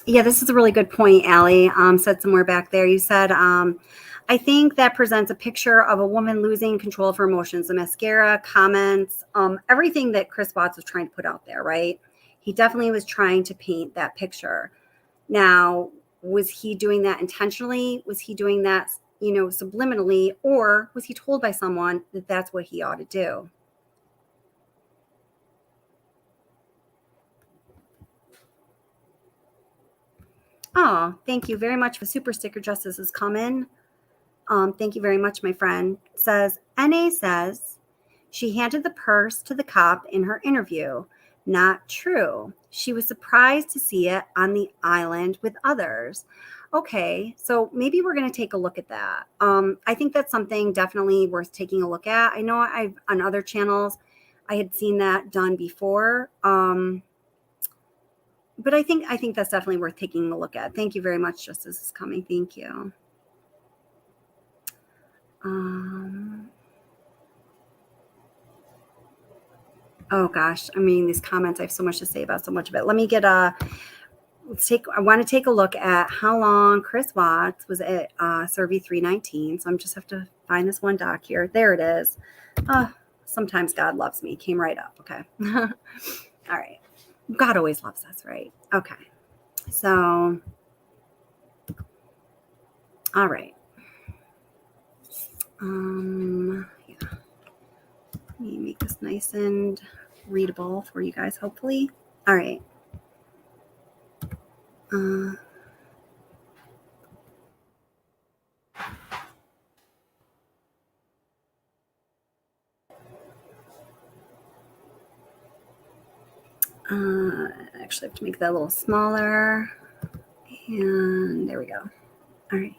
Yeah, this is a really good point, Allie. Said somewhere back there. You said, I think that presents a picture of a woman losing control of her emotions. The mascara, comments, everything that Chris Watts was trying to put out there, right? He definitely was trying to paint that picture. Now, was he doing that intentionally? Was he doing that, subliminally? Or was he told by someone that that's what he ought to do? Oh, thank you very much for super sticker. Justice has come in. Thank you very much, my friend. Says, NA says she handed the purse to the cop in her interview. Not true. She was surprised to see it on the island with others. Okay, so maybe we're going to take a look at that. I think that's something definitely worth taking a look at. I know I've on other channels, I had seen that done before. But I think that's definitely worth taking a look at. Thank you very much. Justice is coming. Thank you. Oh gosh, I mean, these comments, I have so much to say about so much of it. Let me get I want to take a look at how long Chris Watts was at Survey 319. So I'm just have to find this one doc here. There it is. Sometimes God loves me. Came right up. Okay. All right. God always loves us, right? Okay. So, all right. Yeah. Let me make this nice and readable for you guys, hopefully. All right. Actually, I have to make that a little smaller. And there we go. All right.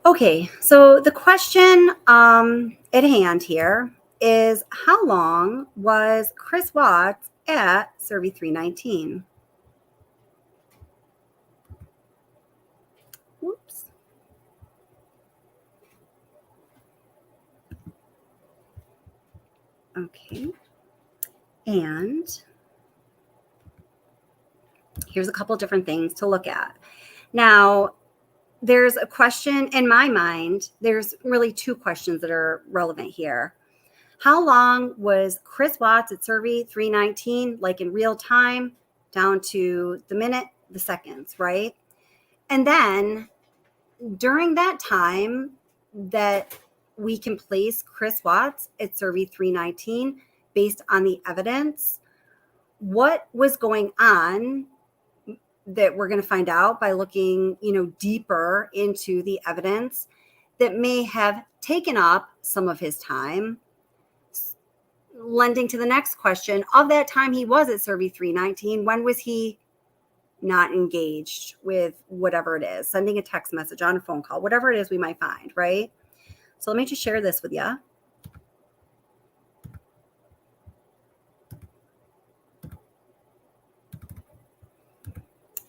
Okay, so the question at hand here is, how long was Chris Watts at Survey 319? Whoops. Okay. And here's a couple different things to look at. Now, there's a question in my mind. There's really two questions that are relevant here. How long was Chris Watts at Survey 319, like in real time, down to the minute, the seconds, right? And then during that time that we can place Chris Watts at Survey 319 based on the evidence, what was going on that we're going to find out by looking, deeper into the evidence that may have taken up some of his time, lending to the next question. Of that time he was at Survey 319, when was he not engaged with whatever it is, sending a text message, on a phone call, whatever it is we might find, right? So let me just share this with you.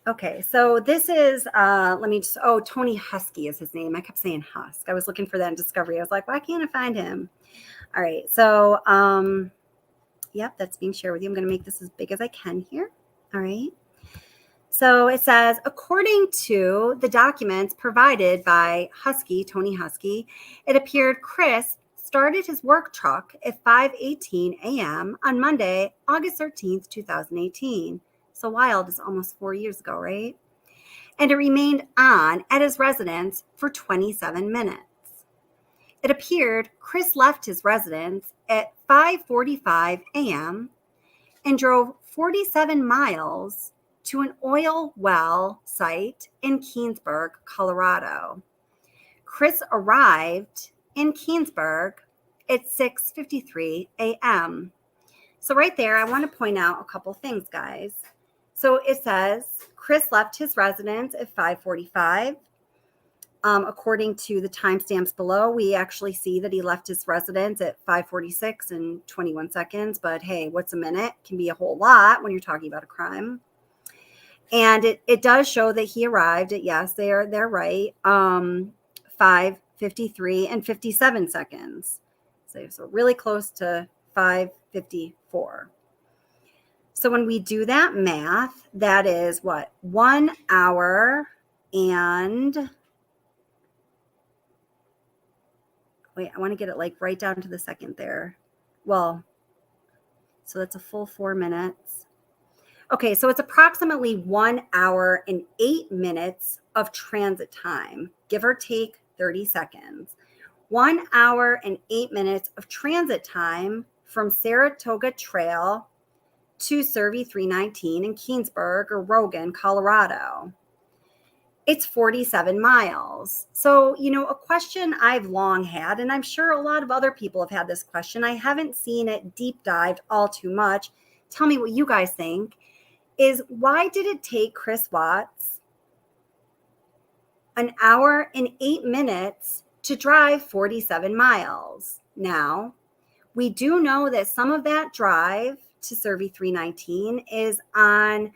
Okay, so this is, Tony Husky is his name. I kept saying Husk. I was looking for that in Discovery. I was like, why can't I find him? All right, so, yep, that's being shared with you. I'm going to make this as big as I can here. All right. So it says, according to the documents provided by Tony Husky, it appeared Chris started his work truck at 5:18 a.m. on Monday, August 13th, 2018. So wild, is almost 4 years ago, right? And it remained on at his residence for 27 minutes. It appeared Chris left his residence at 5:45 a.m. and drove 47 miles to an oil well site in Keensburg, Colorado. Chris arrived in Keensburg at 6:53 a.m. So right there, I want to point out a couple things, guys. So it says Chris left his residence at 5:45. According to the timestamps below, we actually see that he left his residence at 5:46 and 21 seconds. But hey, what's a minute? Can be a whole lot when you're talking about a crime. And it does show that he arrived at, yes, they're right, 5:53 and 57 seconds. So really close to 5:54. So when we do that math, that is what? 1 hour and, wait, I want to get it like right down to the second there. Well, so that's a full 4 minutes. Okay, so it's approximately 1 hour and 8 minutes of transit time, give or take 30 seconds. 1 hour and 8 minutes of transit time from Saratoga Trail to Survey 319 in Keensburg or Rogan, Colorado. It's 47 miles. So, a question I've long had, and I'm sure a lot of other people have had this question. I haven't seen it deep dived all too much. Tell me what you guys think. Is why did it take Chris Watts 1 hour and 8 minutes to drive 47 miles? Now, we do know that some of that drive to Survey 319 is on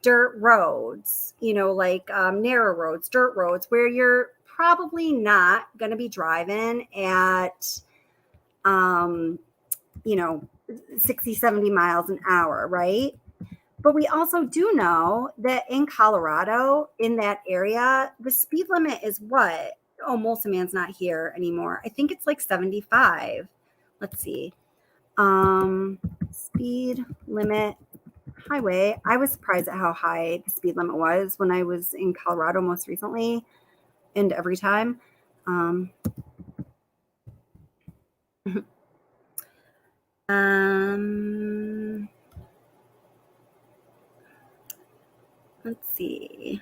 dirt roads, like narrow roads, dirt roads, where you're probably not going to be driving at, 60, 70 miles an hour, right? But we also do know that in Colorado, in that area, the speed limit is what? Oh, Molson Man's not here anymore. I think it's like 75. Let's see. Speed limit highway. I was surprised at how high the speed limit was when I was in Colorado most recently and every time. Let's see.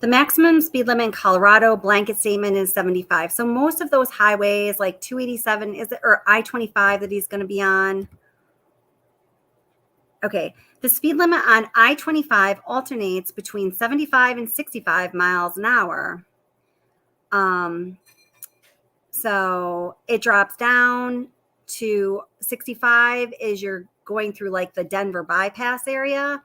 The maximum speed limit in Colorado blanket statement is 75. So most of those highways, like 287, or I-25 that he's going to be on. Okay, the speed limit on I-25 alternates between 75 and 65 miles an hour. So it drops down to 65 as you're going through like the Denver bypass area,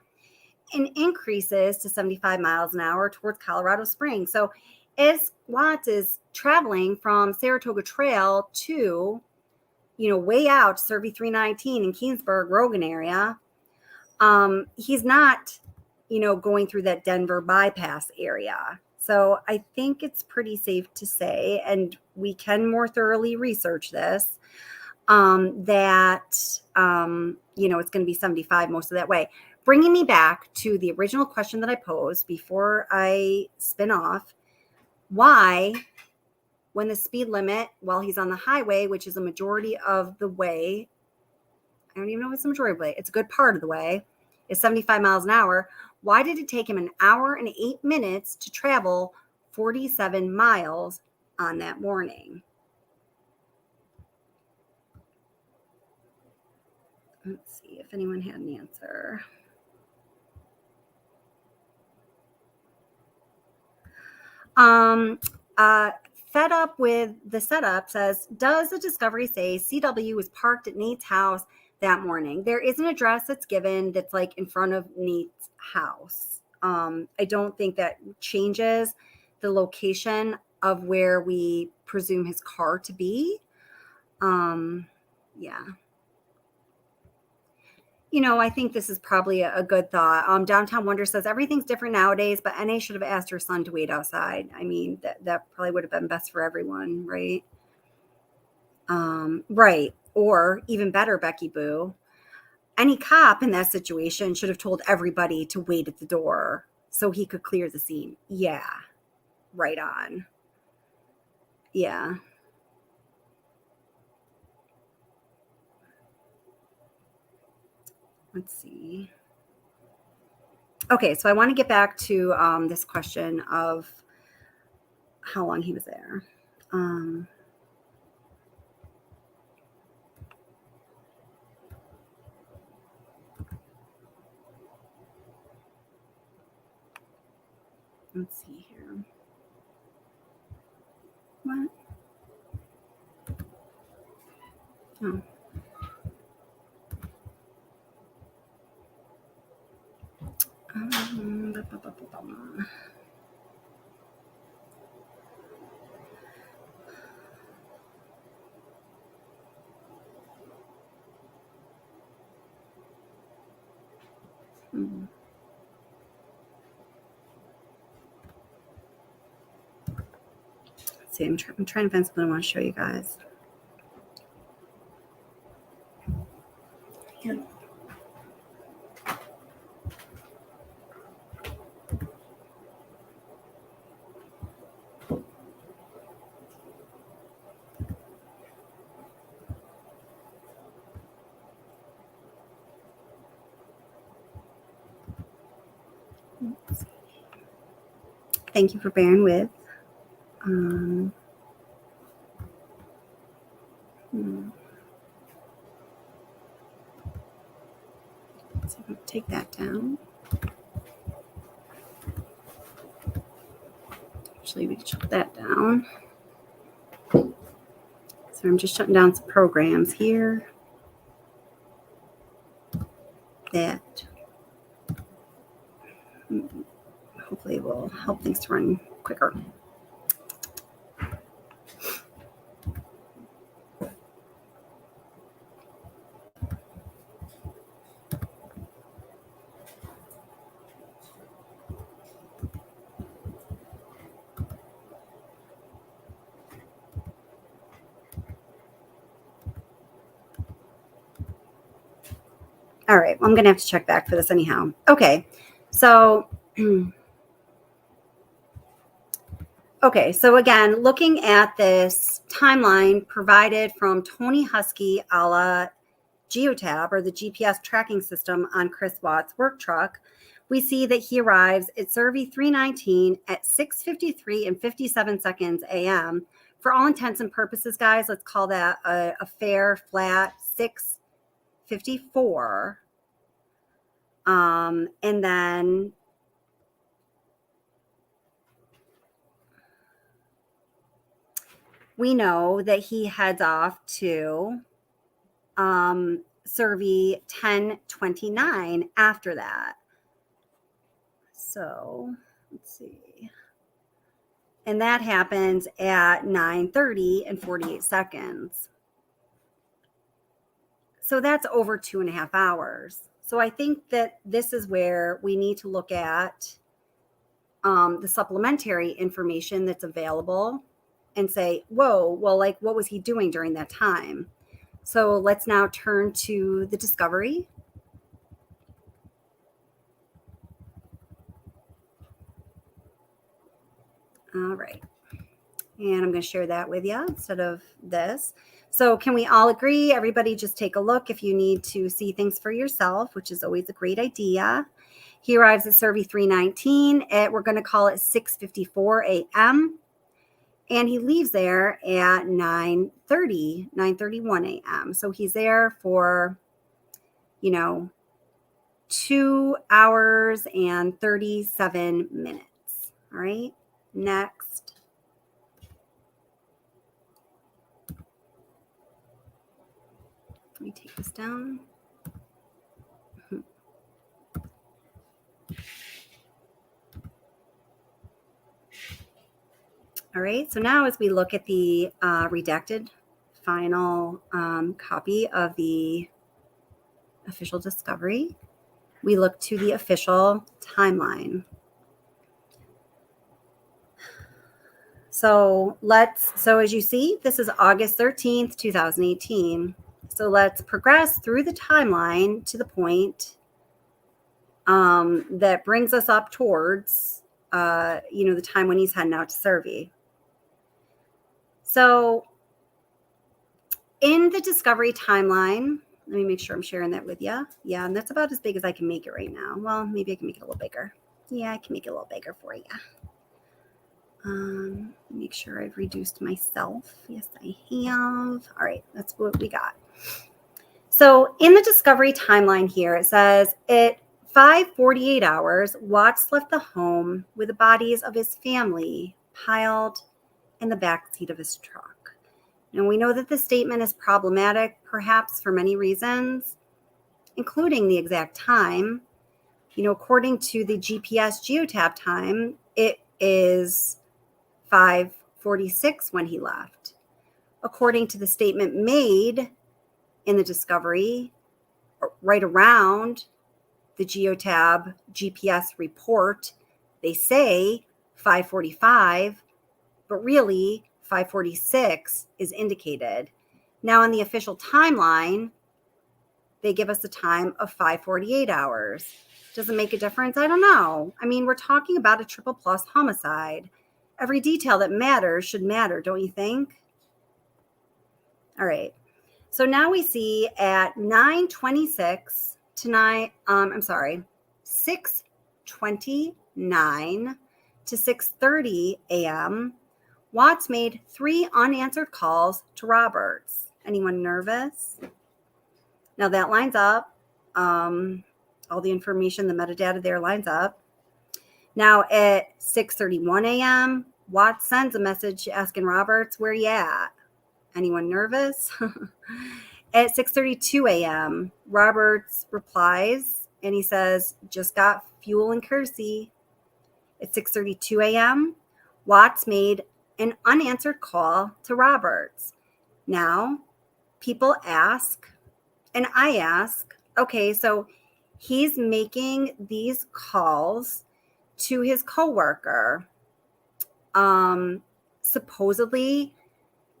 and increases to 75 miles an hour towards Colorado Springs. So as Watts is traveling from Saratoga Trail to way out, Survey 319 in Keensburg, Rogan area. He's not, going through that Denver bypass area. So I think it's pretty safe to say, and we can more thoroughly research this, that, it's going to be 75 most of that way. Bringing me back to the original question that I posed before I spin off, why, when the speed limit while he's on the highway, which is a majority of the way, I don't even know if it's the majority of the way, it's a good part of the way, is 75 miles an hour, why did it take him an hour and 8 minutes to travel 47 miles on that morning? Let's see if anyone had an answer. Fed up with the setup says, does the discovery say CW was parked at Nate's house that morning? There is an address that's given that's like in front of Nate's house. I don't think that changes the location of where we presume his car to be. Yeah. I think this is probably a good thought. Downtown Wonder says everything's different nowadays, but NA should have asked her son to wait outside. I mean, that probably would have been best for everyone, right? Right. Or even better, Becky Boo, any cop in that situation should have told everybody to wait at the door so he could clear the scene. Yeah. Right on. Yeah. Let's see. Okay, so I want to get back to this question of how long he was there. Let's see here. What? Oh. Let's see, I'm trying to find something I want to show you guys. Here. Thank you for bearing with. So I'm going to take that down. Actually, we can shut that down. So I'm just shutting down some programs here that hopefully will help things to run quicker. All right, well, I'm going to have to check back for this anyhow. Okay, so so again, looking at this timeline provided from Tony Husky a la Geotab, or the GPS tracking system on Chris Watt's work truck, we see that he arrives at Survey 319 at 6:53 and 57 seconds a.m. For all intents and purposes, guys, let's call that a fair, flat 6:54. And then we know that he heads off to Survey 1029 after that. So let's see. And that happens at 9:30 and 48 seconds. So that's over 2.5 hours. So I think that this is where we need to look at the supplementary information that's available and say, whoa, well, like, what was he doing during that time? So let's now turn to the discovery. All right. And I'm going to share that with you instead of this. So can we all agree? Everybody just take a look if you need to see things for yourself, which is always a great idea. He arrives at Servi 319 at, we're going to call it 6:54 a.m. And he leaves there at 9:31 a.m. So he's there for, 2 hours and 37 minutes. All right. Next. Let me take this down. All right, so now as we look at the redacted final copy of the official discovery, we look to the official timeline. So as you see, this is August 13th, 2018. So let's progress through the timeline to the point that brings us up towards, the time when he's heading out to Servi. So in the discovery timeline, let me make sure I'm sharing that with you. Yeah, and that's about as big as I can make it right now. Well, maybe I can make it a little bigger. Yeah, I can make it a little bigger for you. Make sure I've reduced myself. Yes, I have. All right, that's what we got. So in the discovery timeline here, it says at 5:48 hours, Watts left the home with the bodies of his family piled in the back seat of his truck. And we know that this statement is problematic, perhaps for many reasons, including the exact time. According to the GPS geotab time, it is 5:46 when he left. According to the statement made in the discovery, right around the geotab GPS report, they say 5:45, but really 5:46 is indicated. Now in the official timeline, they give us a time of 5:48 hours. Does it make a difference? I don't know. I mean, we're talking about a triple plus homicide. Every detail that matters should matter, don't you think? All right. So now we see at 6:29 to 6:30 a.m., Watts made 3 unanswered calls to Roberts. Anyone nervous? Now that lines up. All the information, the metadata there lines up. Now at 6:31 a.m., Watts sends a message asking Roberts, where you at? Anyone nervous? At 6:32 a.m., Roberts replies and he says, just got fuel in Kersey. At 6:32 a.m., Watts made an unanswered call to Roberts. Now, people ask, and I ask, okay, so he's making these calls to his coworker. Supposedly,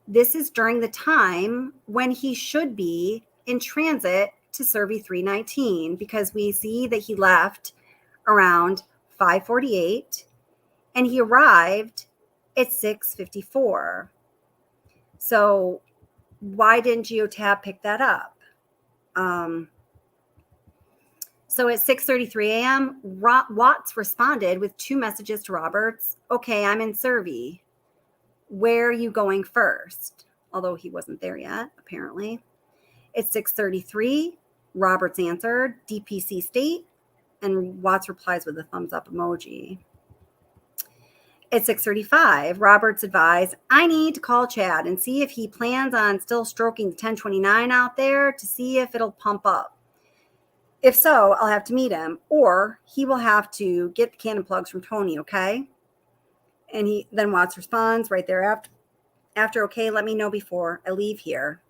this is during the time when he should be in transit to Servi 319, because we see that he left around 5:48 and he arrived at 6:54. So why didn't Geotab pick that up? So at 6:33 a.m., Watts responded with 2 messages to Roberts. Okay, I'm in Servi. Where are you going first? Although he wasn't there yet, apparently. At 6:33, Roberts answered, DPC State, and Watts replies with a thumbs up emoji. At 6:35, Roberts advised, I need to call Chad and see if he plans on still stroking the 1029 out there to see if it'll pump up. If so, I'll have to meet him, or he will have to get the cannon plugs from Tony, okay? And then Watts responds right there after, okay, let me know before I leave here.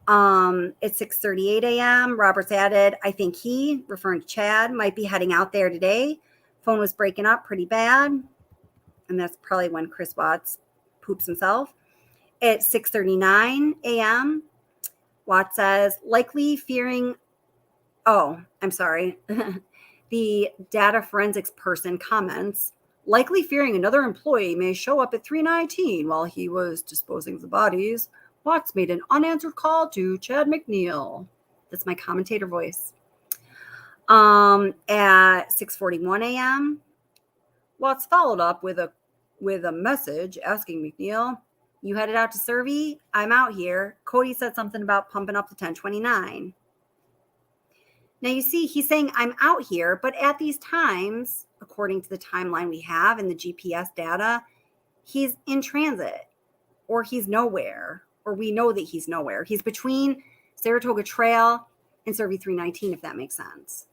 It's 6:38 a.m. Roberts added, I think he, referring to Chad, might be heading out there today. Phone was breaking up pretty bad. And that's probably when Chris Watts poops himself. At 6:39 a.m., Watts says, likely fearing, I'm sorry. The data forensics person comments, likely fearing another employee may show up at 3:19 while he was disposing of the bodies. Watts made an unanswered call to Chad McNeil. That's my commentator voice. At 6:41 a.m., Watts followed up with a message asking McNeil, you headed out to Survey? I'm out here. Cody said something about pumping up to 1029. Now you see, he's saying I'm out here, but at these times, according to the timeline we have in the GPS data, he's in transit or he's nowhere, or we know that he's nowhere. He's between Saratoga Trail and Survey 319, if that makes sense.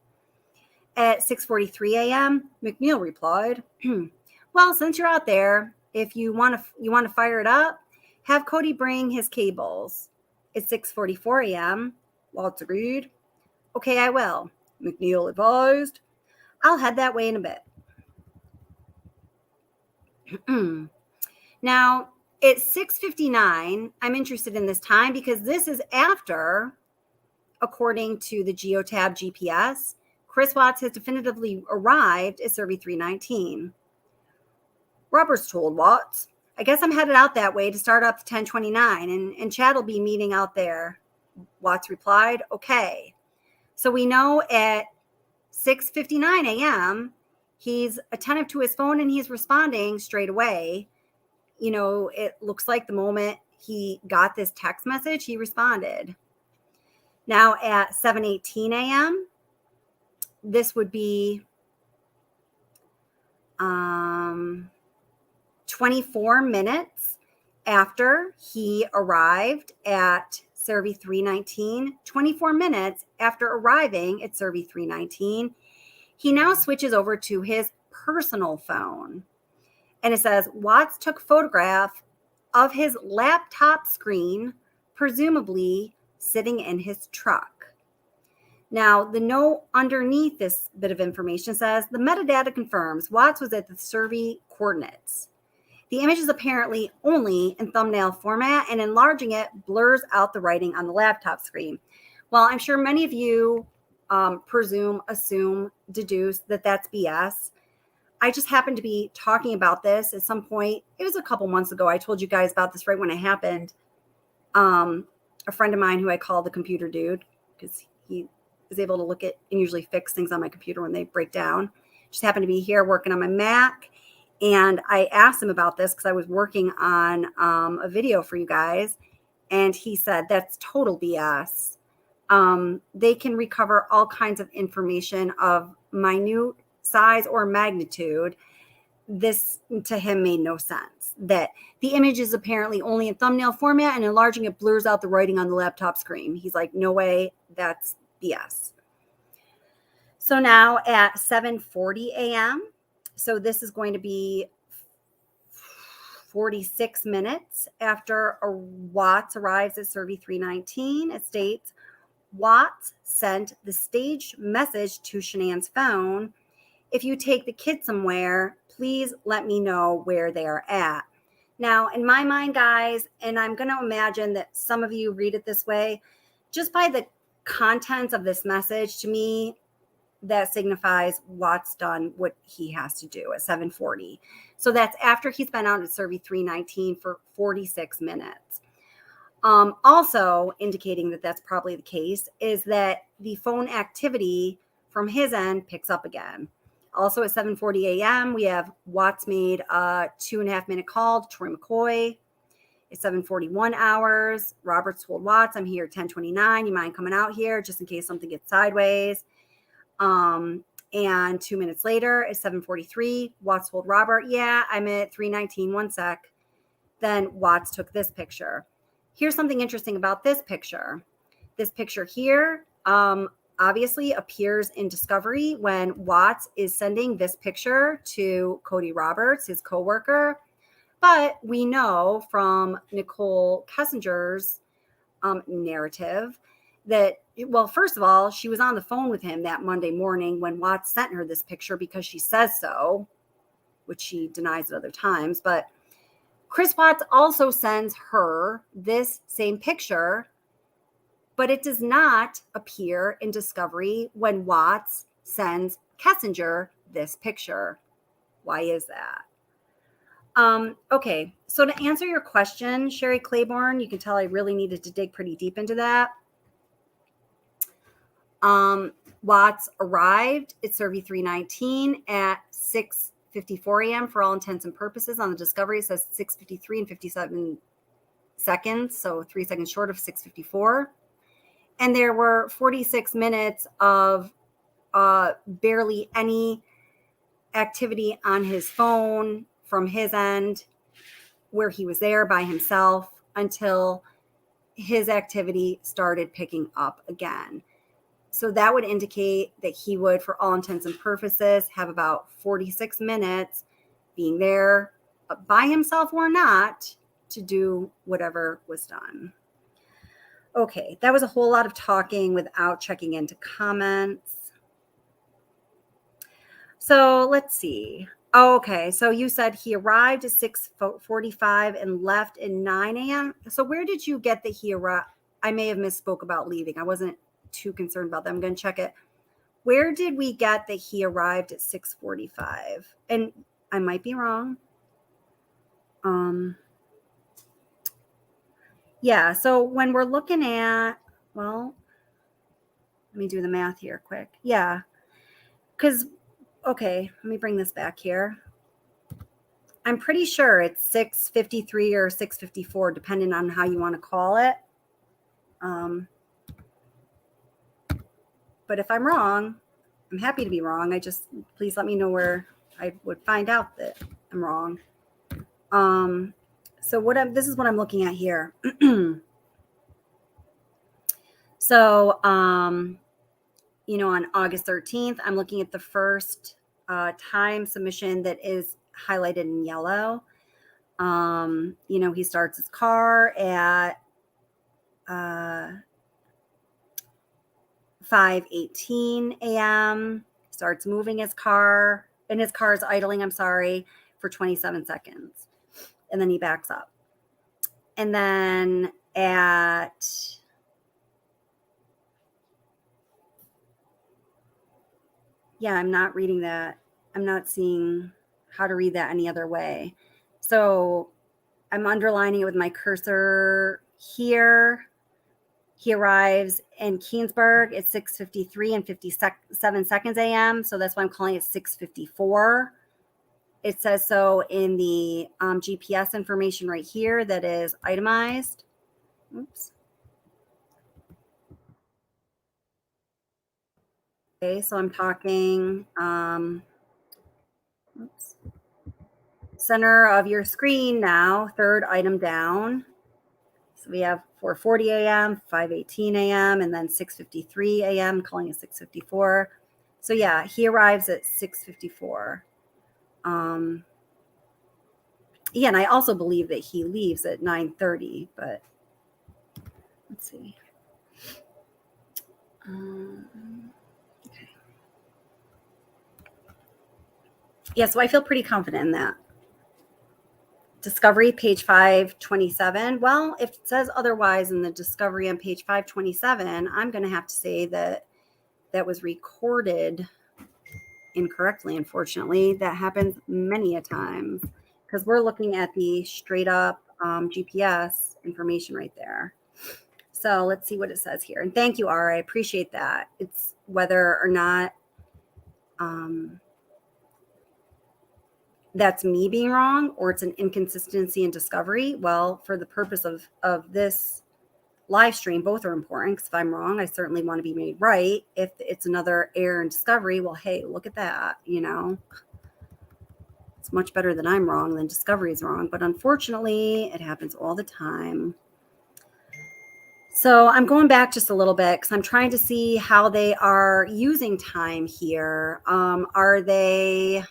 At 6:43 a.m., McNeil replied, well, since you're out there, if you want to fire it up, have Cody bring his cables. At 6:44 a.m., Waltz agreed. Okay, I will. McNeil advised. I'll head that way in a bit. Now, at 6:59, I'm interested in this time because this is after, according to the Geotab GPS, Chris Watts has definitively arrived at Survey 319. Roberts told Watts, I guess I'm headed out that way to start up to 1029 and Chad will be meeting out there. Watts replied, okay. So we know at 6:59 a.m., he's attentive to his phone and he's responding straight away. You know, it looks like the moment he got this text message, he responded. Now at 7:18 a.m., this would be 24 minutes after he arrived at Survey 319, 24 minutes after arriving at Survey 319, he now switches over to his personal phone. And it says, Watts took photograph of his laptop screen, presumably sitting in his truck. Now, the note underneath this bit of information says, the metadata confirms Watts was at the Survey coordinates. The image is apparently only in thumbnail format, and enlarging it blurs out the writing on the laptop screen. Well, I'm sure many of you presume, assume, deduce that that's BS. I just happened to be talking about this at some point. It was a couple months ago. I told you guys about this right when it happened. A friend of mine who I call the computer dude, because he is able to look at and usually fix things on my computer when they break down, just happened to be here working on my Mac. And I asked him about this because I was working on a video for you guys. And he said, that's total BS. They can recover all kinds of information of minute size or magnitude. This to him made no sense. That the image is apparently only in thumbnail format and enlarging it blurs out the writing on the laptop screen. He's like, no way, that's BS. So now at 7:40 a.m., so this is going to be 46 minutes after Watts arrives at Survey 319. It states, Watts sent the staged message to Shanann's phone. If you take the kids somewhere, please let me know where they are at. Now, in my mind, guys, and I'm going to imagine that some of you read it this way, just by the contents of this message, to me, that signifies Watts done what he has to do at 7:40. So that's after he's been out at Survey 319 for 46 minutes. Also indicating that that's probably the case is that the phone activity from his end picks up again. Also at 7:40 a.m., we have Watts made a 2.5 minute call to Troy McCoy. At 7:41 hours, Roberts told Watts, I'm here at 10:29. You mind coming out here just in case something gets sideways? And 2 minutes later at 7:43, Watts told Robert, yeah, I'm at 319, 1 sec. Then Watts took this picture. Here's something interesting about this picture. This picture here obviously appears in Discovery when Watts is sending this picture to Cody Roberts, his coworker. But we know from Nicole Kessinger's narrative that, well, first of all, she was on the phone with him that Monday morning when Watts sent her this picture because she says so, which she denies at other times. But Chris Watts also sends her this same picture, but it does not appear in discovery when Watts sends Kessinger this picture. Why is that? Okay, so to answer your question, Sherry Claiborne, you can tell I really needed to dig pretty deep into that. Watts arrived at Survey 319 at 6:54 a.m. for all intents and purposes. On the discovery, it says 6:53 and 57 seconds, so 3 seconds short of 6:54. And there were 46 minutes of barely any activity on his phone from his end where he was there by himself until his activity started picking up again. So that would indicate that he would, for all intents and purposes, have about 46 minutes being there by himself or not to do whatever was done. Okay, that was a whole lot of talking without checking into comments. So let's see. Oh, okay, so you said he arrived at 6:45 and left at 9 a.m. So where did you get that he arrived? I may have misspoke about leaving. I wasn't too concerned about that. I'm going to check it. Where did we get that he arrived at 6:45? And I might be wrong. Yeah, so when we're looking at, well, let me do the math here quick. Yeah, because, okay, let me bring this back here. I'm pretty sure it's 6:53 or 6:54, depending on how you want to call it. But if I'm wrong, I'm happy to be wrong. Please let me know where I would find out that I'm wrong. So this is what I'm looking at here. So, on August 13th, I'm looking at the first time submission that is highlighted in yellow. He starts his car at 5:18 a.m., starts moving his car, and his car is idling, for 27 seconds. And then he backs up. And then I'm not reading that. I'm not seeing how to read that any other way. So I'm underlining it with my cursor here. He arrives in Keensburg at 6:53 and 57 seconds a.m. So that's why I'm calling it 6:54. It says so in the GPS information right here that is itemized. Oops. Okay, so I'm talking center of your screen now, third item down. So we have 4:40 a.m., 5:18 a.m., and then 6:53 a.m., calling it 6:54. So yeah, he arrives at 6:54. And I also believe that he leaves at 9:30, but let's see. Okay. Yeah, so I feel pretty confident in that. Discovery, page 527. Well, if it says otherwise in the discovery on page 527, I'm going to have to say that was recorded incorrectly, unfortunately. That happens many a time because we're looking at the straight up GPS information right there. So let's see what it says here. And thank you, Ara. I appreciate that. It's whether or not that's me being wrong or it's an inconsistency in discovery. Well, for the purpose of this live stream, both are important because if I'm wrong, I certainly want to be made right. If it's another error in discovery, well, hey, look at that, It's much better that I'm wrong than discovery is wrong. But unfortunately, it happens all the time. So I'm going back just a little bit because I'm trying to see how they are using time here. Are they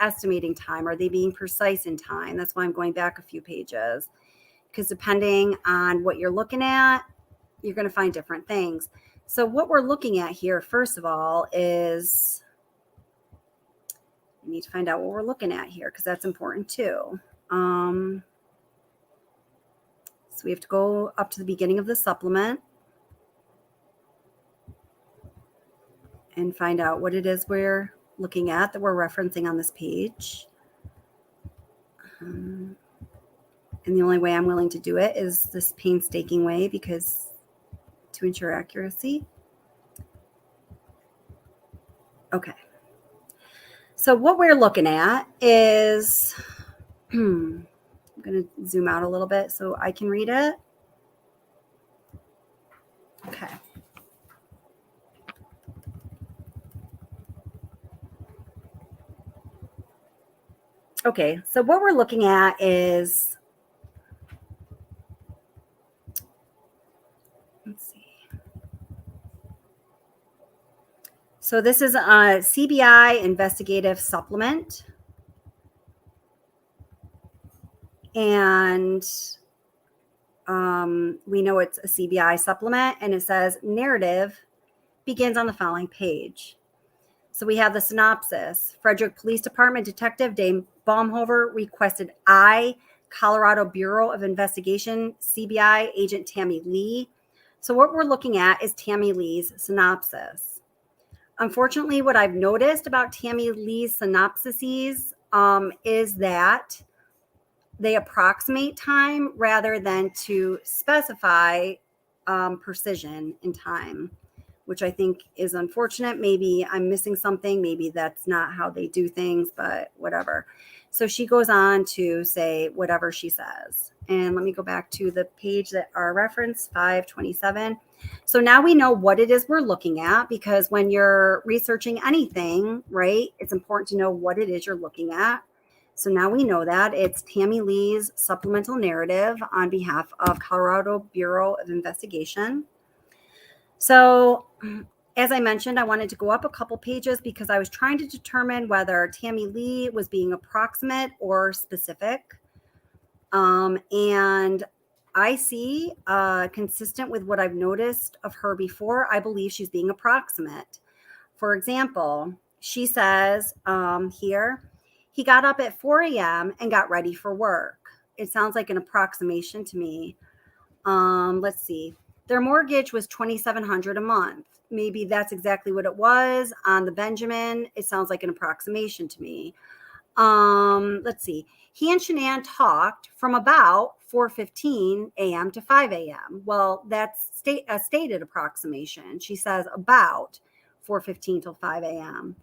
estimating time? Are they being precise in time? That's why I'm going back a few pages because depending on what you're looking at, you're going to find different things. So what we're looking at here, first of all, is we need to find out what we're looking at here because that's important too. So we have to go up to the beginning of the supplement and find out what it is we're looking at that we're referencing on this page. And the only way I'm willing to do it is this painstaking way because to ensure accuracy. Okay. So what we're looking at is, I'm going to zoom out a little bit so I can read it. Okay. Okay, so what we're looking at is, let's see. So this is a CBI investigative supplement. And we know it's a CBI supplement, and it says narrative begins on the following page. So we have the synopsis. Frederick Police Department Detective Dave Baumhover requested Colorado Bureau of Investigation, CBI agent Tammy Lee. So what we're looking at is Tammy Lee's synopsis. Unfortunately, what I've noticed about Tammy Lee's synopsises is that they approximate time rather than to specify precision in time, which I think is unfortunate. Maybe I'm missing something. Maybe that's not how they do things, but whatever. So she goes on to say whatever she says. And let me go back to the page that our reference, 527. So now we know what it is we're looking at, because when you're researching anything, right, it's important to know what it is you're looking at. So now we know that it's Tammy Lee's supplemental narrative on behalf of Colorado Bureau of Investigation. So as I mentioned, I wanted to go up a couple pages because I was trying to determine whether Tammy Lee was being approximate or specific. And I see, consistent with what I've noticed of her before, I believe she's being approximate. For example, she says here, he got up at 4 a.m. and got ready for work. It sounds like an approximation to me. Let's see. Their mortgage was $2,700 a month. Maybe that's exactly what it was on the Benjamin. It sounds like an approximation to me. Let's see. He and Shanann talked from about 4:15 a.m. to 5 a.m. Well, that's a stated approximation. She says about 4:15 till 5 a.m.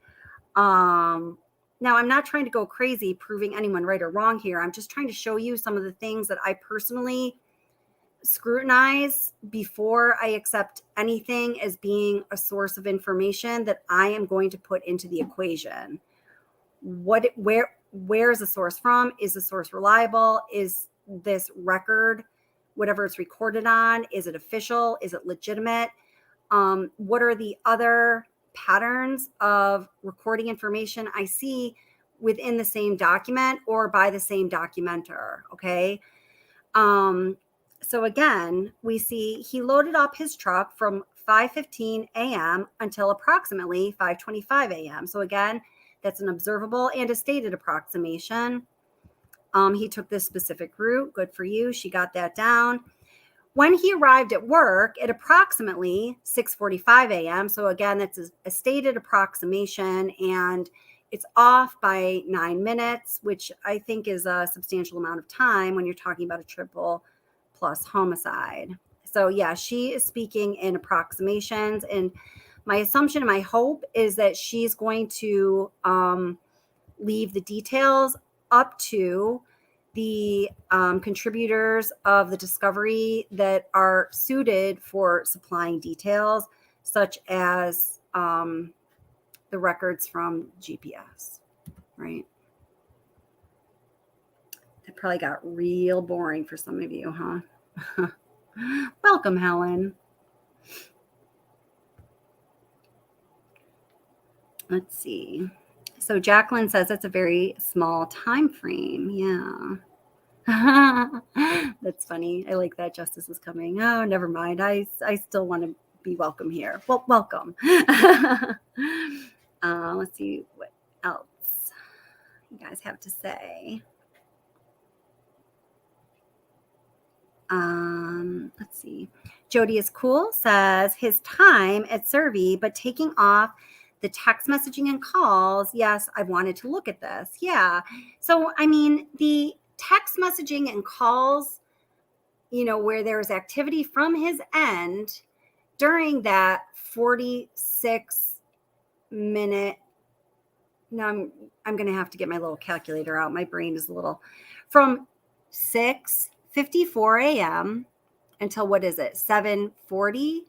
Now, I'm not trying to go crazy proving anyone right or wrong here. I'm just trying to show you some of the things that I personally scrutinize before I accept anything as being a source of information that I am going to put into the equation. Where is the source from? Is the source reliable? Is this record, whatever it's recorded on, is it official? Is it legitimate? What are the other patterns of recording information I see within the same document or by the same documenter? Okay. So again, we see he loaded up his truck from 5:15 a.m. until approximately 5:25 a.m. So again, that's an observable and a stated approximation. He took this specific route. Good for you. She got that down. When he arrived at work at approximately 6:45 a.m., so again, that's a stated approximation, and it's off by 9 minutes, which I think is a substantial amount of time when you're talking about a triple plus homicide. So yeah, she is speaking in approximations, and my assumption and my hope is that she's going to leave the details up to the contributors of the discovery that are suited for supplying details, such as the records from GPS, right? That probably got real boring for some of you, huh? Welcome, Helen. Let's see. So Jacqueline says it's a very small time frame. Yeah. That's funny. I like that justice is coming. Oh, never mind. I still want to be welcome here. Well, welcome. Let's see what else you guys have to say. Let's see. Jody is cool says his time at Servi, but taking off the text messaging and calls. Yes, I wanted to look at this. Yeah. So, I mean, the text messaging and calls, where there's activity from his end during that 46-minute. No, I'm going to have to get my little calculator out. My brain is a little from 6:54 a.m. until what is it? 7:40.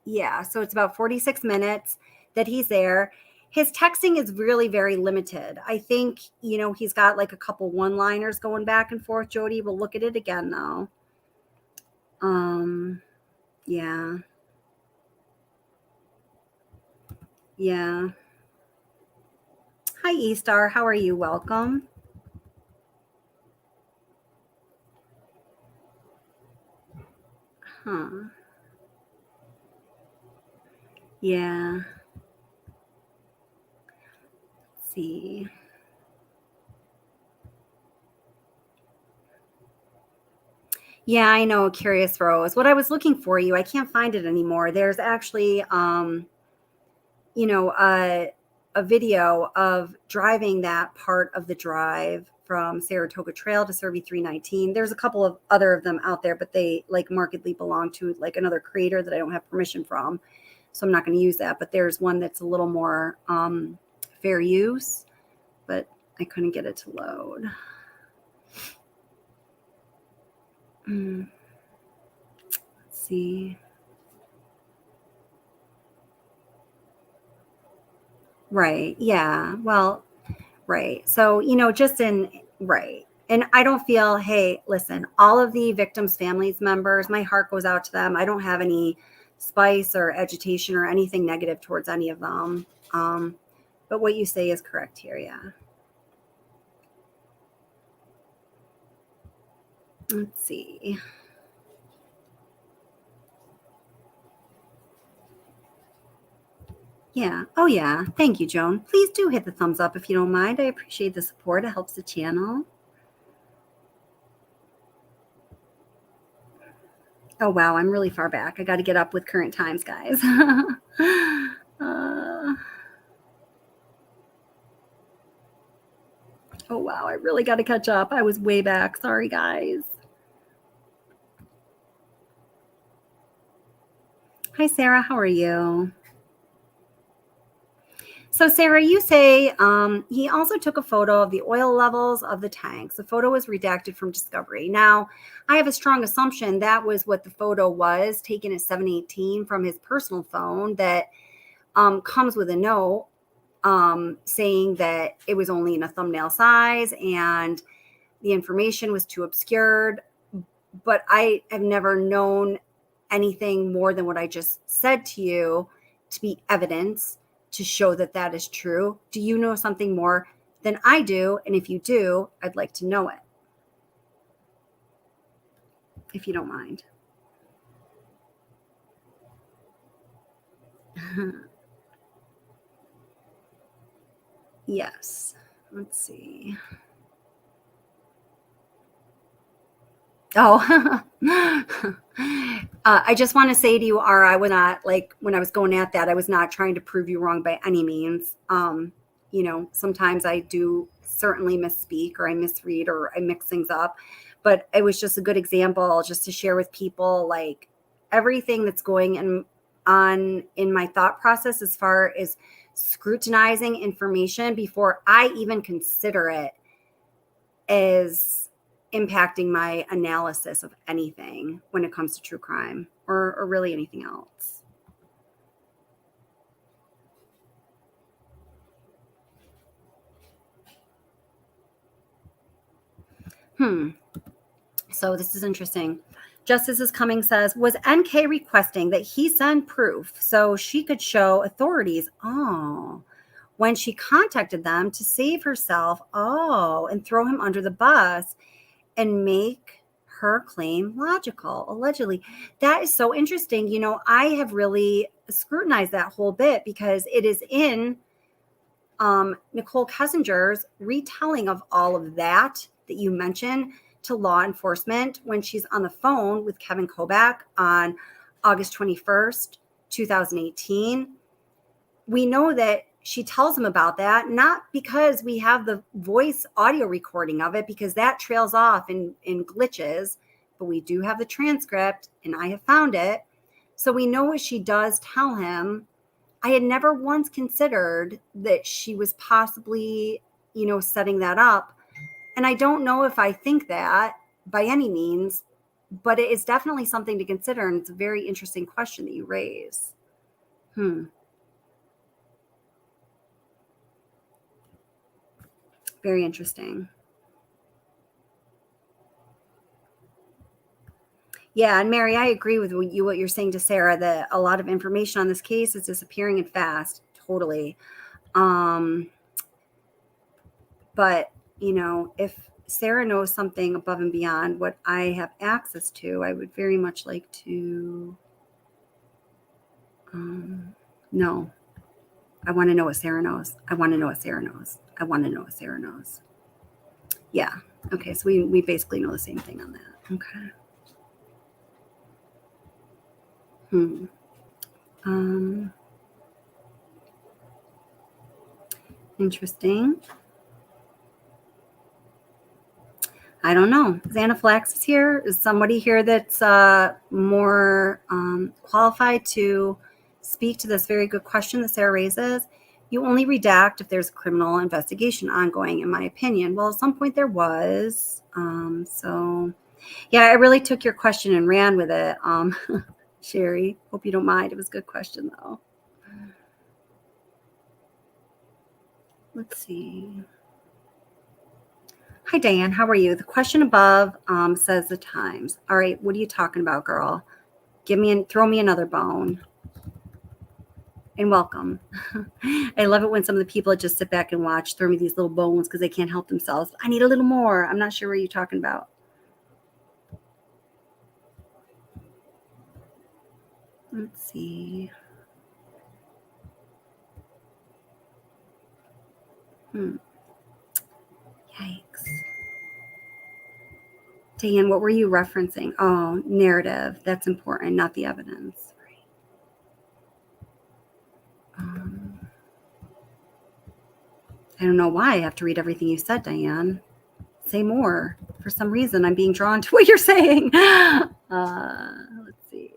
Yeah, so it's about 46 minutes that he's there. His texting is really very limited. I think, he's got like a couple one-liners going back and forth. Jody, we'll look at it again though. Yeah. Yeah. Hi, E-Star. How are you? Welcome. Huh. Yeah. Let's see. Yeah, I know. Curious Rose. What I was looking for you, I can't find it anymore. There's actually, a video of driving that part of the drive from Saratoga Trail to Servi 319. There's a couple of other of them out there, but they like markedly belong to like another creator that I don't have permission from. So I'm not going to use that. But there's one that's a little more fair use, but I couldn't get it to load. Let's see. Right. Yeah. Well, right. So, right. And I don't feel, hey, listen, all of the victims' families members, my heart goes out to them. I don't have any spice or agitation or anything negative towards any of them. But what you say is correct here. Yeah. Let's see. Yeah. Oh, yeah. Thank you, Joan. Please do hit the thumbs up if you don't mind. I appreciate the support. It helps the channel. Oh, wow. I'm really far back. I got to get up with current times, guys. Oh, wow. I really got to catch up. I was way back. Sorry, guys. Hi, Sarah. How are you? So, Sarah, you say he also took a photo of the oil levels of the tanks. The photo was redacted from Discovery. Now, I have a strong assumption that was what the photo was, taken at 7:18 from his personal phone that comes with a note saying that it was only in a thumbnail size and the information was too obscured. But I have never known anything more than what I just said to you to be evidence to show that that is true. Do you know something more than I do? And if you do, I'd like to know it, if you don't mind. Yes. Let's see. Oh, I just want to say to you, Ara, I was not like when I was going at that, I was not trying to prove you wrong by any means. Sometimes I do certainly misspeak or I misread or I mix things up, but it was just a good example just to share with people like everything that's going on in my thought process as far as scrutinizing information before I even consider it as impacting my analysis of anything when it comes to true crime or really anything else. So this is interesting. Justice is Coming says, was NK requesting that he send proof so she could show authorities? Oh, when she contacted them to save herself, and throw him under the bus and make her claim logical, allegedly. That is so interesting. You know, I have really scrutinized that whole bit because it is in Nicole Kessinger's retelling of all of that you mentioned to law enforcement when she's on the phone with Kevin Kobach on August 21st, 2018. We know that she tells him about that, not because we have the voice audio recording of it, because that trails off in glitches, but we do have the transcript and I have found it. So we know what she does tell him. I had never once considered that she was possibly, setting that up. And I don't know if I think that by any means, but it is definitely something to consider. And it's a very interesting question that you raise. Very interesting. Yeah, and Mary, I agree with what you're saying to Sarah, that a lot of information on this case is disappearing and fast. Totally. But, if Sarah knows something above and beyond what I have access to, I would very much like to know. I want to know what Sarah knows. I want to know what Sarah knows. I want to know what Sarah knows. Yeah. Okay. So we basically know the same thing on that. Okay. Interesting. I don't know. Is Anaphylaxis here? Is somebody here that's more qualified to speak to this very good question that Sarah raises? You only redact if there's a criminal investigation ongoing, in my opinion. Well, at some point there was. So, yeah, I really took your question and ran with it. Sherry, hope you don't mind. It was a good question, though. Let's see. Hi, Diane. How are you? The question above says the times. All right. What are you talking about, girl? Throw me another bone. And welcome. I love it when some of the people just sit back and watch, throw me these little bones because they can't help themselves. I need a little more. I'm not sure what you're talking about. Let's see. Yikes. Dan, what were you referencing? Oh, narrative. That's important, not the evidence. I don't know why I have to read everything you said, Diane. Say more. For some reason, I'm being drawn to what you're saying. Let's see.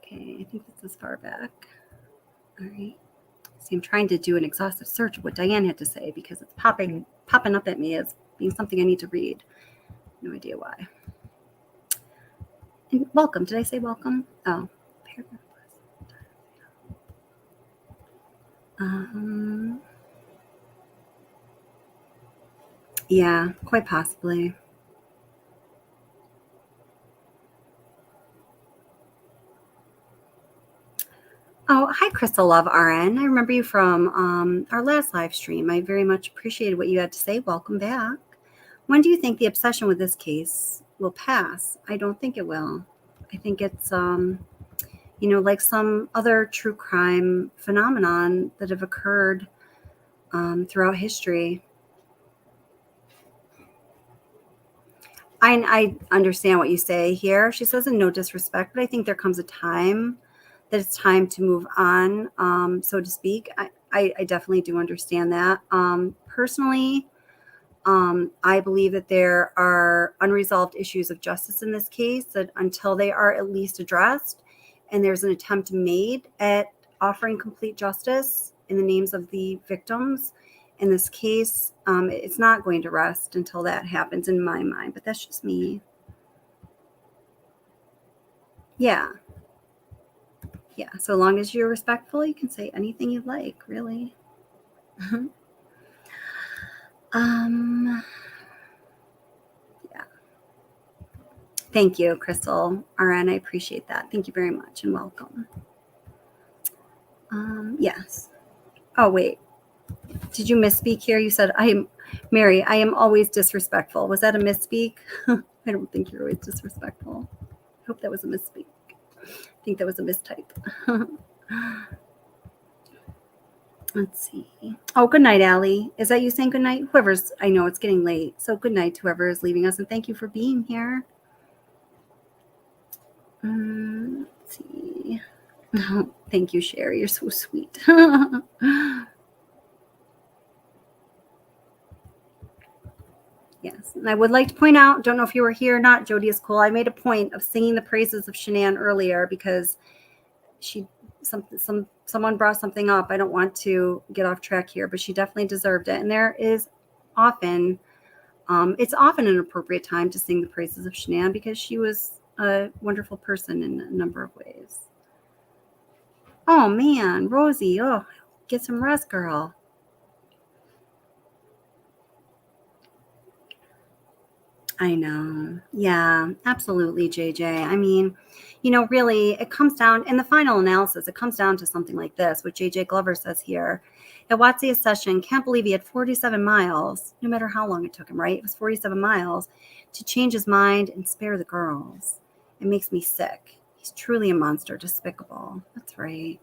Okay, I think this is far back. All right. See, I'm trying to do an exhaustive search of what Diane had to say because it's popping up at me as being something I need to read. No idea why. And welcome. Did I say welcome? Oh, paragraph. Yeah, quite possibly. Oh, hi, Crystal Love RN. I remember you from our last live stream. I very much appreciated what you had to say. Welcome back. When do you think the obsession with this case will pass? I don't think it will. I think it's, like some other true crime phenomenon that have occurred throughout history. I understand what you say here. She says in no disrespect, but I think there comes a time that it's time to move on, so to speak. I definitely do understand that. Personally, I believe that there are unresolved issues of justice in this case that until they are at least addressed and there's an attempt made at offering complete justice in the names of the victims, in this case, it's not going to rest until that happens in my mind, but that's just me. Yeah. Yeah, so long as you're respectful, you can say anything you like, really. Yeah. Thank you, Crystal RN. I appreciate that. Thank you very much and welcome. Yes. Oh, wait. Did you misspeak here? You said, Mary, I am always disrespectful. Was that a misspeak? I don't think you're always disrespectful. I hope that was a misspeak. I think that was a mistype. Let's see. Oh, good night, Allie. Is that you saying good night? I know it's getting late. So good night to whoever is leaving us. And thank you for being here. Let's see. Oh, thank you, Sherry. You're so sweet. Yes, and I would like to point out, don't know if you were here or not, Jody is cool. I made a point of singing the praises of Shanann earlier because someone brought something up. I don't want to get off track here, but she definitely deserved it. And there is often, it's often an appropriate time to sing the praises of Shanann because she was a wonderful person in a number of ways. Oh man, Rosie, oh, get some rest, girl. I know. Yeah, absolutely, JJ. I mean, really, it comes down, in the final analysis, it comes down to something like this, what JJ Glover says here. At Watsy's session, can't believe he had 47 miles, no matter how long it took him, right? It was 47 miles to change his mind and spare the girls. It makes me sick. He's truly a monster, despicable. That's right.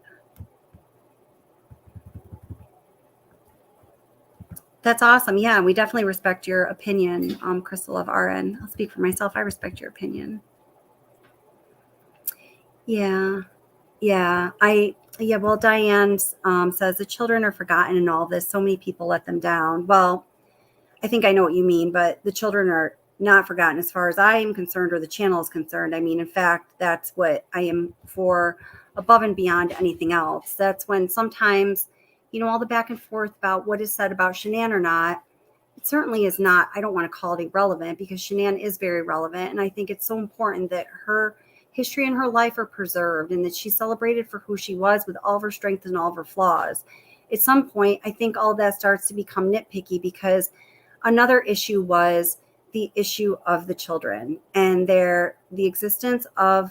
That's awesome. Yeah, we definitely respect your opinion, Crystal of RN. I'll speak for myself. I respect your opinion. Yeah. Well, Diane says the children are forgotten in all this. So many people let them down. Well, I think I know what you mean, but the children are not forgotten as far as I am concerned or the channel is concerned. I mean, in fact, that's what I am for above and beyond anything else. That's when sometimes, all the back and forth about what is said about Shanann or not, it certainly is not, I don't want to call it irrelevant because Shanann is very relevant. And I think it's so important that her history and her life are preserved and that she's celebrated for who she was with all of her strengths and all of her flaws. At some point, I think all that starts to become nitpicky because another issue was the issue of the children and the existence of,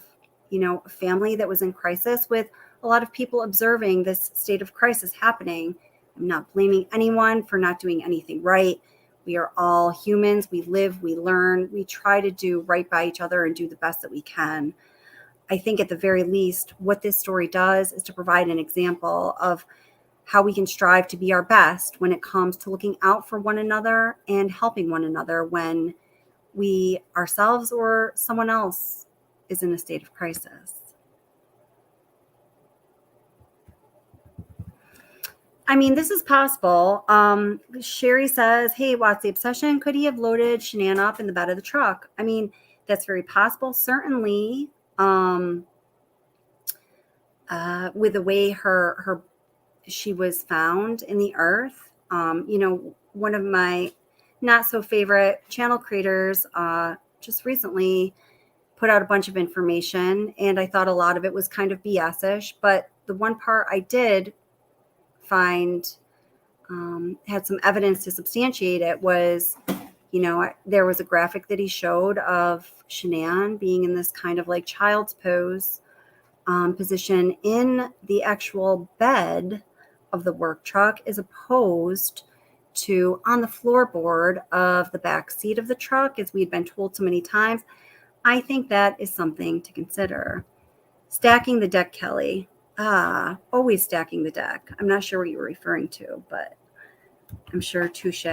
a family that was in crisis with a lot of people observing this state of crisis happening. I'm not blaming anyone for not doing anything right. We are all humans. We live, we learn, we try to do right by each other and do the best that we can. I think at the very least, what this story does is to provide an example of how we can strive to be our best when it comes to looking out for one another and helping one another when we ourselves or someone else is in a state of crisis. I mean, this is possible. Sherry says, hey, what's the obsession? Could he have loaded Shanann up in the bed of the truck? I mean, that's very possible. Certainly, with the way she was found in the earth. One of my not so favorite channel creators just recently put out a bunch of information, and I thought a lot of it was kind of BS-ish, but the one part I did find had some evidence to substantiate it was, there was a graphic that he showed of Shanann being in this kind of like child's pose position in the actual bed of the work truck as opposed to on the floorboard of the back seat of the truck, as we'd been told so many times. I think that is something to consider. Stacking the deck, Kelly. Always stacking the deck. I'm not sure what you were referring to, but I'm sure touche.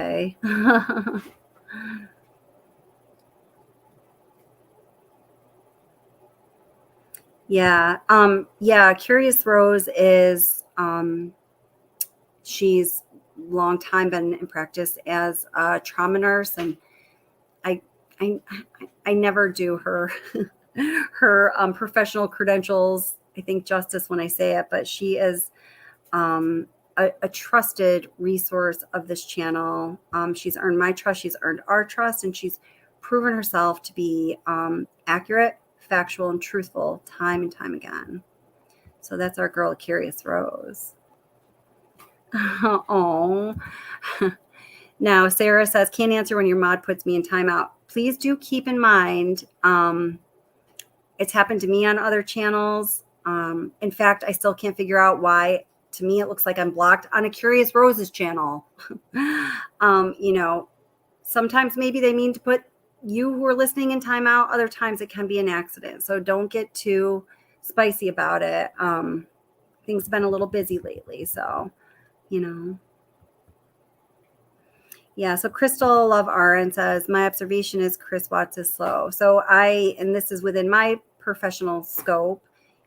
Yeah. Curious Rose is, she's long time been in practice as a trauma nurse, and I never do her professional credentials, I think, justice when I say it, but she is a trusted resource of this channel. She's earned my trust, she's earned our trust, and she's proven herself to be accurate, factual, and truthful time and time again. So that's our girl, Curious Rose. Oh. Now, Sarah says, can't answer when your mod puts me in timeout. please do keep in mind, it's happened to me on other channels. In fact, I still can't figure out why. To me, it looks like I'm blocked on a Curious Roses channel. You know, sometimes maybe they mean to put you who are listening in timeout. Other times it can be an accident. So don't get too spicy about it. Things have been a little busy lately. So, you know. Yeah, so Crystal Love RN says, my observation is Chris Watts is slow. So and this is within my professional scope,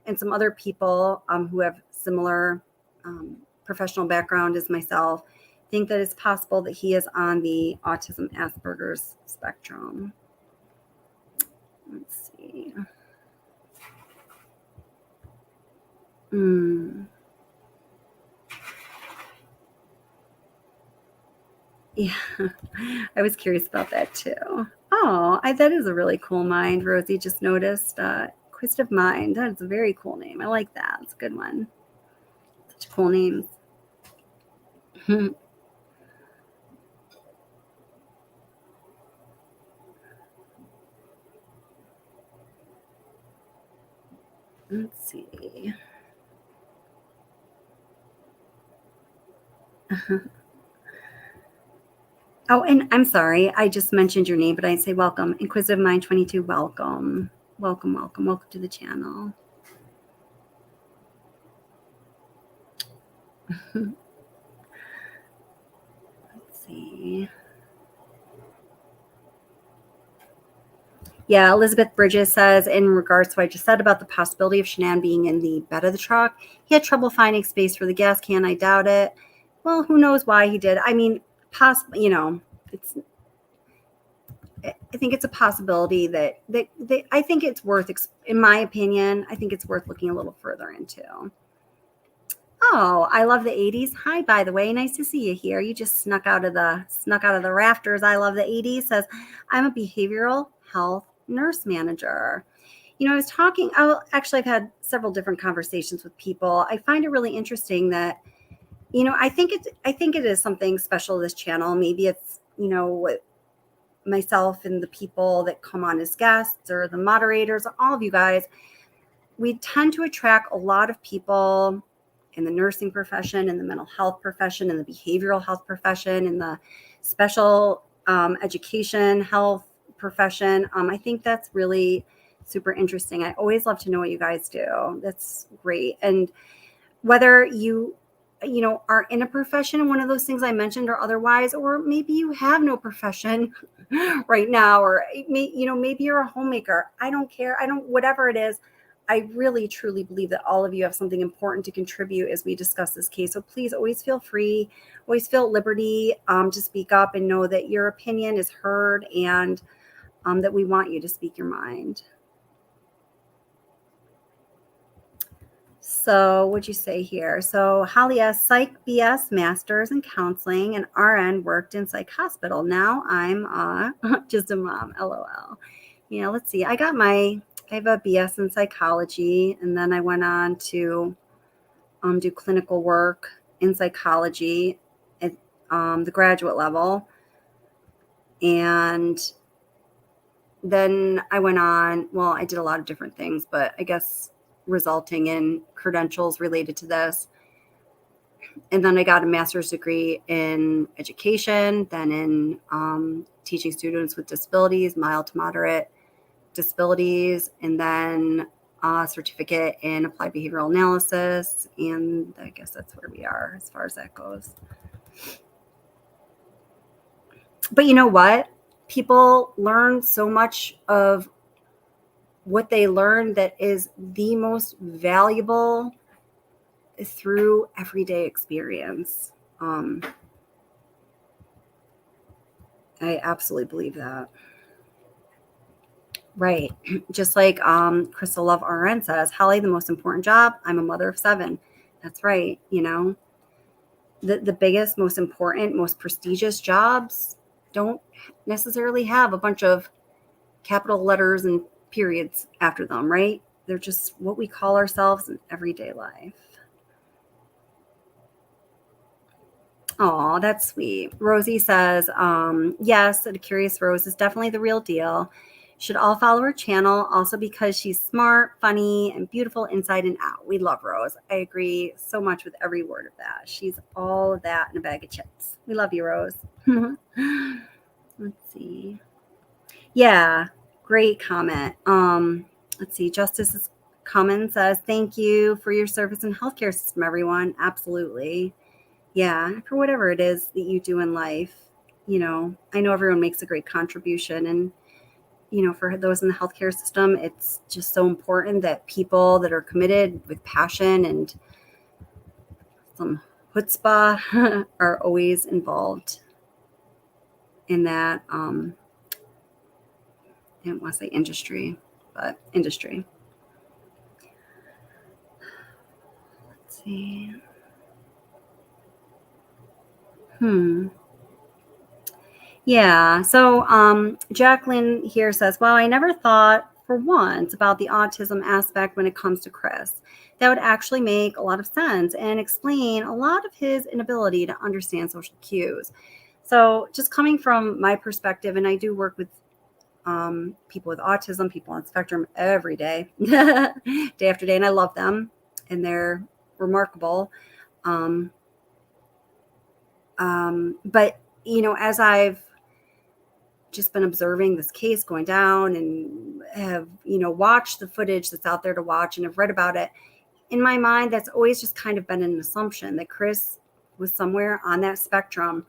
and some other people who have similar professional background as myself think that it's possible that he is on the autism Asperger's spectrum. Let's see. Yeah, I was curious about that too. Oh, that is a really cool mind. Rosie just noticed. Inquisitive Mind. That is a very cool name. I like that. It's a good one. Such cool names. Let's see. Oh, and I'm sorry. I just mentioned your name, but I say welcome. Inquisitive Mind 22, welcome. Welcome, welcome, welcome to the channel. Let's see. Yeah, Elizabeth Bridges says, in regards to what I just said about the possibility of Shanann being in the bed of the truck, he had trouble finding space for the gas can. I doubt it. Well, who knows why he did. I mean, possibly, you know, I think it's a possibility that I think it's worth, in my opinion, I think it's worth looking a little further into. Oh, I love the 80s. Hi, by the way, nice to see you here. You just snuck out of the rafters. I love the 80s. Says, I'm a behavioral health nurse manager. You know, I've had several different conversations with people. I find it really interesting that, you know, I think it is something special, this channel. Maybe it's, you know, what myself and the people that come on as guests or the moderators, all of you guys, we tend to attract a lot of people in the nursing profession, in the mental health profession, in the behavioral health profession, in the special education health profession. I think that's really super interesting. I always love to know what you guys do. That's great. And whether you know, are in a profession, one of those things I mentioned, or otherwise, or maybe you have no profession right now, or maybe you're a homemaker. I don't care. Whatever it is. I really, truly believe that all of you have something important to contribute as we discuss this case. So please always feel free, always feel at liberty to speak up and know that your opinion is heard, and that we want you to speak your mind. So what'd you say here? So Holly S, Psych BS Masters in Counseling, and RN, worked in Psych Hospital. Now I'm just a mom, LOL. Yeah, let's see. I have a BS in psychology, and then I went on to do clinical work in psychology at the graduate level. And then I went on, well, I did a lot of different things, but I guess resulting in credentials related to this. And then I got a master's degree in education, then in teaching students with disabilities, mild to moderate disabilities, and then a certificate in applied behavioral analysis. And I guess that's where we are as far as that goes. But you know what? People learn so much of what they learn that is the most valuable through everyday experience. I absolutely believe that. Right. Just like Crystal Love RN says, Holly, the most important job, I'm a mother of 7. That's right. You know, the biggest, most important, most prestigious jobs don't necessarily have a bunch of capital letters and periods after them, right? They're just what we call ourselves in everyday life. Oh, that's sweet. Rosie says, yes, the Curious Rose is definitely the real deal. Should all follow her channel also because she's smart, funny, and beautiful inside and out. We love Rose. I agree so much with every word of that. She's all of that in a bag of chips. We love you, Rose. Let's see. Yeah, great comment. Let's see. Justice's comment says, thank you for your service in healthcare system, everyone. Absolutely. Yeah, for whatever it is that you do in life. I know everyone makes a great contribution, and for those in the healthcare system, it's just so important that people that are committed with passion and some chutzpah are always involved in that. I didn't want to say industry, but industry. Let's see. Yeah. So Jacqueline here says, well, I never thought for once about the autism aspect when it comes to Chris. That would actually make a lot of sense and explain a lot of his inability to understand social cues. So just coming from my perspective, and I do work with people with autism, people on the spectrum every day, day after day, and I love them, and they're remarkable. But, as I've just been observing this case going down and have, watched the footage that's out there to watch and have read about it, in my mind, that's always just kind of been an assumption that Chris was somewhere on that spectrum.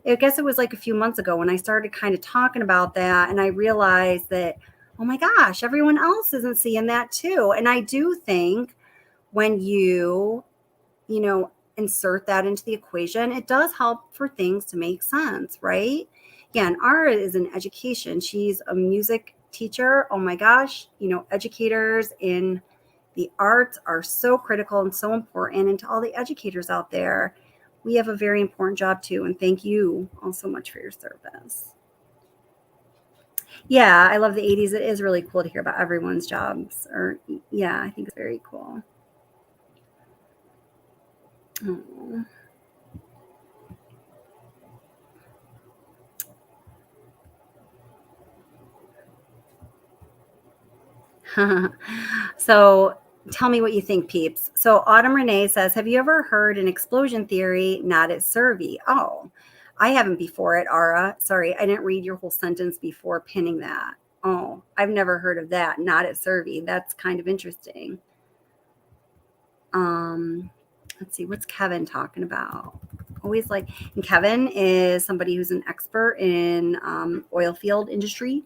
I guess it was like a few months ago when I started kind of talking about that, and I realized that, oh my gosh, everyone else isn't seeing that too. And I do think when you insert that into the equation, it does help for things to make sense, right? Yeah, and Ara is in education. She's a music teacher. Oh my gosh, educators in the arts are so critical and so important. And to all the educators out there, we have a very important job too. And thank you all so much for your service. Yeah, I love the 80s. It is really cool to hear about everyone's jobs. Yeah, I think it's very cool. Oh. So tell me what you think, peeps. So Autumn Renee says, have you ever heard an explosion theory not at Cervi? Oh, I haven't before it, Ara. Sorry, I didn't read your whole sentence before pinning that. Oh, I've never heard of that. Not at Cervi. That's kind of interesting. Let's see, what's Kevin talking about? Always and Kevin is somebody who's an expert in oil field industry.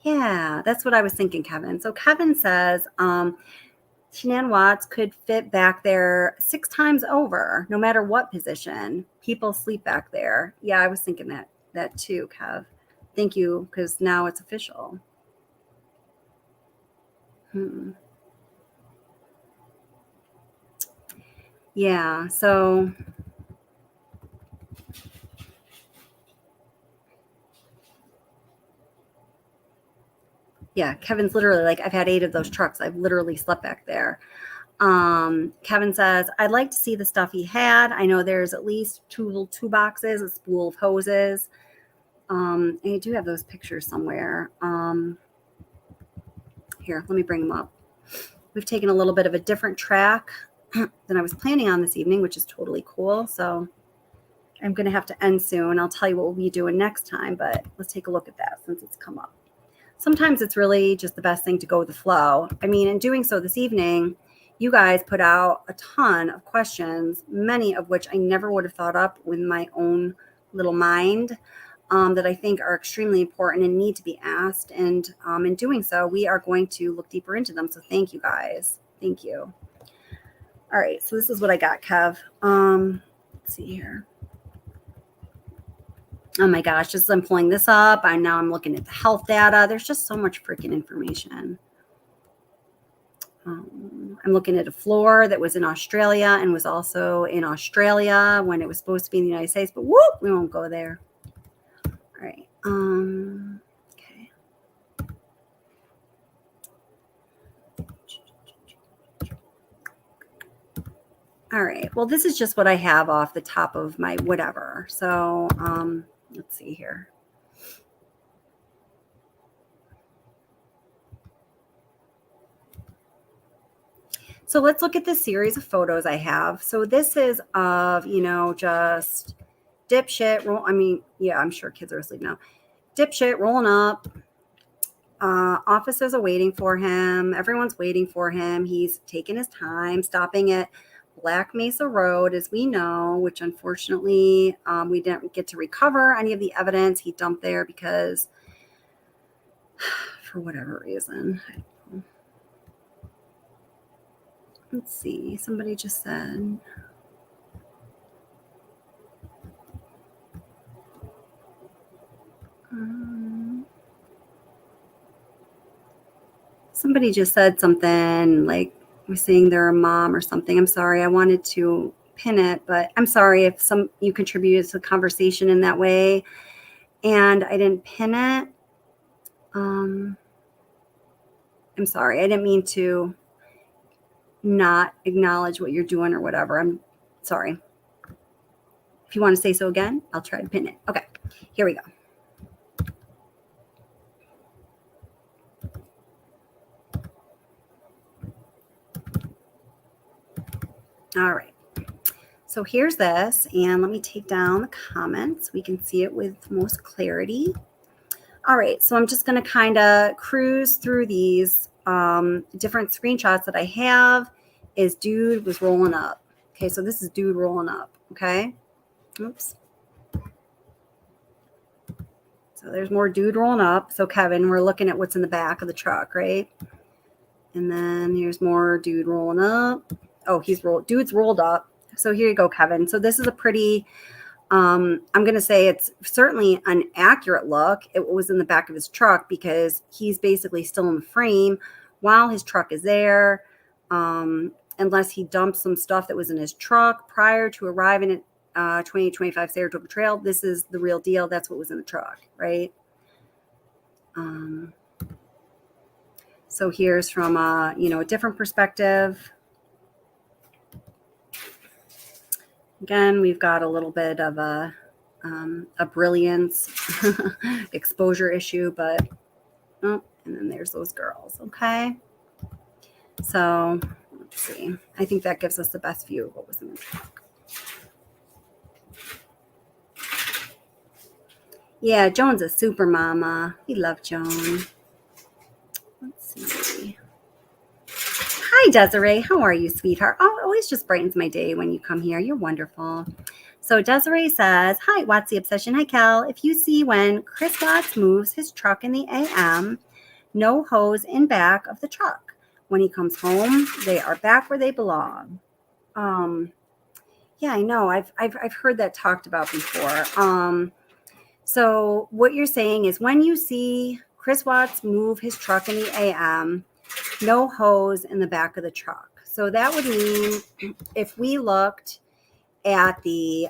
Yeah, that's what I was thinking, Kevin. So Kevin says Shanann Watts could fit back there 6 times over, no matter what position. People sleep back there. Yeah, I was thinking that too, Kev. Thank you, because now it's official. Yeah, so yeah, Kevin's literally like, I've had 8 of those trucks. I've literally slept back there. Kevin says, I'd like to see the stuff he had. I know there's at least 2 boxes, a spool of hoses. And I do have those pictures somewhere. Here, let me bring them up. We've taken a little bit of a different track than I was planning on this evening, which is totally cool. So I'm going to have to end soon. I'll tell you what we'll be doing next time, but let's take a look at that since it's come up. Sometimes it's really just the best thing to go with the flow. I mean, in doing so this evening, you guys put out a ton of questions, many of which I never would have thought up with my own little mind, that I think are extremely important and need to be asked. And in doing so, we are going to look deeper into them. So thank you guys. Thank you. All right. So this is what I got, Kev. Let's see here. Oh my gosh, just I'm pulling this up. Now I'm looking at the health data. There's just so much freaking information. I'm looking at a floor that was in Australia and was also in Australia when it was supposed to be in the United States, but whoop, we won't go there. All right. Okay. All right. Well, this is just what I have off the top of my whatever. So let's see here. So let's look at the series of photos I have. So this is of, just dipshit. I'm sure kids are asleep now. Dipshit rolling up. Officers are waiting for him. Everyone's waiting for him. He's taking his time, stopping at Black Mesa Road, as we know, which unfortunately we didn't get to recover any of the evidence he dumped there because, for whatever reason. Let's see. Somebody just said. Somebody just said something like we're saying they're a mom or something. I'm sorry. I wanted to pin it, but I'm sorry if you contributed to the conversation in that way and I didn't pin it. I'm sorry. I didn't mean to not acknowledge what you're doing or whatever. I'm sorry. If you want to say so again, I'll try to pin it. Okay, here we go. All right. So here's this, and let me take down the comments. We can see it with most clarity. All right, so I'm just going to kind of cruise through these different screenshots that I have. Is dude was rolling up. Okay, so this is dude rolling up. Okay, oops. So there's more dude rolling up. So Kevin, we're looking at what's in the back of the truck, right? And then here's more dude rolling up. Oh, dude's rolled up. So here you go, Kevin. So this is a pretty, I'm going to say it's certainly an accurate look. It was in the back of his truck because he's basically still in the frame while his truck is there. Unless he dumped some stuff that was in his truck prior to arriving at 2825 Saratoga Trail. This is the real deal. That's what was in the truck, right? So here's from a different perspective. Again, we've got a little bit of a brilliance exposure issue, but and then there's those girls. Okay, so let's see. I think that gives us the best view of what was in the truck. Yeah, Joan's a super mama. We love Joan. Let's see. Hi, Desiree. How are you, sweetheart? Oh, it always just brightens my day when you come here. You're wonderful. So Desiree says, hi, Watsy Obsession. Hi, Cal. If you see when Chris Watts moves his truck in the AM, no hose in back of the truck. When he comes home, they are back where they belong. Yeah, I know. I've heard that talked about before. So what you're saying is when you see Chris Watts move his truck in the AM, no hose in the back of the truck. So that would mean if we looked at the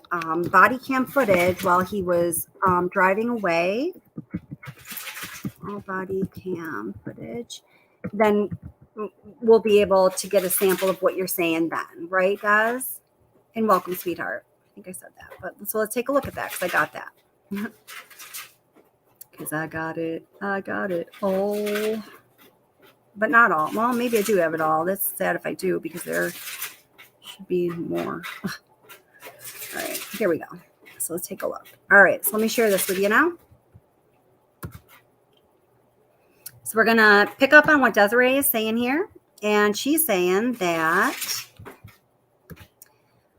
body cam footage while he was driving away, all body cam footage, then we'll be able to get a sample of what you're saying then, right, guys? And welcome, sweetheart. I think I said that, but so let's take a look at that because I got that. Because I got it all. But not all. Well, maybe I do have it all. That's sad if I do because there should be more. All right, here we go. So let's take a look. All right, so let me share this with you now. So we're going to pick up on what Desiree is saying here. And she's saying that,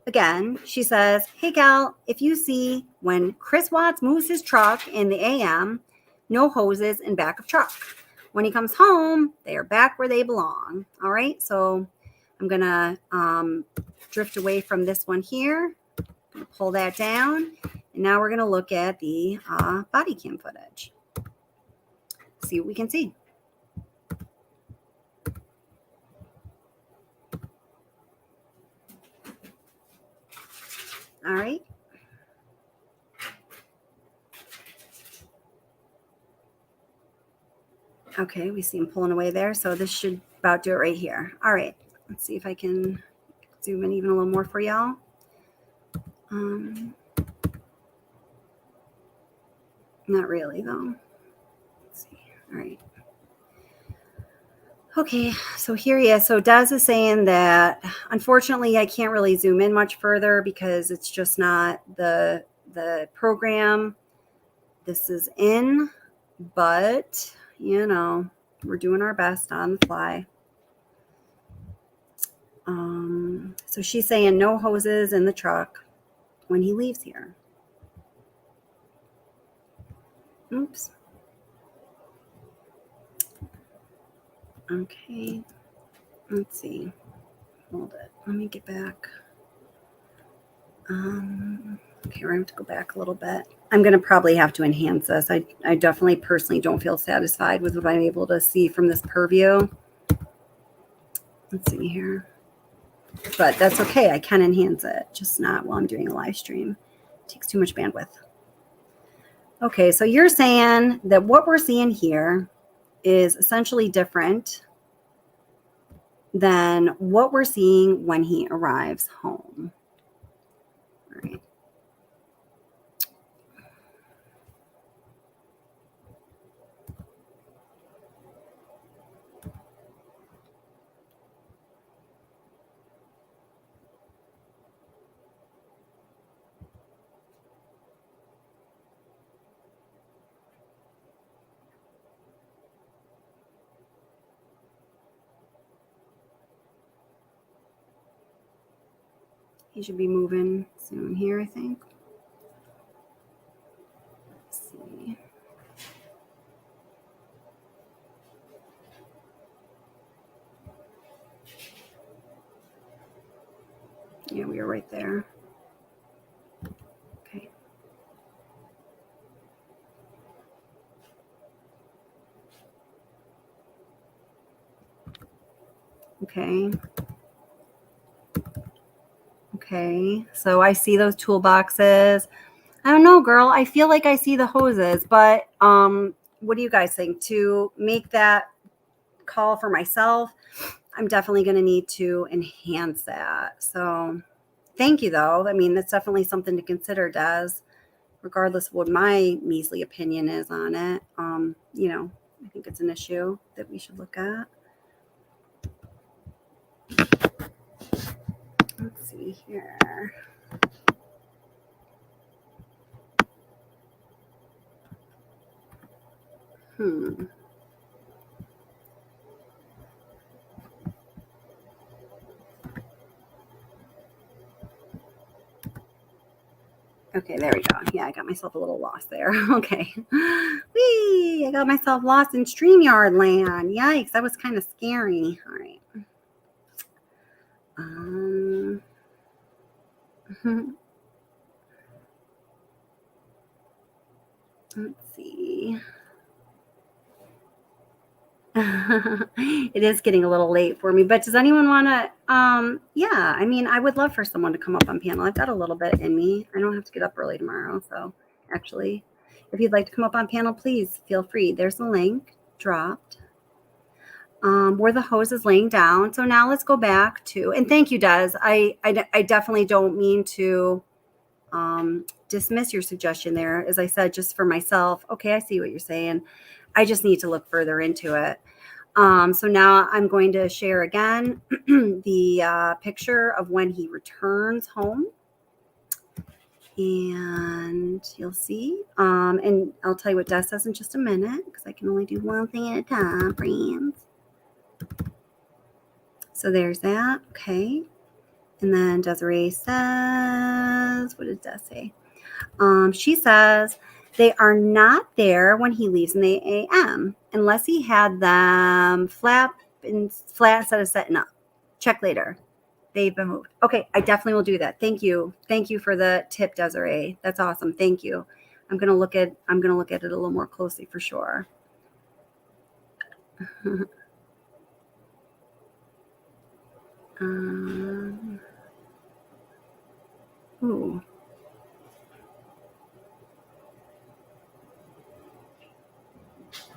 again, she says, hey, Cal, if you see when Chris Watts moves his truck in the AM, no hoses in back of truck. When he comes home, they are back where they belong. All right, so I'm going to drift away from this one here. I'm going to pull that down. And now we're going to look at the body cam footage. See what we can see. All right. Okay, we see him pulling away there. So this should about do it right here. All right, let's see if I can zoom in even a little more for y'all. Not really though. Let's see. All right. Okay, so here he is. So Des is saying that unfortunately I can't really zoom in much further because it's just not the program this is in, but you know, we're doing our best on the fly. So she's saying no hoses in the truck when he leaves here. Oops. Okay. Let's see. Hold it. Let me get back. Okay, we're going to go back a little bit. I'm going to probably have to enhance this. I definitely personally don't feel satisfied with what I'm able to see from this purview. Let's see here. But that's okay. I can enhance it, just not while I'm doing a live stream. It takes too much bandwidth. Okay, so you're saying that what we're seeing here is essentially different than what we're seeing when he arrives home. All right. He should be moving soon here, I think. Let's see. Yeah, we were right there. Okay. Okay. Okay. So I see those toolboxes. I don't know, girl. I feel like I see the hoses, but what do you guys think? To make that call for myself, I'm definitely going to need to enhance that. So thank you, though. I mean, that's definitely something to consider, Des, regardless of what my measly opinion is on it. You know, I think it's an issue that we should look at. Let's see here. Okay, there we go. Yeah, I got myself a little lost there. Okay. Whee! I got myself lost in StreamYard land. Yikes, that was kind of scary. All right. Let's see. It is getting a little late for me, but does anyone want to, yeah, I mean, I would love for someone to come up on panel. I've got a little bit in me. I don't have to get up early tomorrow. So actually, if you'd like to come up on panel, please feel free. There's a link dropped where the hose is laying down. So now let's go back to, and thank you, Des. I definitely don't mean to dismiss your suggestion there. As I said, just for myself, okay, I see what you're saying. I just need to look further into it. So now I'm going to share again the picture of when he returns home. And you'll see. And I'll tell you what Des says in just a minute because I can only do one thing at a time, friends. So there's that. Okay. And then Desiree says, what did Des say? She says, they are not there when he leaves in the AM unless he had them flat instead of setting up. Check later. They've been moved. Okay, I definitely will do that. Thank you. Thank you for the tip, Desiree. That's awesome. Thank you. I'm gonna look at it a little more closely for sure. Ooh.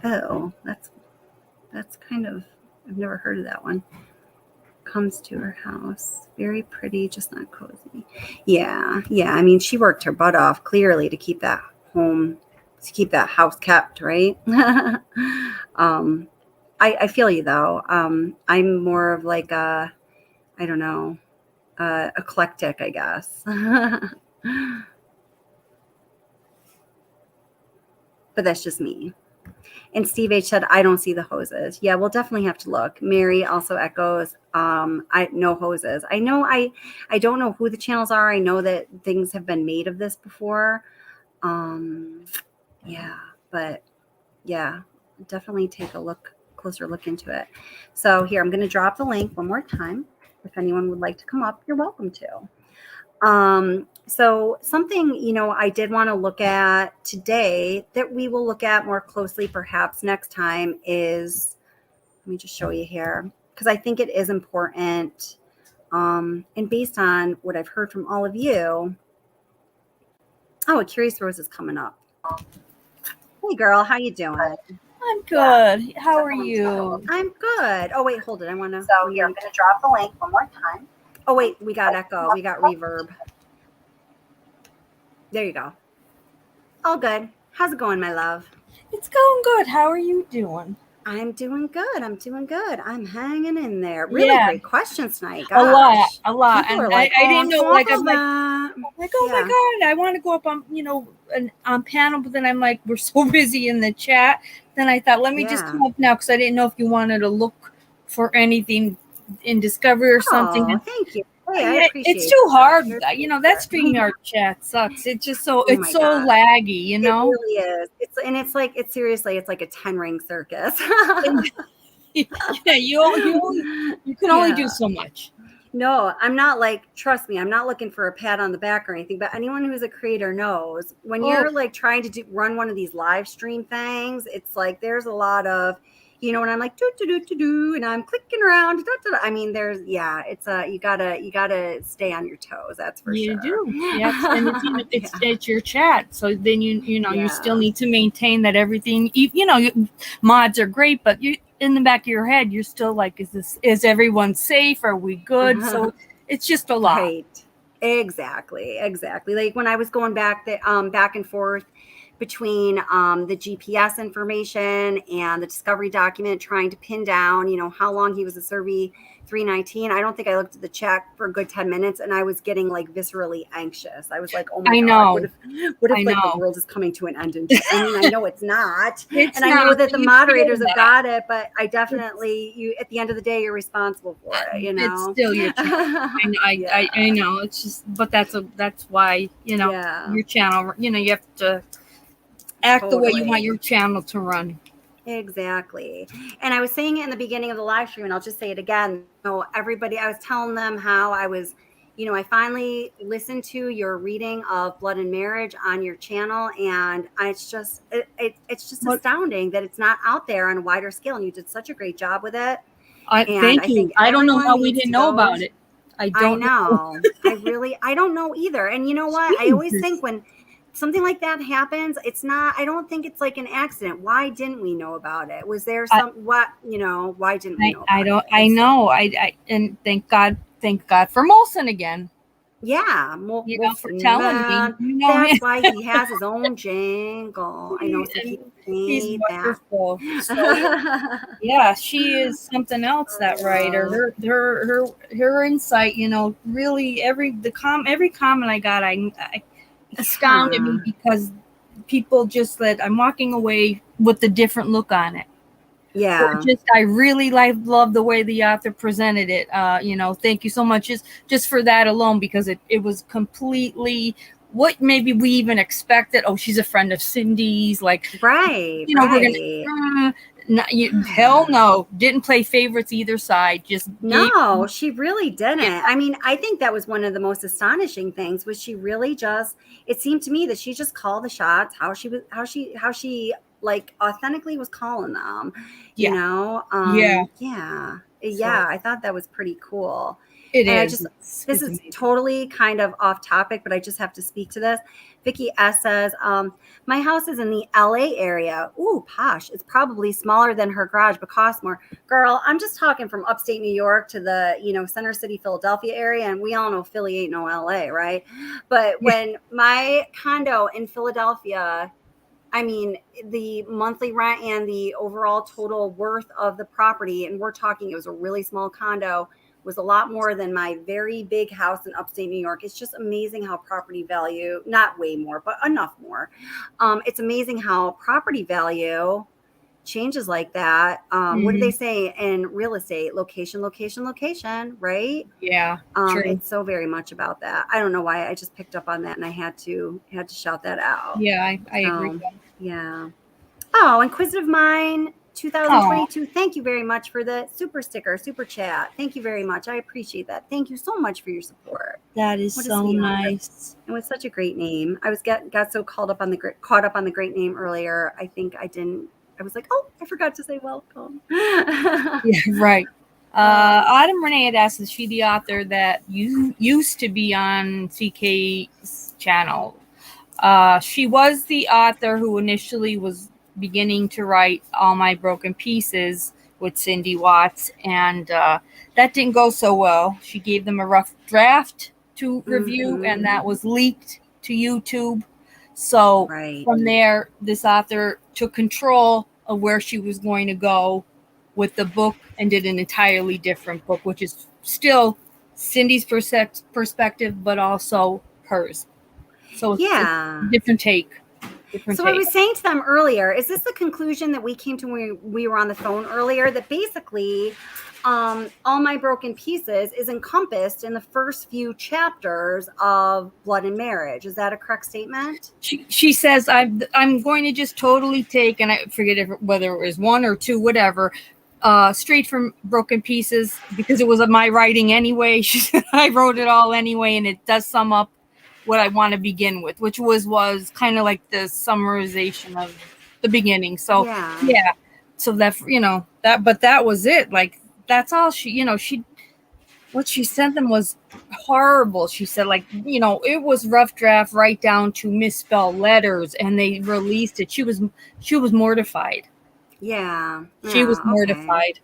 Oh, that's kind of, I've never heard of that one. comes to her house. Very pretty, just not cozy. Yeah. I mean, she worked her butt off clearly to keep that house kept, right? I feel you though. I'm more of like a, I don't know, eclectic, I guess. But that's just me. And Steve H said, I don't see the hoses. Yeah, we'll definitely have to look. Mary also echoes, no hoses. I know I don't know who the channels are. I know that things have been made of this before. Yeah, but yeah, definitely take a closer look into it. So here, I'm going to drop the link one more time. If anyone would like to come up, you're welcome to. So something, I did want to look at today that we will look at more closely perhaps next time is, let me just show you here, because I think it is important. And based on what I've heard from all of you. Oh, Curious Rose is coming up. Hey girl, how you doing? I'm good. How are you? I'm good. Oh wait, hold it. So here, I'm going to drop the link one more time. Oh wait, we got echo. We got reverb. There you go. All good. How's it going, my love? It's going good. How are you doing? I'm doing good. I'm hanging in there. Really great questions tonight. A lot. People And are I didn't know, I'm like, oh Yeah. my God, I want to go up on, on panel, but then I'm like, we're so busy in the chat. Then I thought, let me just come up now, because I didn't know if you wanted to look for anything in Discovery or something. Oh, thank you. Hey, I appreciate it's too hard. That stream StreamYard chat sucks. It's just so, Oh it's my so God. laggy, It really is. It's seriously, it's like a 10-ring circus. Yeah, you can only do so much. No, I'm not trust me, I'm not looking for a pat on the back or anything, but anyone who's a creator knows when you're like trying to run one of these live stream things, it's like there's a lot of, when I'm like do and I'm clicking around. I mean, it's you gotta stay on your toes. That's for sure. You do. Yes. And it's your chat. So then you still need to maintain that everything, mods are great, but in the back of your head, you're still like, is everyone safe? Are we good? So it's just a lot. Right. Exactly. Like when I was going back and forth between the GPS information and the discovery document, trying to pin down, how long he was a Survey 319. I don't think I looked at the chat for a good 10 minutes, and I was getting like viscerally anxious. I was like, oh my God, what if the world is coming to an end? And I mean, I know it's not. I know that the moderators have got it, but I definitely, at the end of the day, you're responsible for it, It's still your channel. I know. It's just, but that's why, your channel, you have to act the way you want your channel to run. Exactly. And I was saying it in the beginning of the live stream, and I'll just say it again. Everybody, I was telling them how I was, I finally listened to your reading of Blood and Marriage on your channel, and it's just astounding that it's not out there on a wider scale, and you did such a great job with it. Thank you. I don't know how we didn't know about it. I don't know. I don't know either. And you know what? I always think when something like that happens, I don't think it's like an accident. Why didn't we know about it? Was there why didn't we know about it? I know. And thank God for Molson again. Yeah. For telling me. That's why he has his own jingle. I know. So he's wonderful. So, yeah, she is something else, that writer. Her insight, really every comment I got, I astounded me, because people just I'm walking away with a different look on it. Yeah. I really love the way the author presented it. Thank you so much just for that alone, because it was completely what maybe we even expected. Oh, she's a friend of Cindy's, right. We're gonna hell no, didn't play favorites either side. No, she really didn't. Yeah. I mean, I think that was one of the most astonishing things, was she really it seemed to me that she just called the shots, how she like authentically was calling them, Yeah. I thought that was pretty cool. It And is. this is totally kind of off topic, but I just have to speak to this. Vicky S says, my house is in the LA area. Ooh, posh. It's probably smaller than her garage, but costs more. Girl, I'm just talking from upstate New York to the, Center City, Philadelphia area. And we all know Philly ain't no LA, right? But when my condo in Philadelphia, I mean, the monthly rent and the overall total worth of the property, and we're talking, it was a really small condo, was a lot more than my very big house in upstate New York. It's just amazing how property value, not way more, but enough more. It's amazing how property value changes like that. What do they say in real estate? Location, location, location, right? Yeah. True. It's so very much about that. I don't know why I just picked up on that and I had to shout that out. Yeah, I agree. Yeah. Oh, Inquisitive Mind 2022. Thank you very much for the super sticker, super chat. Thank you very much. I appreciate that. Thank you so much for your support. That is so nice. It was such a great name. I was got so caught up on the great name earlier. I think I was like, oh, I forgot to say welcome. Yeah, right. Autumn Renee had asked, is she the author that used to be on CK's channel? She was the author who initially was beginning to write All My Broken Pieces with Cindy Watts, and that didn't go so well. She gave them a rough draft to review, and that was leaked to YouTube. So from there, this author took control of where she was going to go with the book and did an entirely different book, which is still Cindy's perspective, but also hers. So it's a different take. I was saying to them earlier, is this the conclusion that we came to when we were on the phone earlier, that basically All My Broken Pieces is encompassed in the first few chapters of Blood and Marriage? Is that a correct statement? She says, I'm going to just totally take, and I forget whether it was one or two, whatever, straight from Broken Pieces, because it was my writing anyway. She said, I wrote it all anyway, and it does sum up what I want to begin with, which was kind of like the summarization of the beginning. So yeah. So that was it. Like, that's all what she sent them was horrible. She said, it was rough draft right down to misspelled letters, and they released it. She was mortified. Yeah. She was mortified.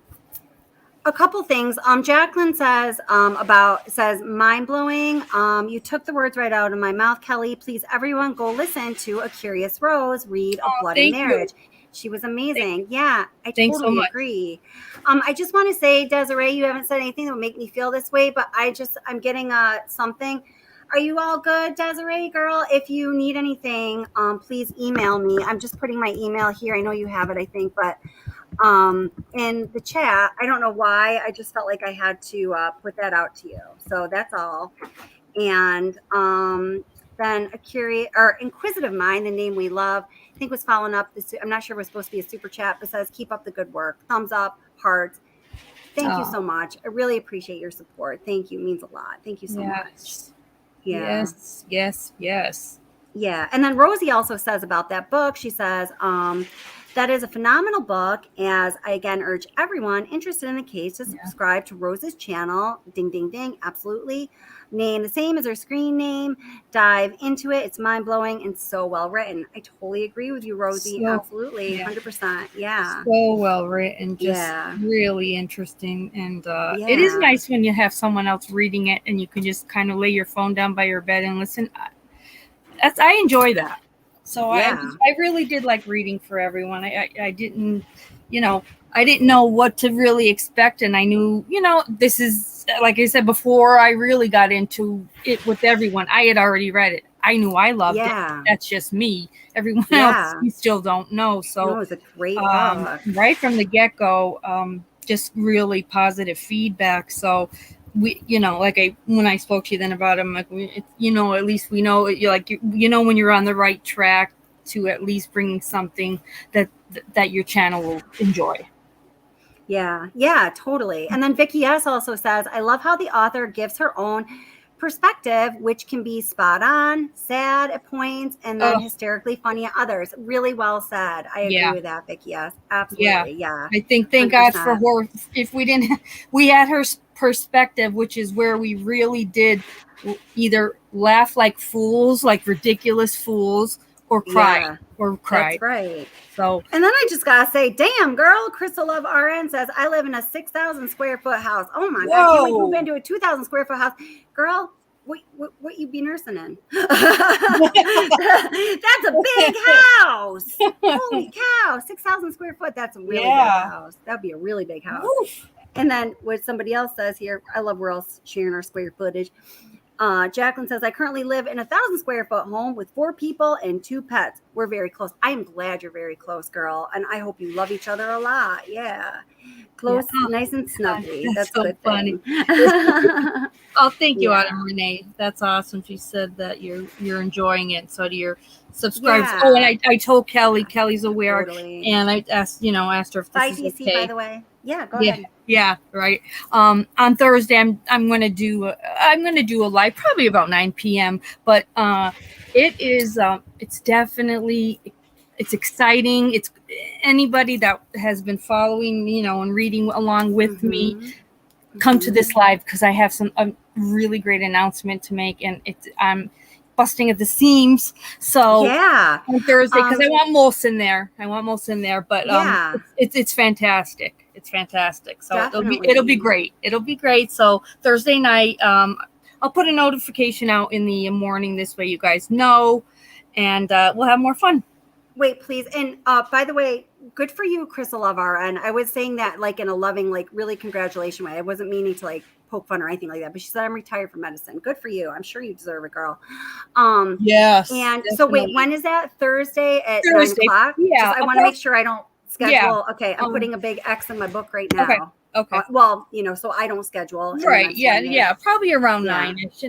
A couple things. Jacqueline says mind blowing. You took the words right out of my mouth, Kelly. Please, everyone, go listen to A Curious Rose read of Blood and Marriage. She was amazing. I totally agree. I just want to say, Desiree, you haven't said anything that would make me feel this way, but I'm getting something. Are you all good, Desiree, girl? If you need anything, please email me. I'm just putting my email here. I know you have it, I think, but in the chat, I don't know why. I just felt like I had to put that out to you. So that's all. And then Inquisitive Mind, the name we love, I think was following up. I'm not sure it was supposed to be a super chat, but says, keep up the good work. Thumbs up, hearts. Thank you so much. I really appreciate your support. Thank you. It means a lot. Thank you so much. Yeah. Yes. Yeah. And then Rosie also says about that book, she says, that is a phenomenal book, as I again urge everyone interested in the case to subscribe to Rose's channel. Ding, ding, ding. Absolutely. Name the same as her screen name. Dive into it. It's mind-blowing and so well written. I totally agree with you, Rosie. Absolutely. 100%. Yeah. So well written. Just really interesting. And it is nice when you have someone else reading it and you can just kind of lay your phone down by your bed and listen. I enjoy that. So I really did like reading for everyone. I didn't, I didn't know what to really expect. And I knew, this is, like I said, before I really got into it with everyone, I had already read it. I knew I loved it. That's just me. Everyone else, you still don't know. So it was a great book. Right from the get-go, just really positive feedback. So we, when I spoke to you then about him, like, at least we know, when you're on the right track to at least bring something that your channel will enjoy. Yeah, totally. And then Vicky S also says, I love how the author gives her own perspective, which can be spot on, sad at points, and then hysterically funny at others. Really well said. I agree with that, Vicky. Yes, absolutely. Yeah. I think, thank 100%. God for her. If we didn't, we had her perspective, which is where we really did either laugh like fools, like ridiculous fools, or cry. Yeah, Or cried. that's right. So And then I just gotta say, damn, girl, Crystal Love RN says, I live in a 6,000 square foot house. Oh my God, can't wait to move into a 2,000 square foot house. Girl, what you be nursing in? That's a big house. Holy cow, 6,000 square foot. That's a really big house. That'd be a really big house. Oof. And then what somebody else says here, I love we're all sharing our square footage. Jacqueline says, I currently live in a 1,000 square foot home with 4 people and 2 pets. We're very close. I am glad you're very close, girl. And I hope you love each other a lot. Yeah. Close, nice and snuggly. That's so a good funny. thing. Oh, thank you, Yeah. Autumn Renee. That's awesome. She said that you're enjoying it. So do your subscribers. Yeah. Oh, and I told Kelly's aware, Totally. and I asked her if this Bye, is TC, okay. by the way. Yeah, go ahead. Yeah, right. On Thursday, I'm gonna do a live, probably about 9 p.m. But it's definitely exciting. It's anybody that has been following, and reading along with me. Come to this live because I have a really great announcement to make, and I'm busting at the seams. So yeah, on Thursday, because I want most in there. But yeah. it's fantastic. It's fantastic. So Definitely. it'll be great. It'll be great. So Thursday night, I'll put a notification out in the morning. This way, you guys know, and we'll have more fun. Wait, please. And by the way, good for you, Crystal Love RN. I was saying that like in a loving, like really congratulation way. I wasn't meaning to like poke fun or anything like that, but she said, I'm retired from medicine. Good for you. I'm sure you deserve it, girl. Yes. And definitely. so wait, when is that? Thursday at 9 o'clock? Yeah. Just, I want to make sure I don't schedule. Yeah. Okay. I'm putting a big X in my book right now. Okay. Well, so I don't schedule. Right. Yeah. Probably around Yeah. 9-ish,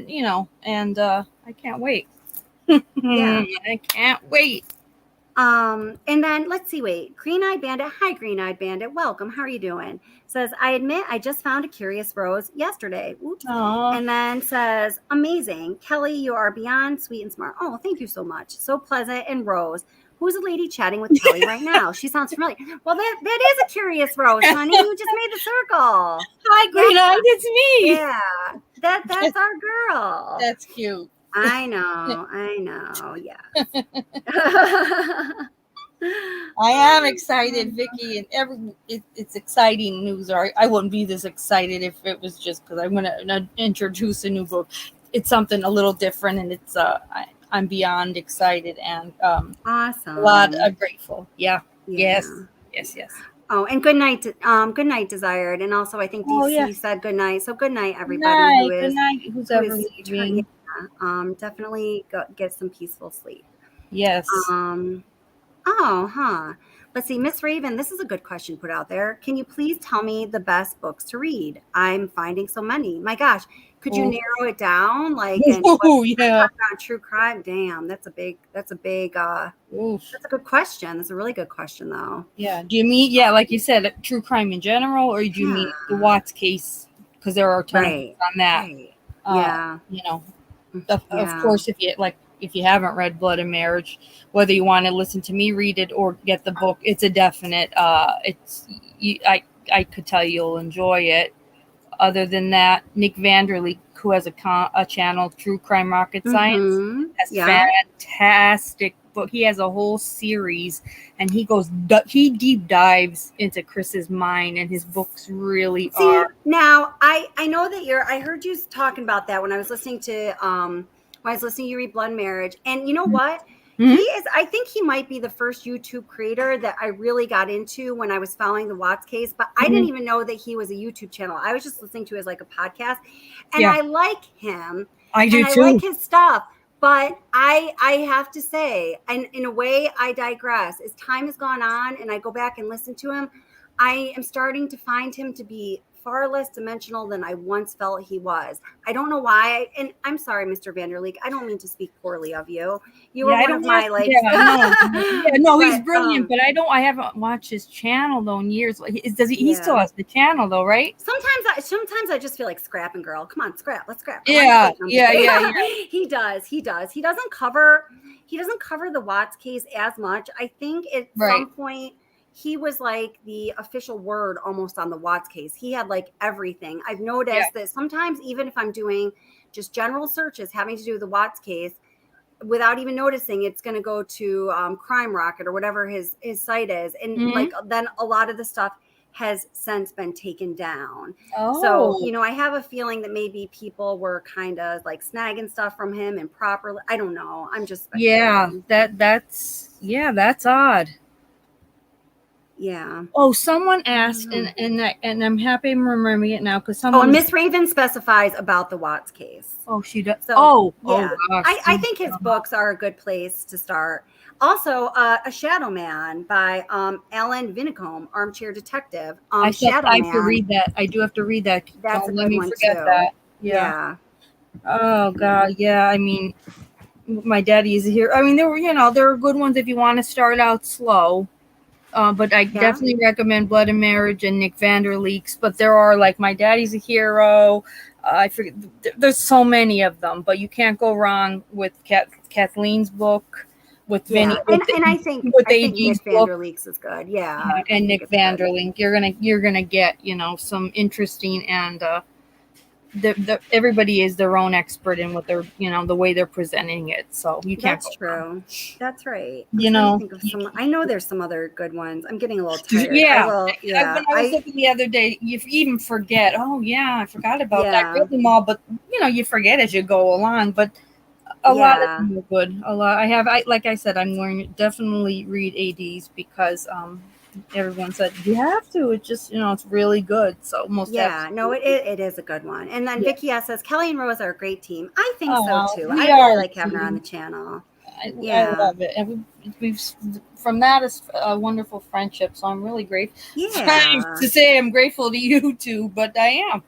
and I can't wait. Yeah. I can't wait. And then let's see, wait, Green-Eyed Bandit. Hi, Green-Eyed Bandit. Welcome. How are you doing? Says, I admit I just found a curious rose yesterday. Oops. Aww. And then says, amazing. Kelly, you are beyond sweet and smart. Oh, thank you so much. So pleasant. And Rose, who's a lady chatting with Kelly right now? She sounds familiar. Well, that is a curious rose, honey. You just made the circle. Hi, Green-Eyed. It's me. Yeah. That's our girl. That's cute. I know. Yeah. I am excited, Vicky, and it's exciting news. Or I wouldn't be this excited if it was just because I'm going to introduce a new book. It's something a little different, and it's I'm beyond excited and awesome. A lot of grateful. Yeah. Yes. Oh, and good night, Desired, and also I think DC said good night. So good night, everybody. Good night. Who's ever leaving? Definitely get some peaceful sleep. Yes. Let's see, Miss Raven, this is a good question put out there. Can you please tell me the best books to read? I'm finding so many. My gosh, could you narrow it down? Like, on true crime? Damn, that's a good question. That's a really good question, though. Yeah. Do you mean, like you said, true crime in general, or do you mean the Watts case? Because there are a ton of books on that. Right. Of course, if you haven't read Blood and Marriage, whether you want to listen to me read it or get the book, it's a definite. I could tell you'll enjoy it. Other than that, Nick Vanderleek, who has a channel, True Crime Rocket Science, has fantastic book. He has a whole series, and he deep dives into Chris's mind, and his books really are. Now, I know that I heard you talking about that when I was listening to you read Blood and Marriage, and you know what? Mm-hmm. I think he might be the first YouTube creator that I really got into when I was following the Watts case, but I didn't even know that he was a YouTube channel. I was just listening to his like a podcast, and I like him. I do too. I like his stuff, but I have to say, and in a way I digress. As time has gone on and I go back and listen to him, I am starting to find him to be far less dimensional than I once felt he was. I don't know why. And I'm sorry, Mr. Vanderleek. I don't mean to speak poorly of you. You were one of my like. He's brilliant, but I haven't watched his channel though in years. He still has the channel though, right? Sometimes I just feel like scrapping, girl. Come on, scrap. Let's scrap. Yeah. He does. He doesn't cover the Watts case as much. I think at some point he was like the official word almost on the Watts case. He had like everything. I've noticed that sometimes, even if I'm doing just general searches having to do with the Watts case, without even noticing, it's going to go to Crime Rocket or whatever his site is. And like, then a lot of the stuff has since been taken down. So, you know, I have a feeling that maybe people were kind of like snagging stuff from him improperly. I don't know. I'm just speculating. That's odd. Yeah. Oh, someone asked, and I'm happy I'm remembering it now because someone. Oh, and Miss Raven specifies about the Watts case. Oh, she does. So, yeah. Gosh, I think his books are a good place to start. Also, A Shadow Man by Alan Vinicombe, Armchair Detective. I have to read that. I do have to read that. That's Don't a let good me one forget too. that. Yeah. Oh God, yeah. I mean, my daddy is here. I mean, there were good ones if you want to start out slow. But I definitely recommend Blood and Marriage and Nick Vanderleeks. But there are like My Daddy's a Hero. I forget. There's so many of them, but you can't go wrong with Kathleen's book. With Vinny, and I think Nick Vanderleeks is good. Yeah, and Nick Vanderleek, you're gonna get some interesting and everybody is their own expert in what they're the way they're presenting it. So you can't. That's true. Wrong. That's right. I know there's some other good ones. I'm getting a little tired. Yeah. When I was looking the other day, you even forget. Oh yeah, I forgot about that. I read them all, but you forget as you go along. But a lot of them are good. A lot. Like I said, I'm going to definitely read ADs because everyone said you have to. It's just it's really good. So it is a good one. And then Vicky S says Kelly and Rose are a great team. I think so too. I really like having her on the channel. I love it. And we've from that is a wonderful friendship. So I'm really grateful. To say I'm grateful to you too, but I am.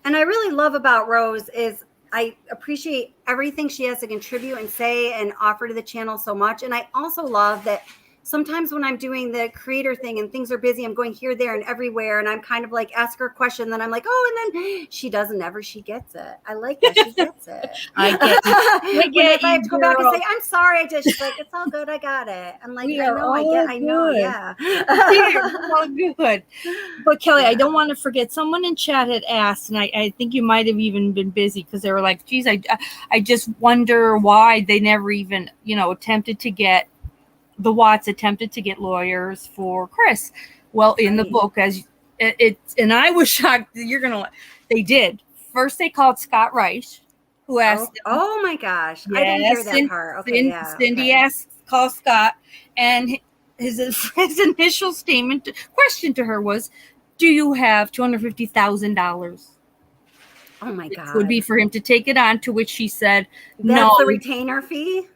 And I really love about Rose is I appreciate everything she has to contribute and say and offer to the channel so much. And I also love that sometimes when I'm doing the creator thing and things are busy, I'm going here, there, and everywhere. And I'm kind of like, ask her a question. Then I'm like, oh, and then she doesn't ever. She gets it. I like that. She gets it. I get it. I have to go back and say, I'm sorry. I just, she's like, it's all good. I got it. I'm like, I know. Yeah. All good. But Kelly, I don't want to forget. Someone in chat had asked, and I think you might have even been busy because they were like, geez, I just wonder why they never even, attempted to get the Watts attempted to get lawyers for Chris. Well, in the book, as and I was shocked that they did. First, they called Scott Reich, who asked them. Oh my gosh. I didn't hear that part. Okay, Cindy called Scott, and his initial question to her was, do you have $250,000? Oh my God. Would be for him to take it on, to which she said, no. That's the retainer fee?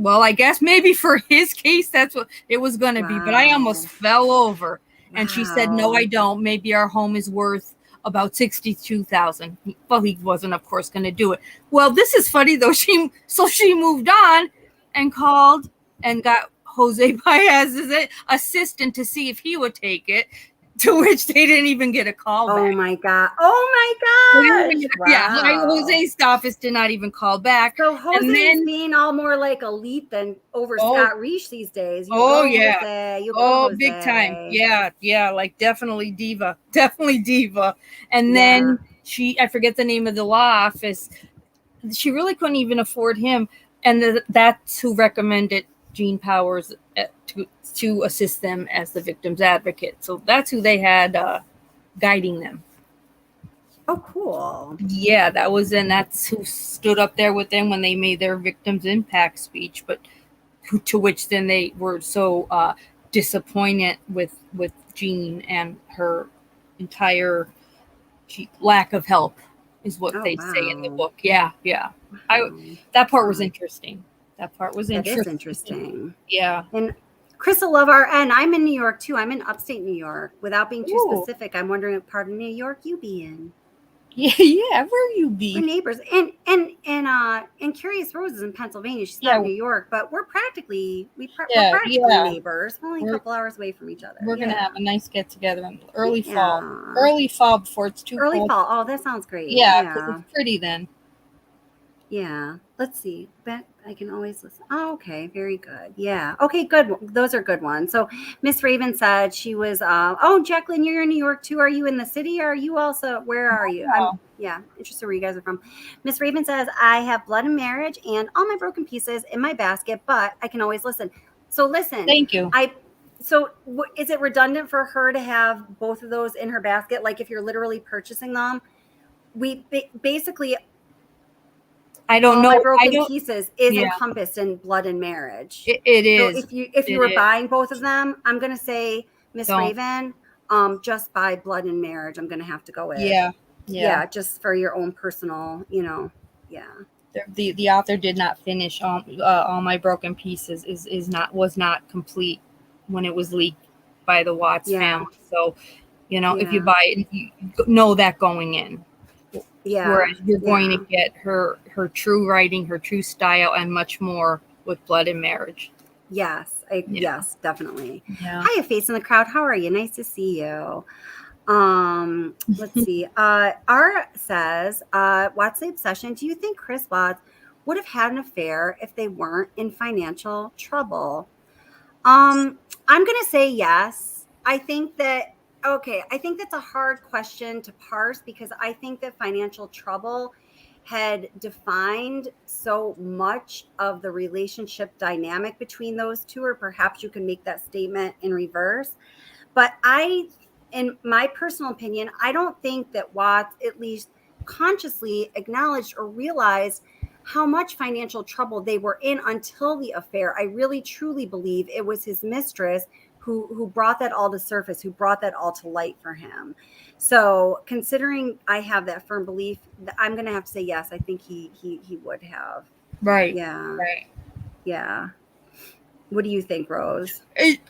I guess maybe for his case, that's what it was going to be. But I almost fell over. And she said, no, I don't. Maybe our home is worth about $62,000. Well, he wasn't, of course, going to do it. Well, this is funny, though. She moved on and called and got Jose Baez's assistant to see if he would take it. To which they didn't even get a call back. Oh my God. Yeah, Jose's office did not even call back. So Jose's being all more like elite than over Scott Reich these days. Jose, big time. Yeah, like definitely diva. And then I forget the name of the law office. She really couldn't even afford him. And that's who recommended Gene Powers to assist them as the victim's advocate. So that's who they had guiding them. Oh, cool. Yeah, that's who stood up there with them when they made their victim's impact speech, but to which then they were so disappointed with Jean and her entire lack of help is what they say in the book. Yeah. Wow. That part was interesting. That is interesting. Yeah. And Chris will love and I'm in New York too. I'm in upstate New York. Without being too specific, I'm wondering what part of New York you be in. Yeah, where you be? We're neighbors. And Curious Rose is in Pennsylvania. She's not in New York, but we're practically neighbors. We're only a couple hours away from each other. We're gonna have a nice get together in early fall. Early fall before it's too cold. Early fall. Oh, that sounds great. Yeah, because it's pretty then. Yeah. Let's see. Bet I can always listen. Oh, okay. Very good. Yeah. Okay, good. Those are good ones. So Miss Raven said she was oh, Jacqueline, you're in New York too. Are you in the city? Or are you also where are you? I'm interested where you guys are from. Miss Raven says, I have blood and marriage and all my broken pieces in my basket, but I can always listen. So listen. Thank you. Is it redundant for her to have both of those in her basket? Like if you're literally purchasing them, we basically I don't all know. my I broken don't. pieces is Yeah. encompassed in blood and marriage. It So is. if you It were is. buying both of them, I'm gonna say Miss Don't. Raven, just buy blood and marriage. I'm gonna have to go with. Yeah. Yeah, just for your own personal, yeah. The author did not finish all my broken pieces was not complete when it was leaked by the Watts family. So, if you buy it, you know that going in. Yeah. Whereas you're going to get her true writing, her true style, and much more with Blood and Marriage. Yes, yes, definitely. Yeah. Hi, a face in the crowd. How are you? Nice to see you. Let's see. R says, what's the obsession? Do you think Chris Watts would have had an affair if they weren't in financial trouble? I'm gonna say yes. I think that's a hard question to parse because I think that financial trouble had defined so much of the relationship dynamic between those two, or perhaps you can make that statement in reverse. But in my personal opinion, I don't think that Watts at least consciously acknowledged or realized how much financial trouble they were in until the affair. I really truly believe it was his mistress who brought that all to surface, who brought that all to light for him. So considering I have that firm belief, I'm going to have to say yes. I think he would have. Right. Yeah. Right. Yeah. What do you think, Rose?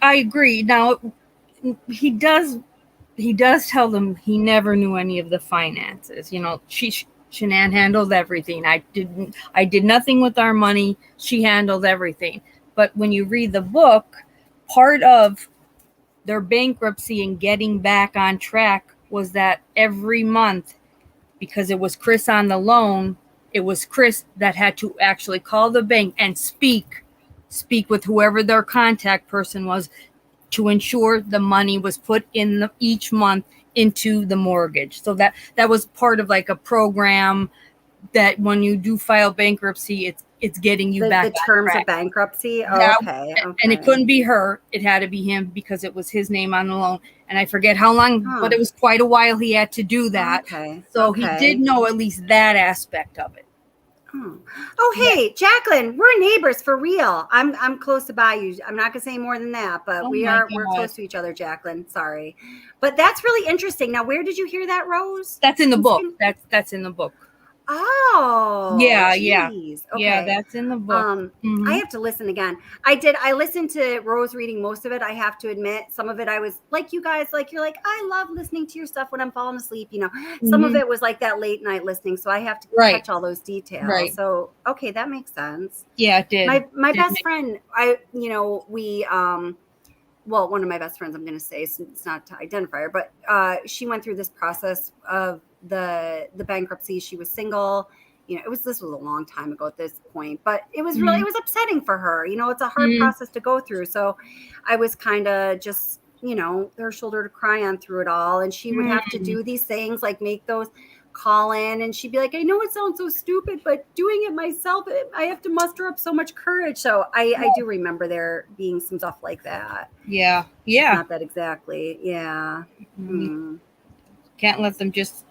I agree. Now, he does tell them he never knew any of the finances. Shanann handled everything. I did nothing with our money. She handled everything. But when you read the book, part of their bankruptcy and getting back on track was that every month, because it was Chris on the loan, it was Chris that had to actually call the bank and speak with whoever their contact person was to ensure the money was put in each month into the mortgage. So that was part of like a program that when you do file bankruptcy, it's getting you back the on terms track. of bankruptcy. Yeah, Okay. And it couldn't be her. It had to be him because it was his name on the loan. And I forget how long, but it was quite a while he had to do that. Okay. So he did know at least that aspect of it. Oh, hey, Jacqueline, we're neighbors for real. I'm close to by you. I'm not gonna say more than that, but we're close to each other, Jacqueline. Sorry, but that's really interesting. Now, where did you hear that, Rose? That's in the book. That's in the book. Oh, yeah. Okay. Yeah, that's in the book. I have to listen again. I listened to Rose reading most of it. I have to admit, some of it I was like you guys, like you're like, I love listening to your stuff when I'm falling asleep. Some of it was like that late night listening, so I have to catch all those details. Right. So okay, that makes sense. Yeah, it did. My best friend, we well, one of my best friends, I'm going to say, it's not to identify her, but she went through this process of the bankruptcy. She was single. This was a long time ago at this point, but it was really, it was upsetting for her. It's a hard process to go through. So I was kind of just, her shoulder to cry on through it all. And she would have to do these things like make those call in, and she'd be like, I know it sounds so stupid, but doing it myself, I have to muster up so much courage. So I do remember there being some stuff like that. Yeah. Not that exactly. Yeah. Can't let them just,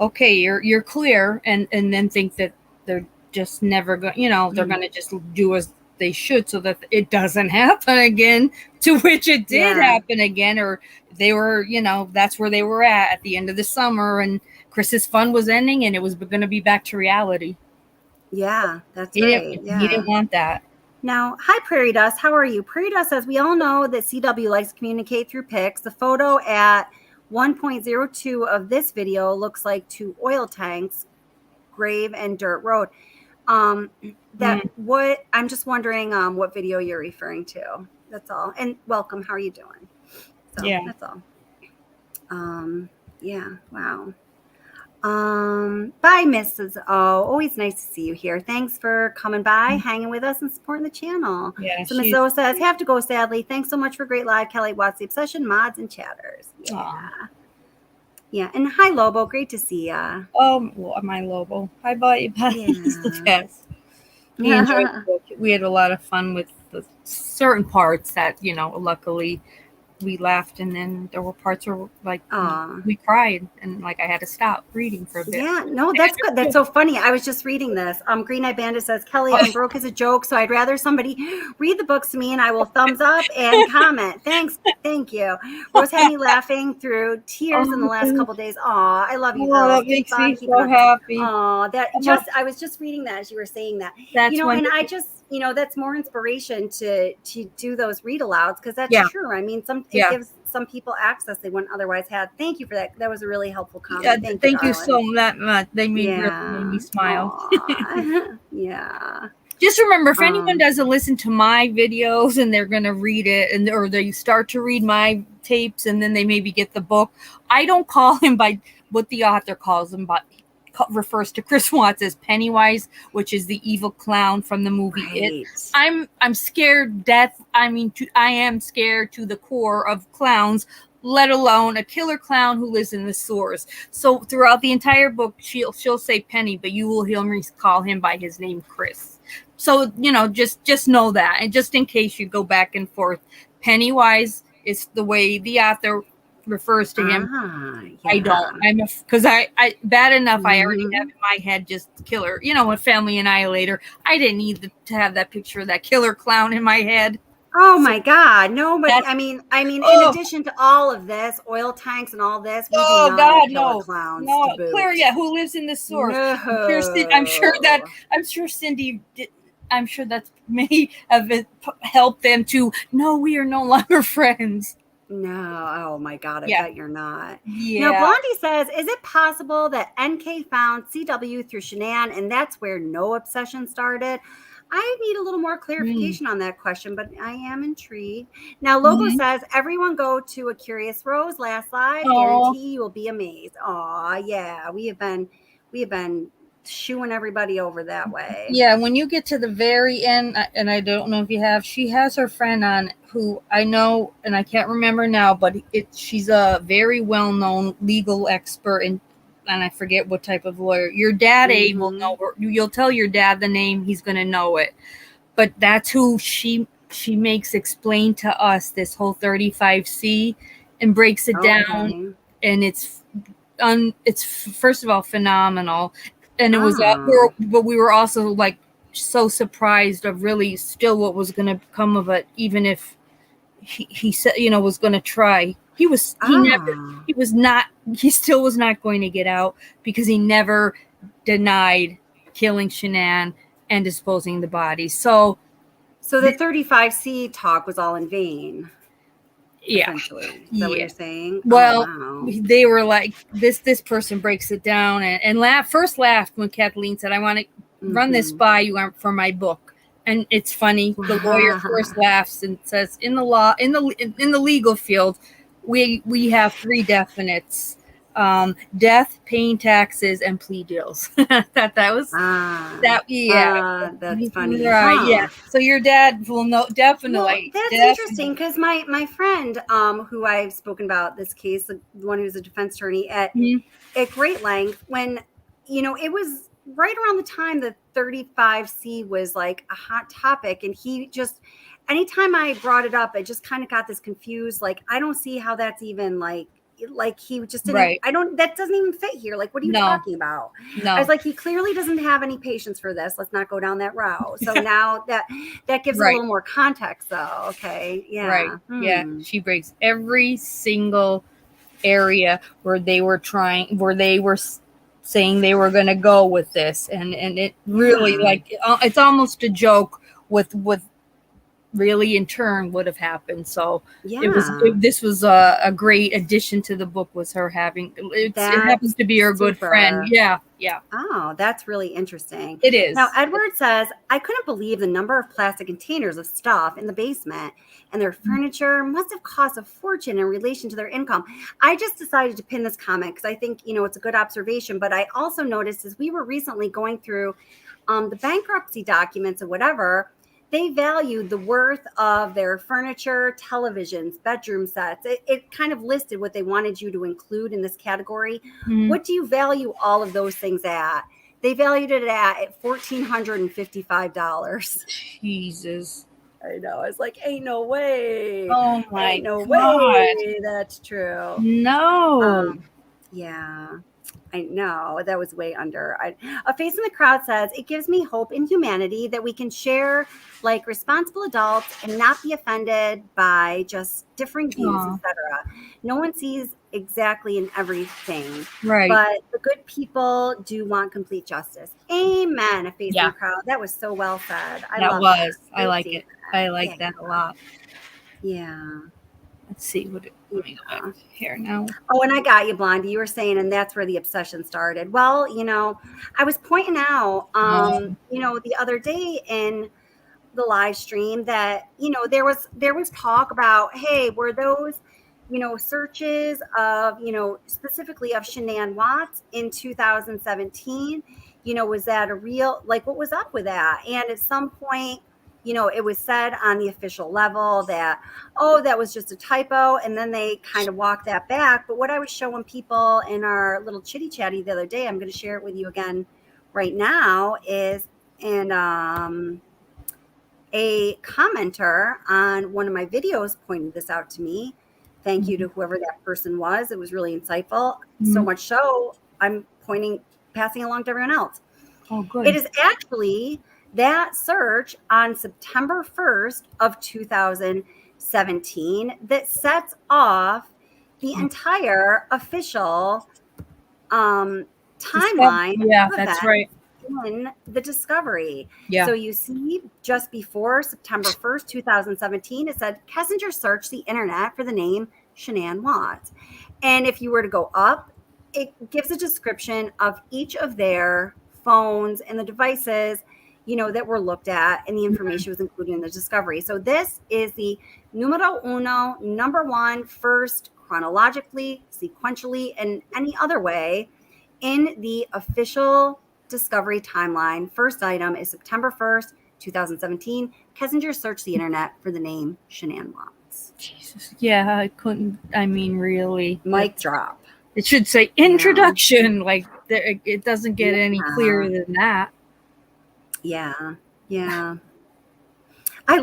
okay, you're clear, and then think that they're just never going, they're going to just do as they should so that it doesn't happen again, to which it did happen again, or they were, that's where they were at the end of the summer, and Chris's fun was ending, and it was going to be back to reality. Yeah, that's right. He didn't want that. Now, hi, Prairie Dust. How are you? Prairie Dust says, we all know that CW likes to communicate through pics. The photo at 1.02 of this video looks like 2 oil tanks, grave and dirt road. I'm just wondering what video you're referring to. That's all. And welcome. How are you doing? So, that's all. Yeah. Wow. Bye, Mrs. O. Always nice to see you here. Thanks for coming by, hanging with us, and supporting the channel. Yeah, So Mrs. O says, have to go, sadly. Thanks so much for a great live, Kelly. Watch the Obsession, mods, and chatters. Yeah. Aw. Yeah. And hi, Lobo. Great to see ya. Well, my Lobo. Hi, buddy. He's the best. He enjoyed the book. We had a lot of fun with the certain parts that, luckily we laughed, and then there were parts where we cried, and like I had to stop reading for a bit. Yeah, no, that's good. That's so funny. I was just reading this. Green Eye Bandit says, Kelly, I'm broke as a joke, so I'd rather somebody read the books to me, and I will thumbs up and comment. Thanks, thank you. Rose had me laughing through tears in the last couple of days. Aw, I love you, girls. That makes me so happy. Aw, I was just reading that as you were saying that. That's and I just, that's more inspiration to do those read alouds, because that's true. I mean, it gives some people access they wouldn't otherwise have. Thank you for that. That was a really helpful comment. Thank you so much. They made me smile. Yeah. Just remember, if anyone doesn't listen to my videos and they're going to read it, or they start to read my tapes and then they maybe get the book, I don't call him by what the author calls him, but refers to Chris Watts as Pennywise, which is the evil clown from the movie It. I'm scared death. I am scared to the core of clowns, let alone a killer clown who lives in the sewers. So throughout the entire book, she'll say Penny, but you will hear me call him by his name, Chris. So just know that, and just in case you go back and forth, Pennywise is the way the author refers to him. I don't. Because I bad enough. I already have in my head just killer. A Family Annihilator. I didn't need to have that picture of that killer clown in my head. Oh my God! No, but I mean, in addition to all of this, oil tanks and all this, we do not have killer clowns. No, Claire, who lives in the sewers? No. I'm sure Cindy did. I'm sure that may have helped them to. No, we are no longer friends. No, oh my God, I bet you're not. Yeah. Now, Blondie says, is it possible that NK found CW through Shanann, and that's where no obsession started? I need a little more clarification on that question, but I am intrigued. Now, Logo says, everyone go to A Curious Rose last live. Guarantee you will be amazed. Aw, yeah, we have been shooing everybody over that way. Yeah, when you get to the very end, and I don't know if you have, she has her friend on who I know, and I can't remember now, but she's a very well-known legal expert, and I forget what type of lawyer. Your dad, Abe, will know her. You'll tell your dad the name, he's going to know it. But that's who she makes explain to us this whole 35C and breaks it down, and it's first of all phenomenal. And it was, but we were also like so surprised of really still what was going to come of it, even if he said, was going to try. He still was not going to get out because he never denied killing Shanann and disposing the body. So the 35C talk was all in vain. Yeah. Is that what you're saying? Well, they were like, this person breaks it down and first laughed when Kathleen said, I want to run this by you for my book. And it's funny. The lawyer first laughs and says, in the legal field, we have three definites: death, paying taxes, and plea deals. That's funny, right? Yeah. So your dad will know definitely. Well, that's interesting because my friend, who I've spoken about this case, the one who's a defense attorney at great length, when it was right around the time that 35C was like a hot topic, and he just. Anytime I brought it up, I just kind of got this confused. Like, I don't see how that's even like he just didn't, right. That doesn't even fit here. Like, what are you talking about? No. I was like, he clearly doesn't have any patience for this. Let's not go down that route. So now that gives a little more context though. Okay. Yeah. Right. Yeah. She breaks every single area where they were saying they were going to go with this. And it really it's almost a joke with really in turn would have happened. So Yeah. this was a great addition to the book, was her having it happens to be her good friend. Yeah. Oh, that's really interesting. It is. Now, Edward says, I couldn't believe the number of plastic containers of stuff in the basement, and their furniture must have cost a fortune in relation to their income. I just decided to pin this comment because I think, it's a good observation. But I also noticed as we were recently going through the bankruptcy documents or whatever, they valued the worth of their furniture, televisions, bedroom sets. It kind of listed what they wanted you to include in this category. Mhm. What do you value all of those things at? They valued it at $1,455. Jesus. I know. I was like, ain't no way. Oh my Ain't no God. way that's true. No. Yeah. I know that was way under. A face in the crowd says, it gives me hope in humanity that we can share like responsible adults and not be offended by just differing views, Aw. etc. No one sees exactly in everything, Right. but the good people do want complete justice. Amen. A face in Yeah. the crowd. That was so well said. I That love was. that. I like it. I like Yeah. that a lot. Yeah. Let's see what let me go back here now. Oh, and I got you, Blondie. You were saying, and that's where the obsession started. Well, I was pointing out, the other day in the live stream that, there was talk about, hey, were those, searches of, specifically of Shanann Watts in 2017, was that a real, like, what was up with that? And at some point, it was said on the official level that, oh, that was just a typo. And then they kind of walked that back. But what I was showing people in our little chitty chatty the other day, I'm going to share it with you again right now, is, and a commenter on one of my videos pointed this out to me. Thank you to whoever that person was. It was really insightful. So much so, I'm passing along to everyone else. Oh, good. It is actually that search on September 1st of 2017 that sets off the entire official timeline. Yeah, of that's events right. in the discovery. Yeah. So you see, just before September 1st, 2017, it said Kessinger searched the internet for the name Shanann Watts. And if you were to go up, it gives a description of each of their phones and the devices, that were looked at, and the information was included in the discovery. So this is the numero uno, number one, first, chronologically, sequentially, and any other way in the official discovery timeline. First item is September 1st, 2017. Kessinger searched the internet for the name Shanann Watts. Jesus. Yeah, I couldn't. I mean, really. Mic drop. It should say introduction. Like it doesn't get any clearer than that. Yeah.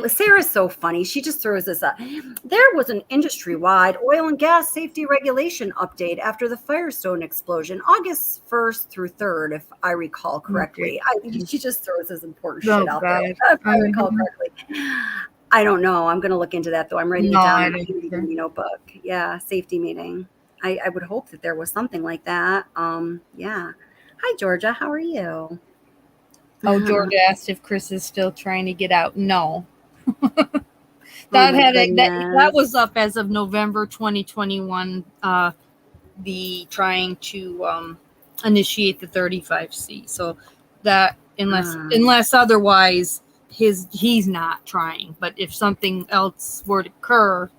Sarah's so funny. She just throws this up. There was an industry-wide oil and gas safety regulation update after the Firestone explosion, August 1st through 3rd, if I recall correctly. She just throws this important shit out there. If I recall correctly. I don't know. I'm going to look into that, though. I'm writing it down in my notebook. Yeah, safety meeting. I would hope that there was something like that. Yeah. Hi, Georgia. How are you? Oh, Georgia asked if Chris is still trying to get out. No. That was up as of November 2021. The trying to initiate the 35C. So that unless otherwise, he's not trying. But if something else were to occur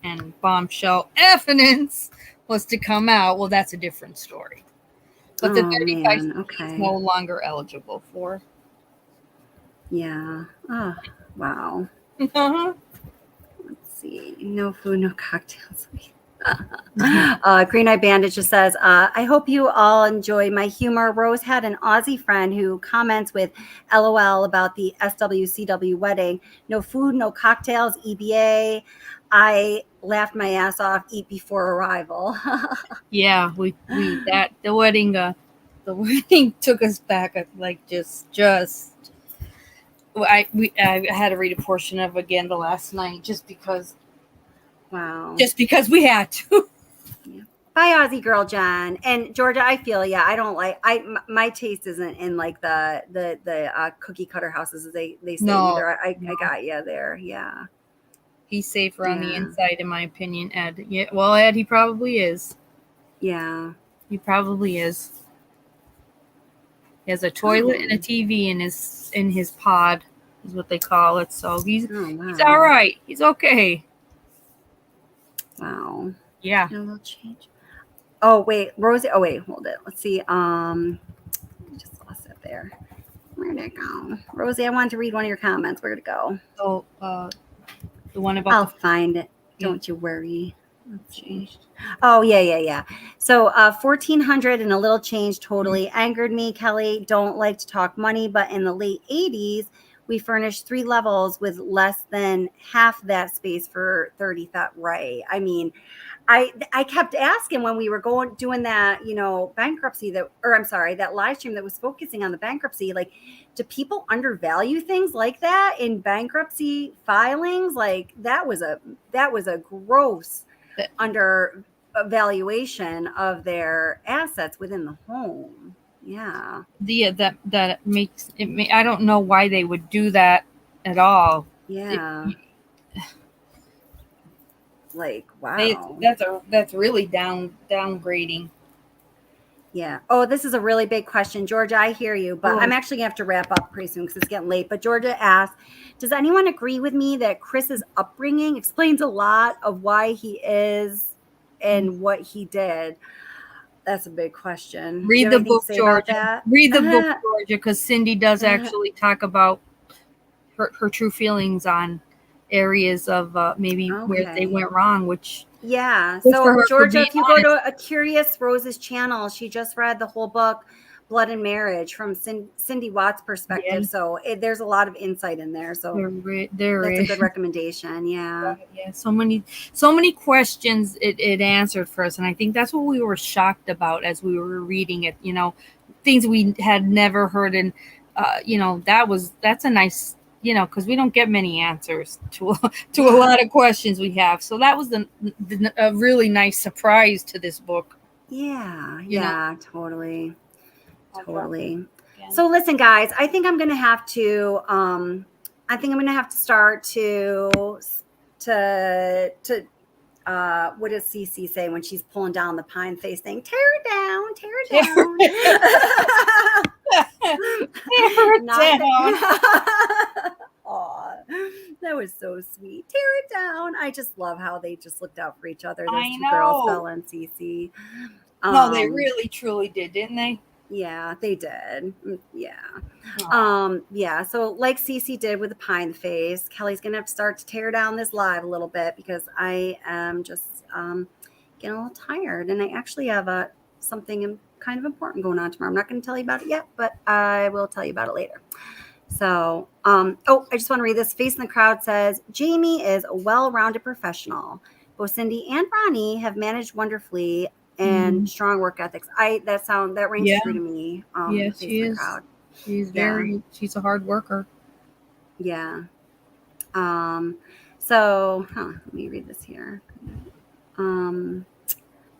and bombshell evidence was to come out, well, that's a different story. But the 35C is no longer eligible for. Yeah. Oh, wow. Uh-huh. Let's see. No food, no cocktails. Green Eye Bandit just says, I hope you all enjoy my humor. Rose had an Aussie friend who comments with LOL about the SWCW wedding. No food, no cocktails, EBA. I laughed my ass off. Eat before arrival. Yeah, the wedding took us back like just. I had to read a portion of again the last night just because. Wow. Just because we had to. Yeah. Bye, Aussie girl, Jen. And Georgia, I feel I don't like my taste isn't in like the cookie cutter houses as they say No, either. I no. got you there. Yeah. He's safer on the Yeah. inside, in my opinion, Ed. Yeah, well, Ed, he probably is. Yeah. He probably is. He has a toilet and a TV in his pod, is what they call it. So he's all right. He's okay. Wow. Yeah. A little change. Oh wait, Rosie. Oh wait, hold it. Let's see. I just lost it there. Where'd it go? Rosie, I wanted to read one of your comments. Where'd it go? So the one about I'll find it. Don't you worry. Changed. Oh yeah. So 1,400 and a little change totally angered me. Kelly, don't like to talk money, but in the late 80s, we furnished 3 levels with less than half that space for 30. That right? I mean, I kept asking when we were doing that, bankruptcy that live stream that was focusing on the bankruptcy, like, do people undervalue things like that in bankruptcy filings? Like that was a gross undervaluation of their assets within the home. Yeah. That makes it. I don't know why they would do that at all. Yeah. Like, wow. That's really downgrading. Yeah. Oh, this is a really big question. Georgia, I hear you, but Oh. I'm actually going to have to wrap up pretty soon because it's getting late. But Georgia asked, does anyone agree with me that Chris's upbringing explains a lot of why he is and what he did? That's a big question. Read the book, Georgia. Read the book, Georgia, because Cindy does actually talk about her true feelings on areas of maybe where they went wrong, which so Georgia, if you go to a Curious Rose's channel, she just read the whole book Blood and Marriage from Cindy Watt's perspective. So there's a lot of insight in there, so that's a good recommendation. Yeah, so many questions it answered for us, and I think that's what we were shocked about as we were reading it, things we had never heard. And that's a nice, because we don't get many answers to a lot of questions we have. So that was a really nice surprise to this book. Yeah, totally. So listen, guys, I think I'm going to have to start to what does Cece say when she's pulling down the pine face thing? Tear it down. Aw, that was so sweet. Tear it down. I just love how they just looked out for each other. Those two girls, Bella and Cece. No, they really truly did, didn't they? Yeah, they did. Yeah. So like Cece did with the pine face, Kelly's gonna have to start to tear down this live a little bit because I am just getting a little tired, and I actually have something kind of important going on tomorrow. I'm not going to tell you about it yet, but I will tell you about it later. So, I just want to read this. Face in the Crowd says, Jamie is a well-rounded professional. Both Cindy and Ronnie have managed wonderfully and strong work ethics. That rings true to me. Yes, she is. She's she's a hard worker. Yeah. Let me read this here.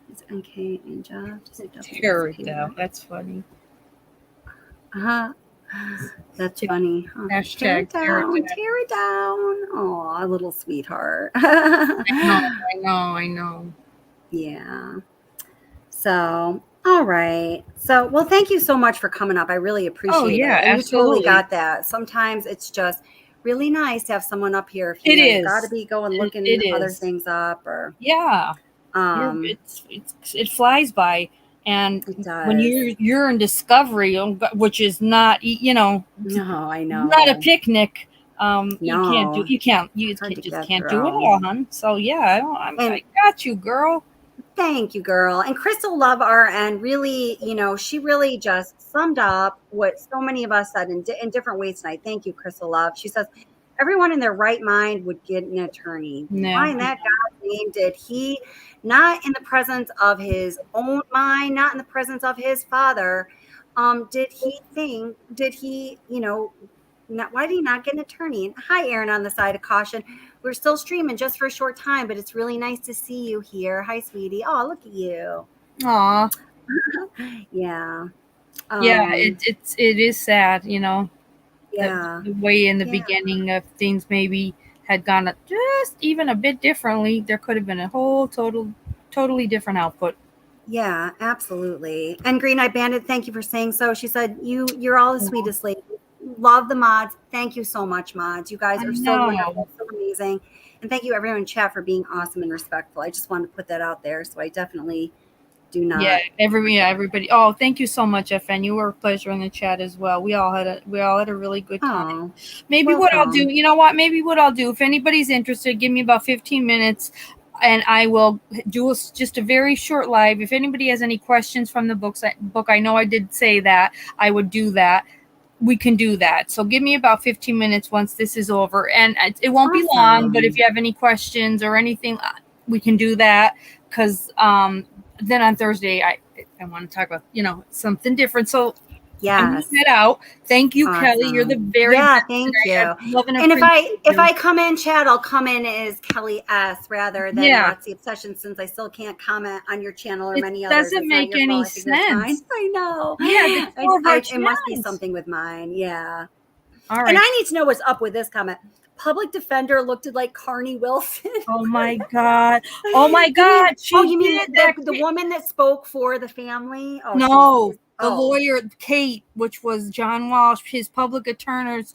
It's NK and Jeff. Tear it down. That's funny. That's funny. Hashtag tear it down. Oh, a little sweetheart. I know. Yeah. So, all right. So, well, thank you so much for coming up. I really appreciate it. And Absolutely. You totally got that. Sometimes it's just really nice to have someone up here. If you got to be going looking other things up, or it flies by. And when you're in discovery, which is not, no, I know, not a picnic. You just can't do it all, hon. So I got you, girl. Thank you, girl. And Crystal Love RN really, she really just summed up what so many of us said in different ways tonight. Thank you, Crystal Love. She says, everyone in their right mind would get an attorney. No. Why in that God's name did he, not in the presence of his own mind, not in the presence of his father, did he Why do you not get an attorney? And hi, Aaron on the side of caution. We're still streaming just for a short time, but it's really nice to see you here. Hi, sweetie. Oh, look at you. Aw. Yeah. Yeah, it is sad, you know, Yeah. the way in the Yeah. beginning of things maybe had gone just even a bit differently. There could have been a whole totally different output. Yeah, absolutely. And Green Eyed Bandit, thank you for saying so. She said, you're all the sweetest lady. Love the mods. Thank you so much, mods. You guys I are so know. wonderful, so amazing. And thank you everyone in chat for being awesome and respectful. I just wanted to put that out there. So I definitely do not. Yeah, everybody. Oh, thank you so much, FN. You were a pleasure in the chat as well. We all had a really good time. Oh, Maybe what I'll do, welcome. you know what? Maybe what I'll do, if anybody's interested, give me about 15 minutes and I will do just a very short live. If anybody has any questions from the book, I know I did say that I would do that. We can do that. So give me about 15 minutes once this is over. And it won't be long, but if you have any questions or anything, we can do that. Because then on Thursday, I want to talk about, you know, something different. So I'm going to head out. Thank you, Kelly. You're the very best. Thank you. And if I come in chat, I'll come in as Kelly S rather than Lotsie Obsession, since I still can't comment on your channel or many others. Doesn't make any sense. I know. Yeah, it must be something with mine. Yeah. All right. And I need to know what's up with this comment. Public defender looked like Carney Wilson. Oh my God. Oh my God. You mean the woman that spoke for the family? Oh, no. The lawyer, Kate, which was John Walsh, his public attorney's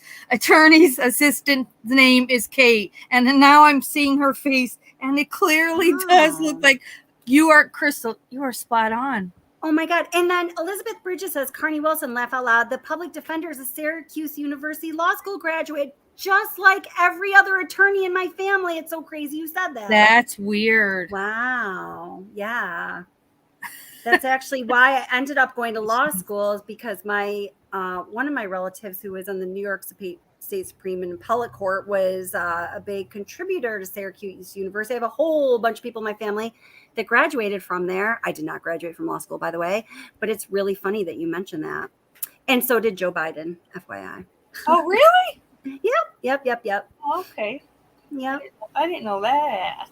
assistant's name is Kate. And then now I'm seeing her face, and it clearly does look like you are, Crystal. You are spot on. Oh my God. And then Elizabeth Bridges says, Carney Wilson, laugh out loud. The public defender is a Syracuse University Law School graduate, just like every other attorney in my family. It's so crazy you said that. That's weird. Wow. Yeah. That's actually why I ended up going to law school, is because my one of my relatives who was in the New York State Supreme and Appellate Court was a big contributor to Syracuse University. I have a whole bunch of people in my family that graduated from there. I did not graduate from law school, by the way, but it's really funny that you mentioned that. And so did Joe Biden, FYI. Oh, really? Yep. Okay. Yep. I didn't know that.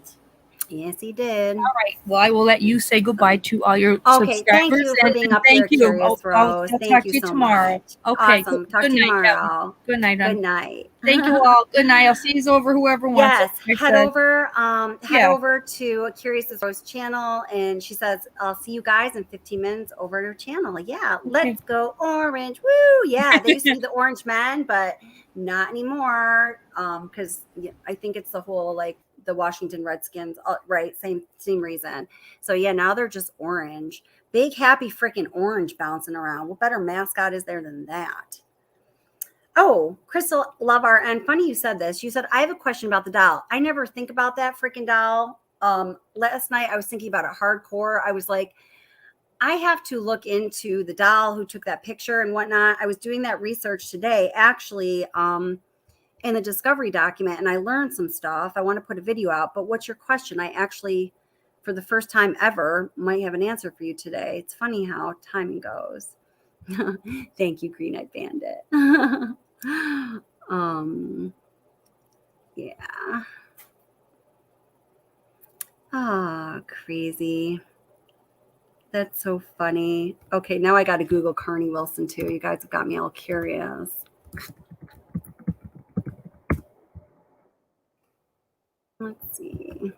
Yes, he did. All right. Well, I will let you say goodbye to all your subscribers. Thank you for being up here, Curious Rose. I'll Thank talk you to you so tomorrow. much. Okay. Awesome. Talk Good to you night, tomorrow. Good night. Good night. Thank you all. Good night. I'll see you over whoever wants. Yes. Head over to Curious Rose channel, and she says, "I'll see you guys in 15 minutes over her channel." Yeah. Let's go Orange. Woo. Yeah. They used to be the Orange Men, but not anymore. Because I think it's the whole the Washington Redskins, right? Same reason. So yeah, now they're just orange. Big happy freaking orange bouncing around. What better mascot is there than that? Oh, Crystal Lovar, and funny you said this. You said, I have a question about the doll. I never think about that freaking doll. Last night I was thinking about it hardcore. I was like, I have to look into the doll who took that picture and whatnot. I was doing that research today, actually, in the discovery document, and I learned some stuff. I want to put a video out, but what's your question? I actually, for the first time ever, might have an answer for you today. It's funny how timing goes. Thank you, Green Eyed Bandit. Yeah. Oh, crazy. That's so funny. Okay, now I got to Google Carney Wilson too. You guys have got me all curious. Let's see.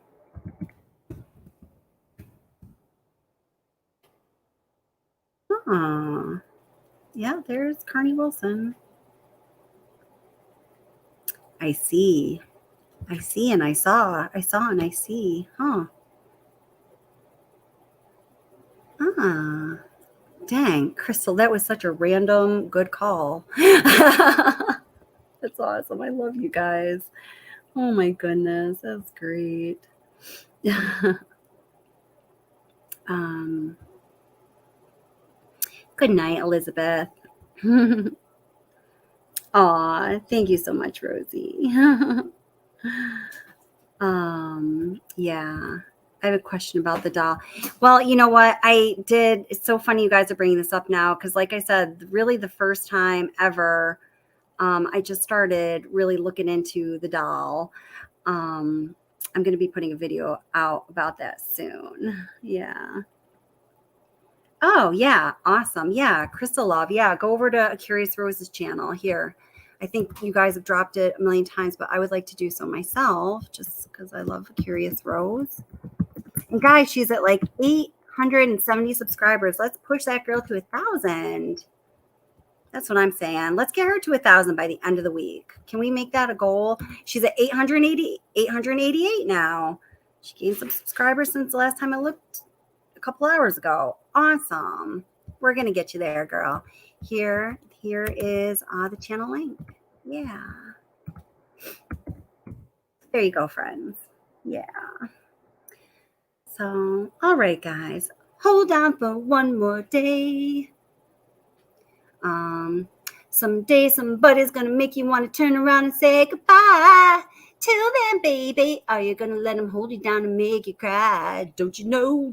Yeah, there's Carney Wilson. I see, and I saw, and I see. Dang, Crystal, that was such a random good call. That's awesome. I love you guys. Oh my goodness, that's great. Good night, Elizabeth. Aw, thank you so much, Rosie. Yeah, I have a question about the doll. Well, you know what? It's so funny you guys are bringing this up now, because like I said, really the first time ever I just started really looking into the doll. I'm going to be putting a video out about that soon. Yeah. Oh, yeah. Awesome. Yeah. Crystal Love. Yeah. Go over to Curious Rose's channel here. I think you guys have dropped it a million times, but I would like to do so myself just because I love Curious Rose. And guys, she's at like 870 subscribers. Let's push that girl to 1,000. That's what I'm saying. Let's get her to 1,000 by the end of the week. Can we make that a goal? She's at 888 now. She gained some subscribers since the last time I looked a couple hours ago. Awesome. We're going to get you there, girl. Here is the channel link. Yeah. There you go, friends. Yeah. So, all right, guys. Hold on for one more day. Someday somebody's gonna make you want to turn around and say goodbye. Till then, baby, are you gonna let him hold you down and make you cry? Don't you know,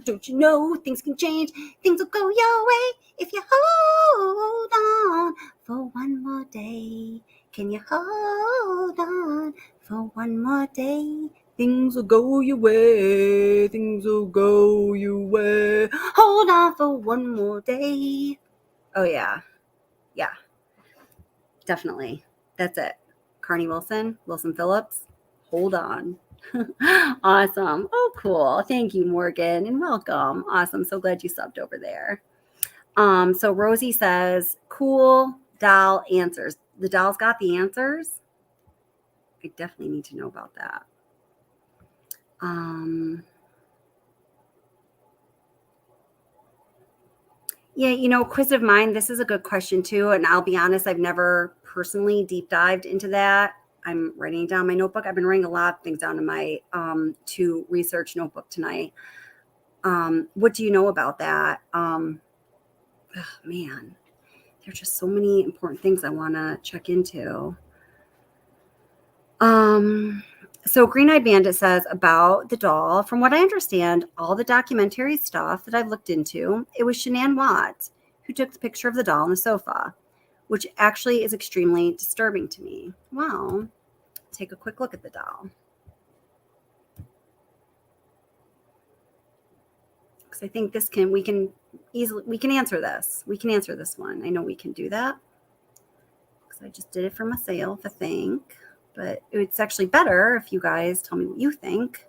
things can change, things will go your way if you hold on for one more day. Can you hold on for one more day? Things will go your way, things will go your way. Hold on for one more day. Oh, yeah. Yeah, definitely. That's it. Carney Wilson Phillips. Hold on. Awesome. Oh, cool. Thank you, Morgan, and welcome. Awesome. So glad you subbed over there. So Rosie says, cool doll answers. The doll's got the answers. I definitely need to know about that. Yeah, Inquisitive Mind, this is a good question too. And I'll be honest, I've never personally deep dived into that. I'm writing down my notebook. I've been writing a lot of things down in my to research notebook tonight. What do you know about that? Oh, man, there's just so many important things I want to check into. So Green Eyed Bandit says about the doll, from what I understand, all the documentary stuff that I've looked into, it was Shanann Watts who took the picture of the doll on the sofa, which actually is extremely disturbing to me. Well, take a quick look at the doll. Because I think we can answer this. We can answer this one. I know we can do that. Because I just did it for myself, I think. But it's actually better if you guys tell me what you think.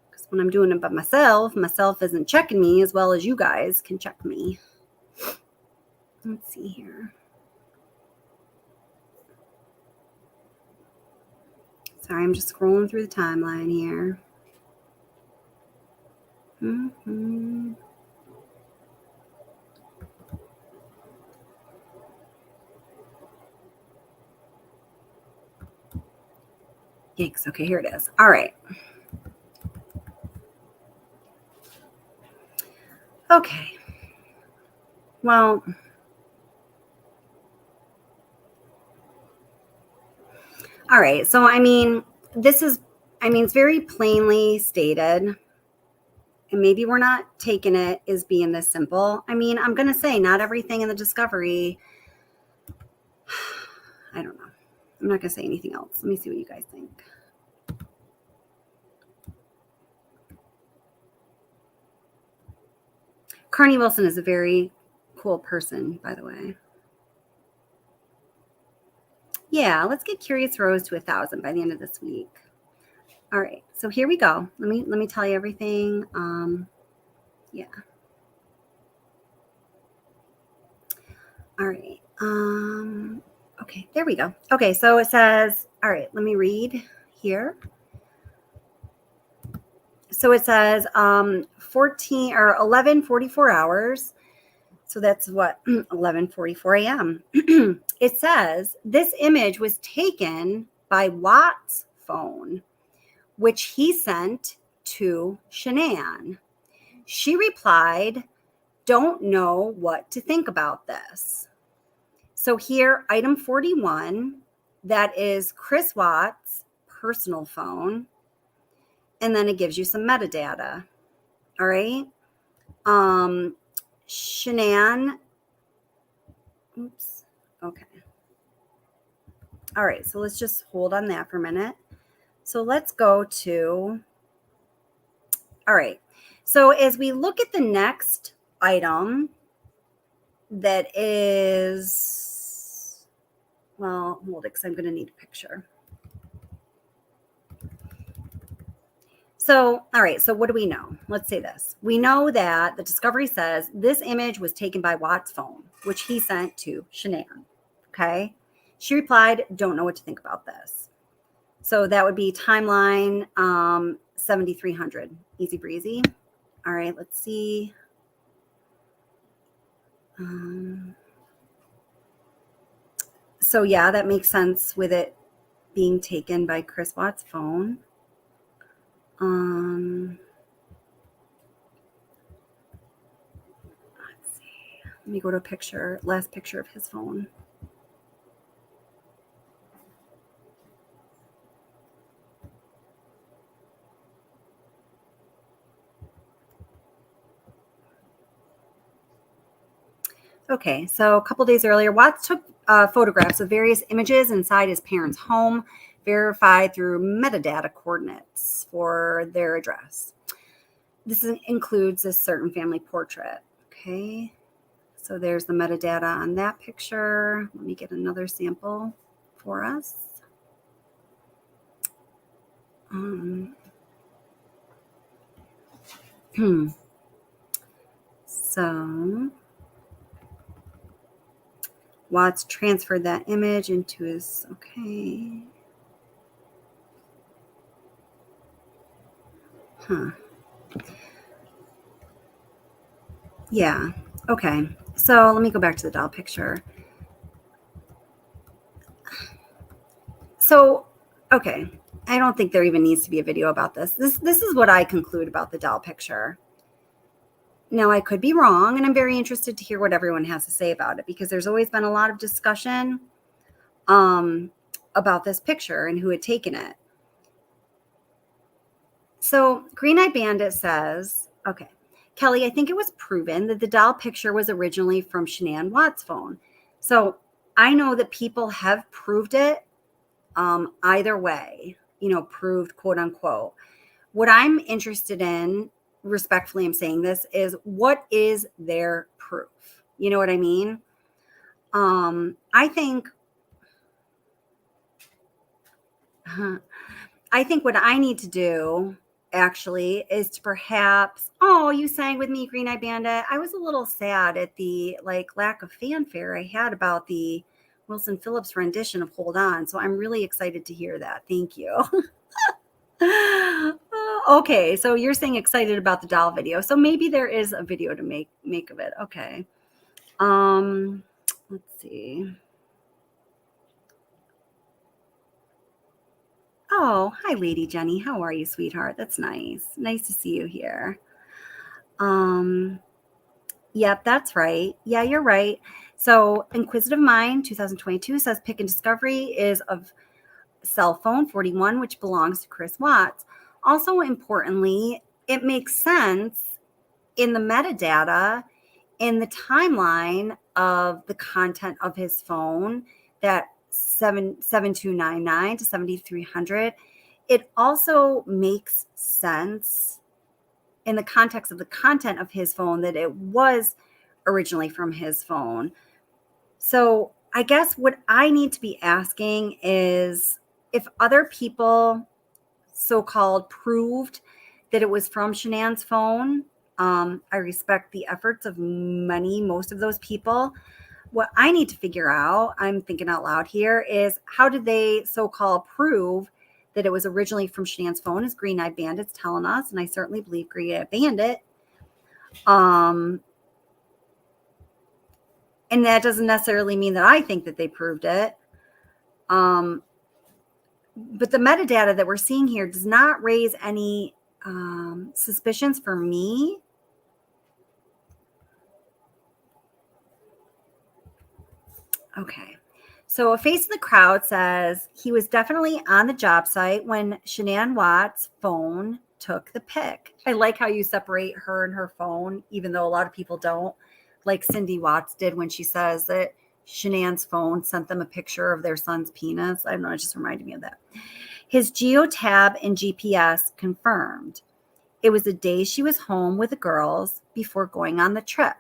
Because when I'm doing it by myself isn't checking me as well as you guys can check me. Let's see here. Sorry, I'm just scrolling through the timeline here. Yikes. Okay, here it is. All right. Okay. Well, all right. So, it's very plainly stated, and maybe we're not taking it as being this simple. I'm going to say not everything in the discovery. I don't know. I'm not going to say anything else. Let me see what you guys think. Carney Wilson is a very cool person, by the way. Yeah, let's get Curious Rose to 1,000 by the end of this week. All right, so here we go. Let me tell you everything. Yeah. All right. Okay, there we go. Okay, so it says, all right, let me read here. So it says 11:44 hours. So that's what, 11:44 a.m. It says this image was taken by Watt's phone, which he sent to Shanann. She replied, "Don't know what to think about this." So here, item 41, that is Chris Watt's personal phone. And then it gives you some metadata. All right. Shanann. Oops. Okay. All right, so let's just hold on that for a minute. So let's go to, all right. So as we look at the next item that is, well, hold it because I'm going to need a picture. So, all right, so what do we know? Let's say this. We know that the discovery says this image was taken by Watt's phone, which he sent to Shanann. Okay. She replied, don't know what to think about this. So that would be timeline 7300. Easy breezy. All right, let's see. So yeah, that makes sense with it being taken by Chris Watt's phone. Let's see. Let me go to a picture, last picture of his phone. Okay, so a couple days earlier, Watts took photographs of various images inside his parents' home, verified through metadata coordinates for their address. This includes a certain family portrait. Okay, so there's the metadata on that picture. Let me get another sample for us. So Watts transferred that image into his, okay. Yeah, okay. So let me go back to the doll picture. So, okay, I don't think there even needs to be a video about this. This is what I conclude about the doll picture. Now, I could be wrong, and I'm very interested to hear what everyone has to say about it, because there's always been a lot of discussion about this picture and who had taken it. So Green Eyed Bandit says, okay, Kelly, I think it was proven that the doll picture was originally from Shanann Watt's phone. So I know that people have proved it either way, proved, quote unquote. What I'm interested in, respectfully, I'm saying this, is what is their proof? You know what I mean? I think what I need to do actually is to perhaps, oh, you sang with me, Green Eye Bandit. I was a little sad at the lack of fanfare I had about the Wilson Phillips rendition of Hold On. So I'm really excited to hear that. Thank you. Okay, so you're saying excited about the doll video. So maybe there is a video to make of it. Okay. Let's see. Oh, hi, Lady Jenny. How are you, sweetheart? That's nice. Nice to see you here. Yep, that's right. Yeah, you're right. So Inquisitive Mind 2022 says Pick and Discovery is of cell phone 41, which belongs to Chris Watts. Also, importantly, it makes sense in the metadata in the timeline of the content of his phone, that 7299 to 7300. It also makes sense in the context of the content of his phone that it was originally from his phone. So I guess what I need to be asking is if other people so-called proved that it was from Shanann's phone. I respect the efforts of most of those people. What I need to figure out, I'm thinking out loud here, is how did they so-called prove that it was originally from Shanann's phone, as Green Eyed Bandit's telling us, and I certainly believe Green Eyed Bandit. And that doesn't necessarily mean that I think that they proved it. But the metadata that we're seeing here does not raise any suspicions for me. Okay. So a face in the crowd says he was definitely on the job site when Shanann Watt's phone took the pic. I like how you separate her and her phone, even though a lot of people don't, like Cindy Watts did when she says that Shanann's phone sent them a picture of their son's penis. I don't know, it just reminded me of that. His geotab and GPS confirmed. It was the day she was home with the girls before going on the trip.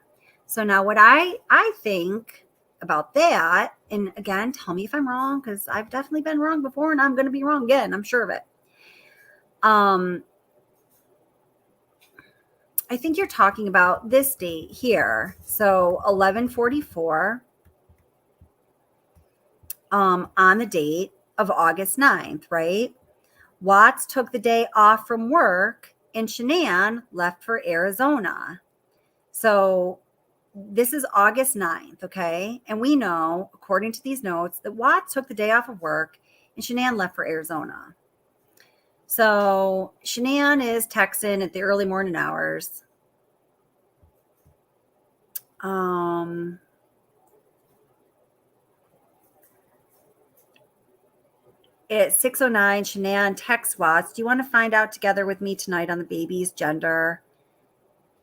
So now what I think about that, and again, tell me if I'm wrong, because I've definitely been wrong before and I'm going to be wrong again. I'm sure of it. I think you're talking about this date here. So 11:44 on the date of August 9th, right? Watts took the day off from work and Shanann left for Arizona. So this is August 9th, okay? And we know, according to these notes, that Watts took the day off of work and Shanann left for Arizona. So Shanann is texting at the early morning hours. At 6:09, Shanann texts Watts, "Do you want to find out together with me tonight on the baby's gender?"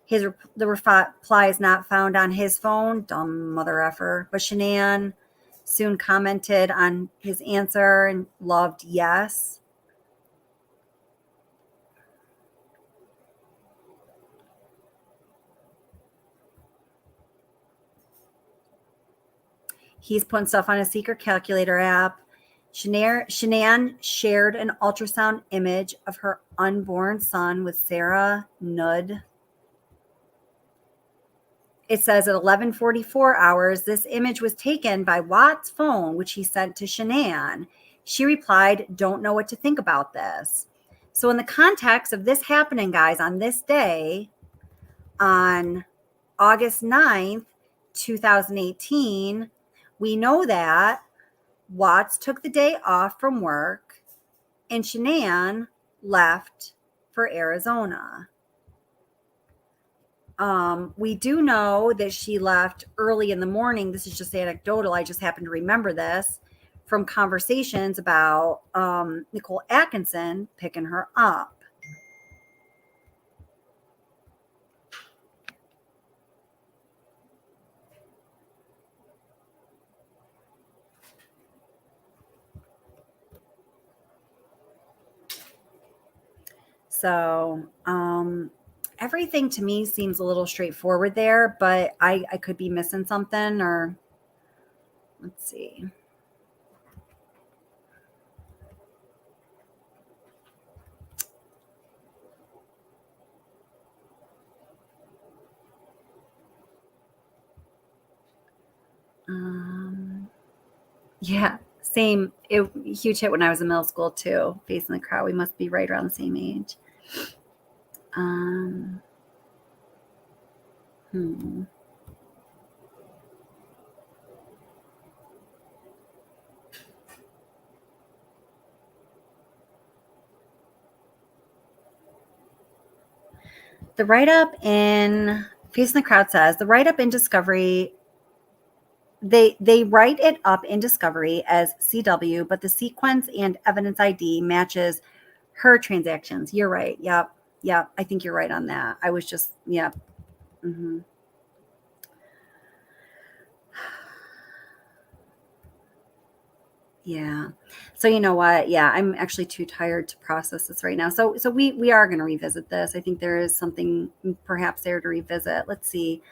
The reply is not found on his phone. Dumb mother effer. But Shanann soon commented on his answer and loved yes. He's putting stuff on his secret calculator app. Shanann shared an ultrasound image of her unborn son with Sarah Nud. It says at 11:44 hours, this image was taken by Watt's phone, which he sent to Shanann. She replied, "Don't know what to think about this." So in the context of this happening, guys, on this day, on August 9th, 2018, we know that Watts took the day off from work and Shanann left for Arizona. We do know that she left early in the morning. This is just anecdotal. I just happen to remember this from conversations about Nicole Atkinson picking her up. So everything to me seems a little straightforward there, but I could be missing something, or let's see. Yeah, same. Huge hit when I was in middle school too. Facing the crowd, we must be right around the same age. The write-up in Facing the Crowd says the write-up in Discovery. They write it up in Discovery as CW, but the sequence and evidence ID matches her transactions. You're right. Yep. I think you're right on that. I was just, yep. Yeah. So you know what? Yeah, I'm actually too tired to process this right now. So we are going to revisit this. I think there is something perhaps there to revisit. Let's see.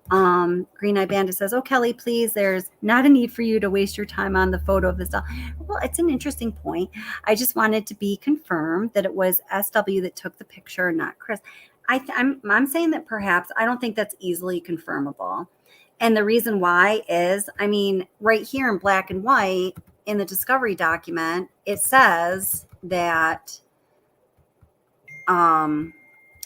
Green Eye Bandit says, "Oh, Kelly, please, there's not a need for you to waste your time on the photo of this doll." Well, it's an interesting point. I just wanted to be confirmed that it was SW that took the picture, not Chris. I'm saying that perhaps I don't think that's easily confirmable. And the reason why is, I mean, right here in black and white in the Discovery document, it says that, and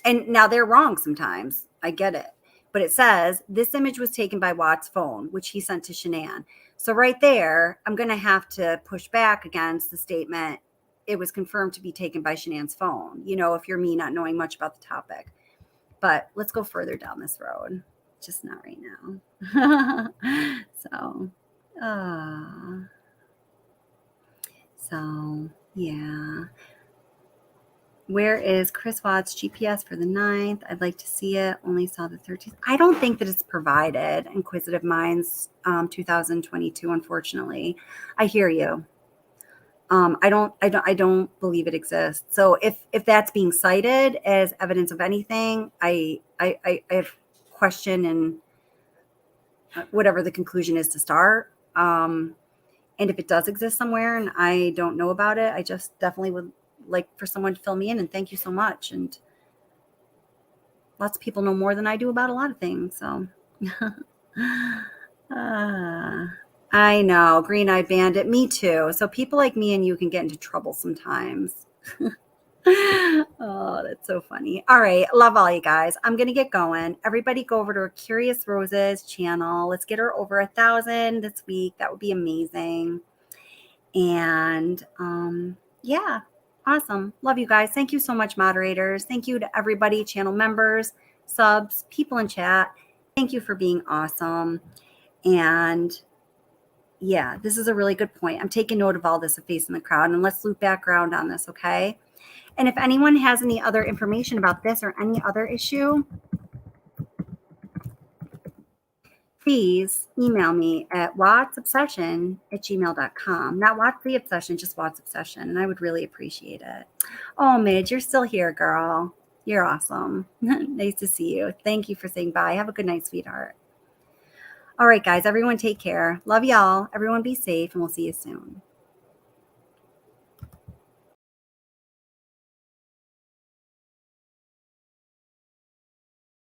now they're wrong sometimes. I get it. But it says this image was taken by Watt's phone, which he sent to Shanann. So right there, I'm going to have to push back against the statement it was confirmed to be taken by Shanann's phone, you know, if you're me not knowing much about the topic. But let's go further down this road. Just not right now. So, yeah. Where is Chris Watts' GPS for the 9th? I'd like to see it. Only saw the 13th. I don't think that it's provided. Inquisitive Minds 2022, unfortunately. I hear you. I don't believe it exists. So if that's being cited as evidence of anything, I have question and whatever the conclusion is to start. And if it does exist somewhere and I don't know about it, I just definitely would like for someone to fill me in, and thank you so much. And lots of people know more than I do about a lot of things. So I know, Green-Eyed Bandit, me too. So people like me and you can get into trouble sometimes. Oh, that's so funny. All right. Love all you guys. I'm going to get going. Everybody go over to our Curious Roses channel. Let's get her over 1,000 this week. That would be amazing. And yeah, awesome. Love you guys. Thank you so much, moderators. Thank you to everybody, channel members, subs, people in chat. Thank you for being awesome. And yeah, this is a really good point. I'm taking note of all this, a face in the crowd, and let's loop back around on this, okay? And if anyone has any other information about this or any other issue, please email me at wattsobsession@gmail.com. Not Watts the Obsession, just Watts Obsession, and I would really appreciate it. Oh, Midge, you're still here, girl. You're awesome. Nice to see you. Thank you for saying bye. Have a good night, sweetheart. All right, guys, everyone take care. Love y'all. Everyone be safe, and we'll see you soon.